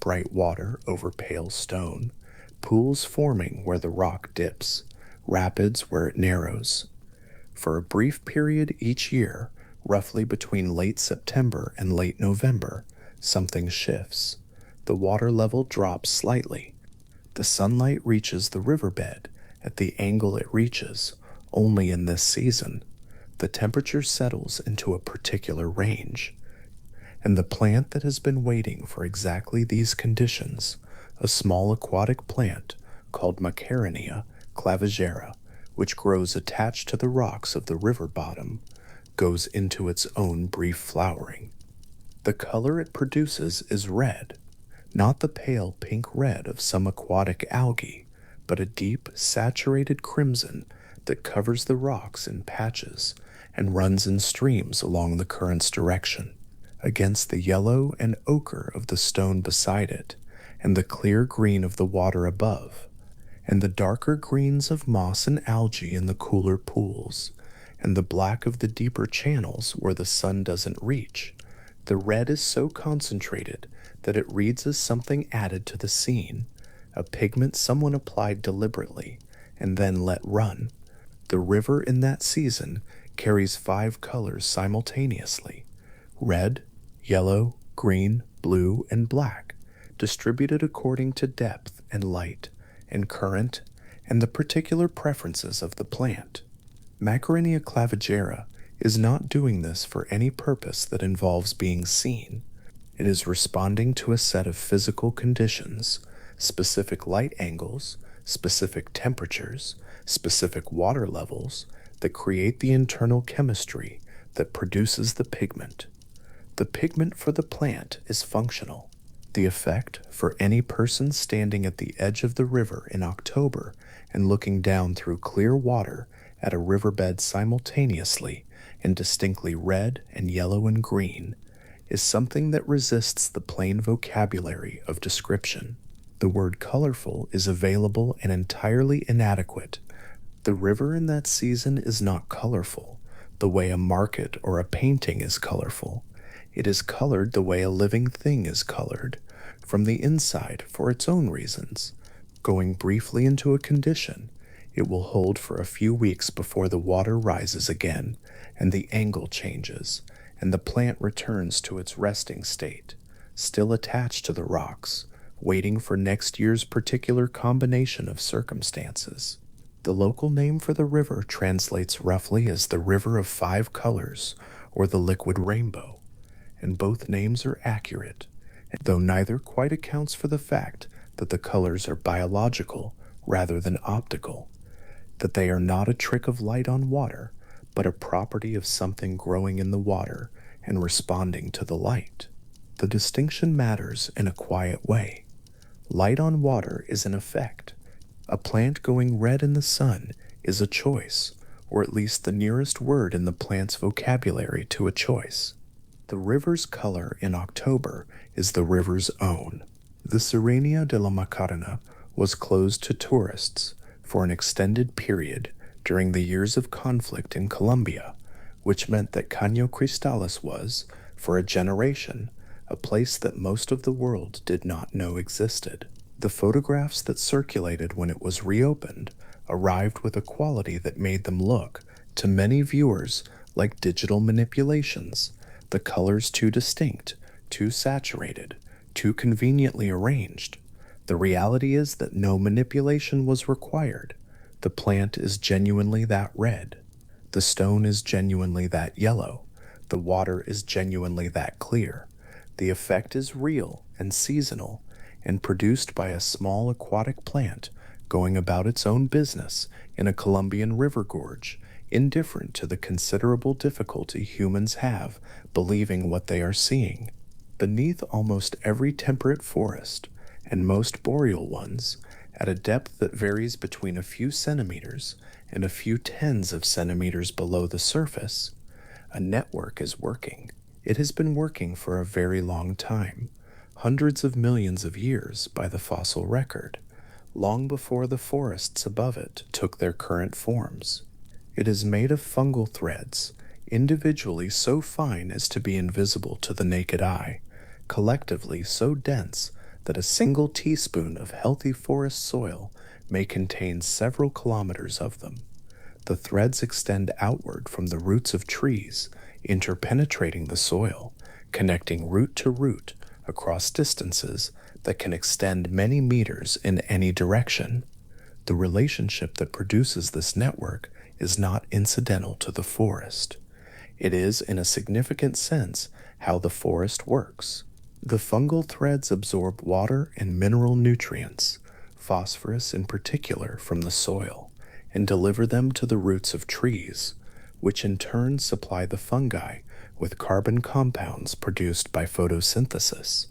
Bright water over pale stone, pools forming where the rock dips, rapids where it narrows. For a brief period each year, roughly between late September and late November, something shifts. The water level drops slightly. The sunlight reaches the riverbed at the angle it reaches only in this season. The temperature settles into a particular range, and the plant that has been waiting for exactly these conditions, a small aquatic plant called Macaronia clavigera, which grows attached to the rocks of the river bottom, goes into its own brief flowering. The color it produces is red, not the pale pink red of some aquatic algae, but a deep, saturated crimson that covers the rocks in patches and runs in streams along the current's direction, against the yellow and ochre of the stone beside it, and the clear green of the water above, and the darker greens of moss and algae in the cooler pools, and the black of the deeper channels where the sun doesn't reach. The red is so concentrated that it reads as something added to the scene, a pigment someone applied deliberately and then let run. The river in that season carries 5 colors simultaneously: red, yellow, green, blue, and black, distributed according to depth and light and current and the particular preferences of the plant. Macaronia clavigera is not doing this for any purpose that involves being seen. It is responding to a set of physical conditions, specific light angles, specific temperatures, specific water levels that create the internal chemistry that produces the pigment. The pigment for the plant is functional. The effect for any person standing at the edge of the river in October and looking down through clear water at a riverbed simultaneously in distinctly red and yellow and green is something that resists the plain vocabulary of description. The word colorful is available and entirely inadequate. The river in that season is not colorful the way a market or a painting is colorful. It is colored the way a living thing is colored, from the inside for its own reasons. Going briefly into a condition, it will hold for a few weeks before the water rises again, and the angle changes, and the plant returns to its resting state, still attached to the rocks, waiting for next year's particular combination of circumstances. The local name for the river translates roughly as the River of 5 Colors, or the Liquid Rainbow, and both names are accurate, though neither quite accounts for the fact that the colors are biological rather than optical, that they are not a trick of light on water, but a property of something growing in the water and responding to the light. The distinction matters in a quiet way. Light on water is an effect. A plant going red in the sun is a choice, or at least the nearest word in the plant's vocabulary to a choice. The river's color in October is the river's own. The Serranía de la Macarena was closed to tourists for an extended period during the years of conflict in Colombia, which meant that Caño Cristales was, for a generation, a place that most of the world did not know existed. The photographs that circulated when it was reopened arrived with a quality that made them look, to many viewers, like digital manipulations, the colors too distinct, too saturated, too conveniently arranged. The reality is that no manipulation was required. The plant is genuinely that red. The stone is genuinely that yellow. The water is genuinely that clear. The effect is real and seasonal and produced by a small aquatic plant going about its own business in a Colombian river gorge, indifferent to the considerable difficulty humans have believing what they are seeing. Beneath almost every temperate forest, and most boreal ones, at a depth that varies between a few centimeters and a few tens of centimeters below the surface, a network is working. It has been working for a very long time, hundreds of millions of years by the fossil record, long before the forests above it took their current forms. It is made of fungal threads, individually so fine as to be invisible to the naked eye, collectively so dense that a single teaspoon of healthy forest soil may contain several kilometers of them. The threads extend outward from the roots of trees, interpenetrating the soil, connecting root to root across distances that can extend many meters in any direction. The relationship that produces this network is not incidental to the forest. It is, in a significant sense, how the forest works. The fungal threads absorb water and mineral nutrients, phosphorus in particular, from the soil, and deliver them to the roots of trees, which in turn supply the fungi with carbon compounds produced by photosynthesis.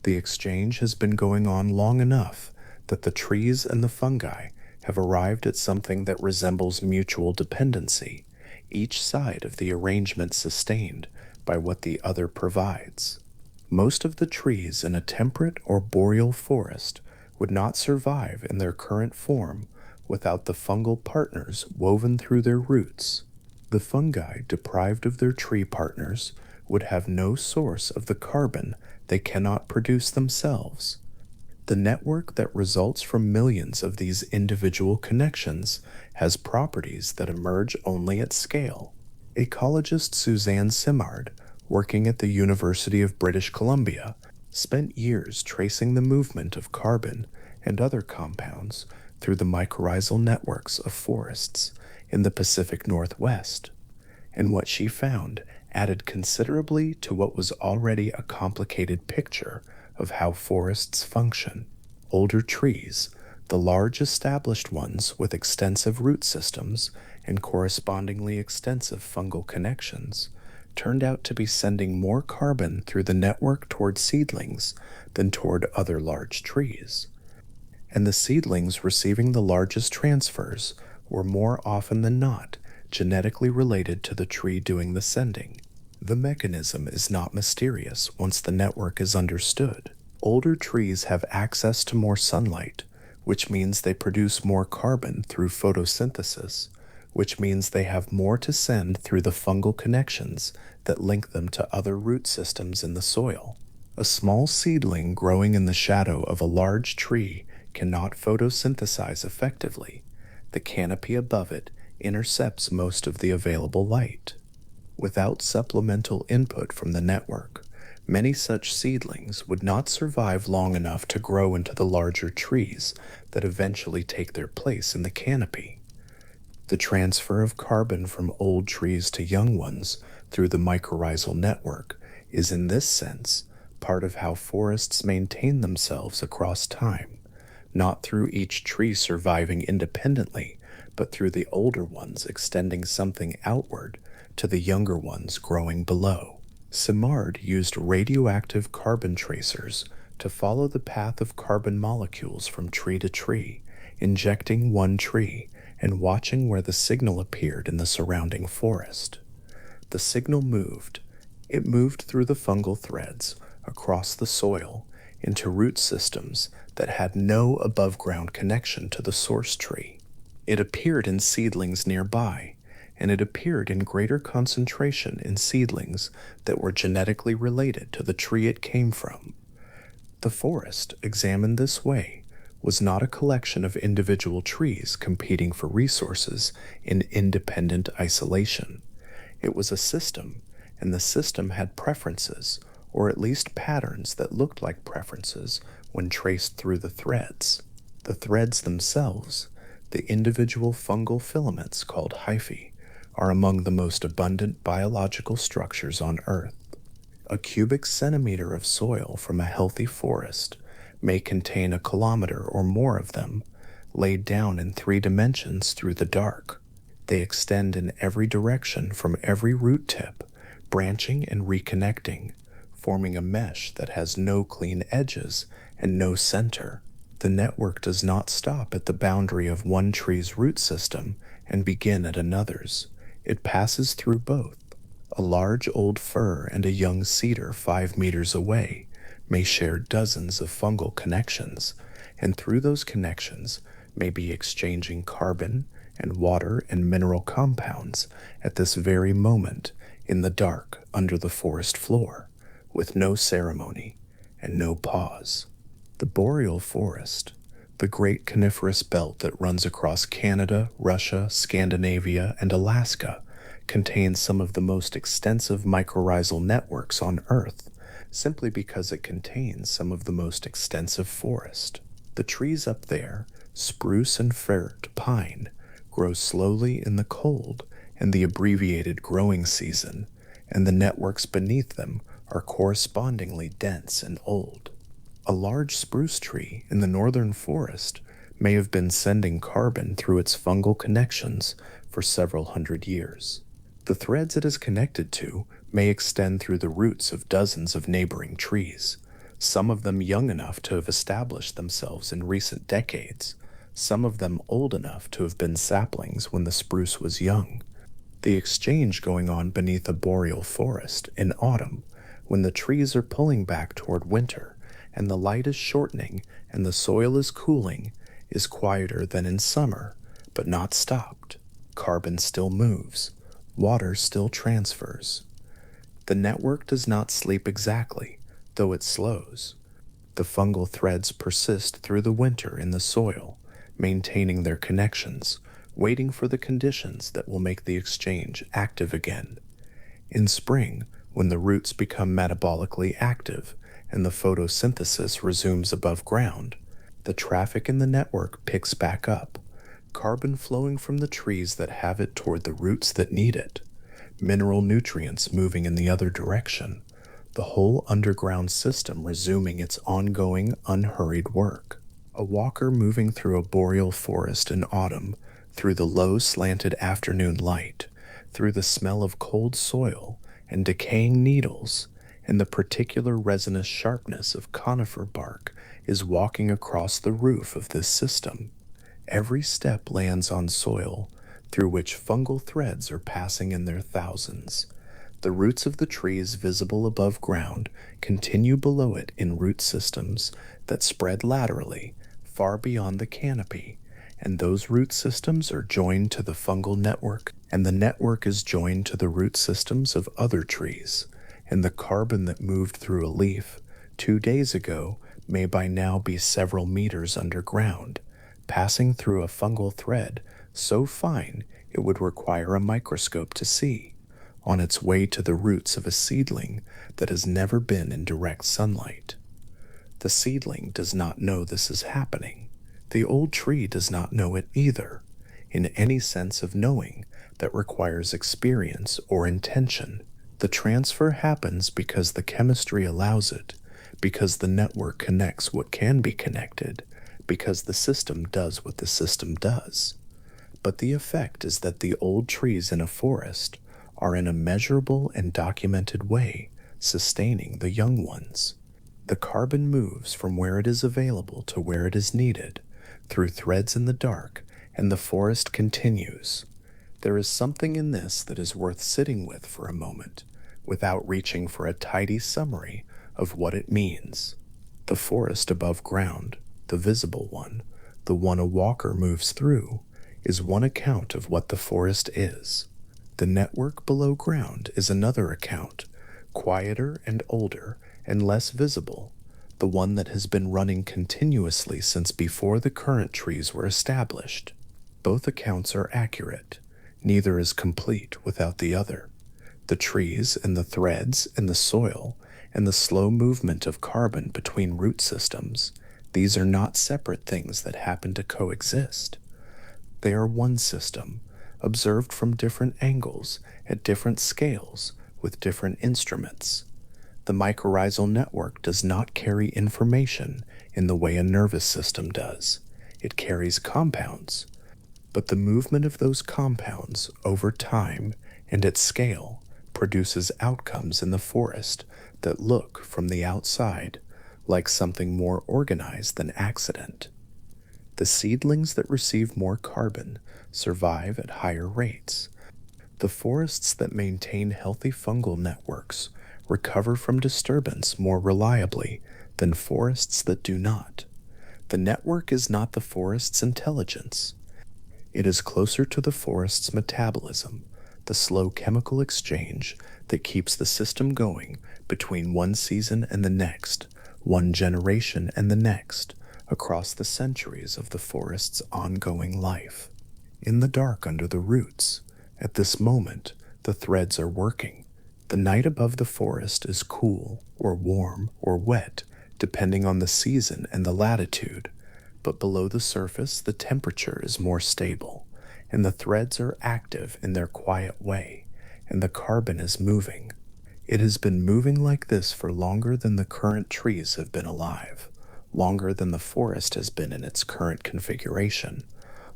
The exchange has been going on long enough that the trees and the fungi have arrived at something that resembles mutual dependency, each side of the arrangement sustained by what the other provides. Most of the trees in a temperate or boreal forest would not survive in their current form without the fungal partners woven through their roots. The fungi, deprived of their tree partners, would have no source of the carbon they cannot produce themselves. The network that results from millions of these individual connections has properties that emerge only at scale. Ecologist Suzanne Simard, working at the University of British Columbia, spent years tracing the movement of carbon and other compounds through the mycorrhizal networks of forests in the Pacific Northwest, and what she found added considerably to what was already a complicated picture of how forests function. Older trees, the large established ones with extensive root systems and correspondingly extensive fungal connections, turned out to be sending more carbon through the network toward seedlings than toward other large trees. And the seedlings receiving the largest transfers were more often than not genetically related to the tree doing the sending. The mechanism is not mysterious once the network is understood. Older trees have access to more sunlight, which means they produce more carbon through photosynthesis, which means they have more to send through the fungal connections that link them to other root systems in the soil. A small seedling growing in the shadow of a large tree cannot photosynthesize effectively. The canopy above it intercepts most of the available light. Without supplemental input from the network, many such seedlings would not survive long enough to grow into the larger trees that eventually take their place in the canopy. The transfer of carbon from old trees to young ones through the mycorrhizal network is, in this sense, part of how forests maintain themselves across time, not through each tree surviving independently, but through the older ones extending something outward to the younger ones growing below. Simard used radioactive carbon tracers to follow the path of carbon molecules from tree to tree, injecting one tree and watching where the signal appeared in the surrounding forest. The signal moved. It moved through the fungal threads, across the soil, into root systems that had no above-ground connection to the source tree. It appeared in seedlings nearby, and it appeared in greater concentration in seedlings that were genetically related to the tree it came from. The forest, examined this way, was not a collection of individual trees competing for resources in independent isolation. It was a system, and the system had preferences, or at least patterns that looked like preferences when traced through the threads. The threads themselves, the individual fungal filaments called hyphae, are among the most abundant biological structures on Earth. A cubic centimeter of soil from a healthy forest may contain a kilometer or more of them, laid down in 3 dimensions through the dark. They extend in every direction from every root tip, branching and reconnecting, forming a mesh that has no clean edges and no center. The network does not stop at the boundary of one tree's root system and begin at another's. It passes through both. A large old fir and a young cedar 5 meters away may share dozens of fungal connections, and through those connections may be exchanging carbon and water and mineral compounds at this very moment in the dark under the forest floor, with no ceremony and no pause. The boreal forest, the great coniferous belt that runs across Canada, Russia, Scandinavia, and Alaska, contains some of the most extensive mycorrhizal networks on Earth, simply because it contains some of the most extensive forest. The trees up there, spruce and fir to pine, grow slowly in the cold and the abbreviated growing season, and the networks beneath them are correspondingly dense and old. A large spruce tree in the northern forest may have been sending carbon through its fungal connections for several hundred years. The threads it is connected to may extend through the roots of dozens of neighboring trees, some of them young enough to have established themselves in recent decades, some of them old enough to have been saplings when the spruce was young. The exchange going on beneath a boreal forest in autumn, when the trees are pulling back toward winter, and the light is shortening and the soil is cooling, is quieter than in summer, but not stopped. Carbon still moves, water still transfers. The network does not sleep exactly, though it slows. The fungal threads persist through the winter in the soil, maintaining their connections, waiting for the conditions that will make the exchange active again. In spring, when the roots become metabolically active and the photosynthesis resumes above ground, the traffic in the network picks back up, carbon flowing from the trees that have it toward the roots that need it, mineral nutrients moving in the other direction, the whole underground system resuming its ongoing, unhurried work. A walker moving through a boreal forest in autumn, through the low slanted afternoon light, through the smell of cold soil and decaying needles, and the particular resinous sharpness of conifer bark, is walking across the roof of this system. Every step lands on soil through which fungal threads are passing in their thousands. The roots of the trees visible above ground continue below it in root systems that spread laterally, far beyond the canopy, and those root systems are joined to the fungal network, and the network is joined to the root systems of other trees, and the carbon that moved through a leaf 2 days ago may by now be several meters underground, passing through a fungal thread so fine it would require a microscope to see, on its way to the roots of a seedling that has never been in direct sunlight. The seedling does not know this is happening. The old tree does not know it either, in any sense of knowing that requires experience or intention. The transfer happens because the chemistry allows it, because the network connects what can be connected, because the system does what the system does. But the effect is that the old trees in a forest are in a measurable and documented way sustaining the young ones. The carbon moves from where it is available to where it is needed, through threads in the dark, and the forest continues. There is something in this that is worth sitting with for a moment, without reaching for a tidy summary of what it means. The forest above ground, the visible one, the one a walker moves through, is one account of what the forest is. The network below ground is another account, quieter and older and less visible, the one that has been running continuously since before the current trees were established. Both accounts are accurate. Neither is complete without the other. The trees and the threads and the soil and the slow movement of carbon between root systems, these are not separate things that happen to coexist. They are one system, observed from different angles, at different scales, with different instruments. The mycorrhizal network does not carry information in the way a nervous system does. It carries compounds. But the movement of those compounds over time and at scale produces outcomes in the forest that look from the outside like something more organized than accident. The seedlings that receive more carbon survive at higher rates. The forests that maintain healthy fungal networks recover from disturbance more reliably than forests that do not. The network is not the forest's intelligence. It is closer to the forest's metabolism, the slow chemical exchange that keeps the system going between one season and the next, one generation and the next, across the centuries of the forest's ongoing life. In the dark under the roots, at this moment, the threads are working. The night above the forest is cool, or warm, or wet, depending on the season and the latitude, but below the surface, the temperature is more stable, and the threads are active in their quiet way, and the carbon is moving. It has been moving like this for longer than the current trees have been alive, longer than the forest has been in its current configuration,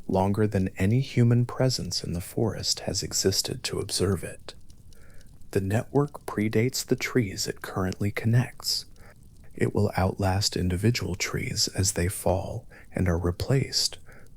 longer than any human presence in the forest has existed to observe it. The network predates the trees it currently connects. It will outlast individual trees as they fall and are replaced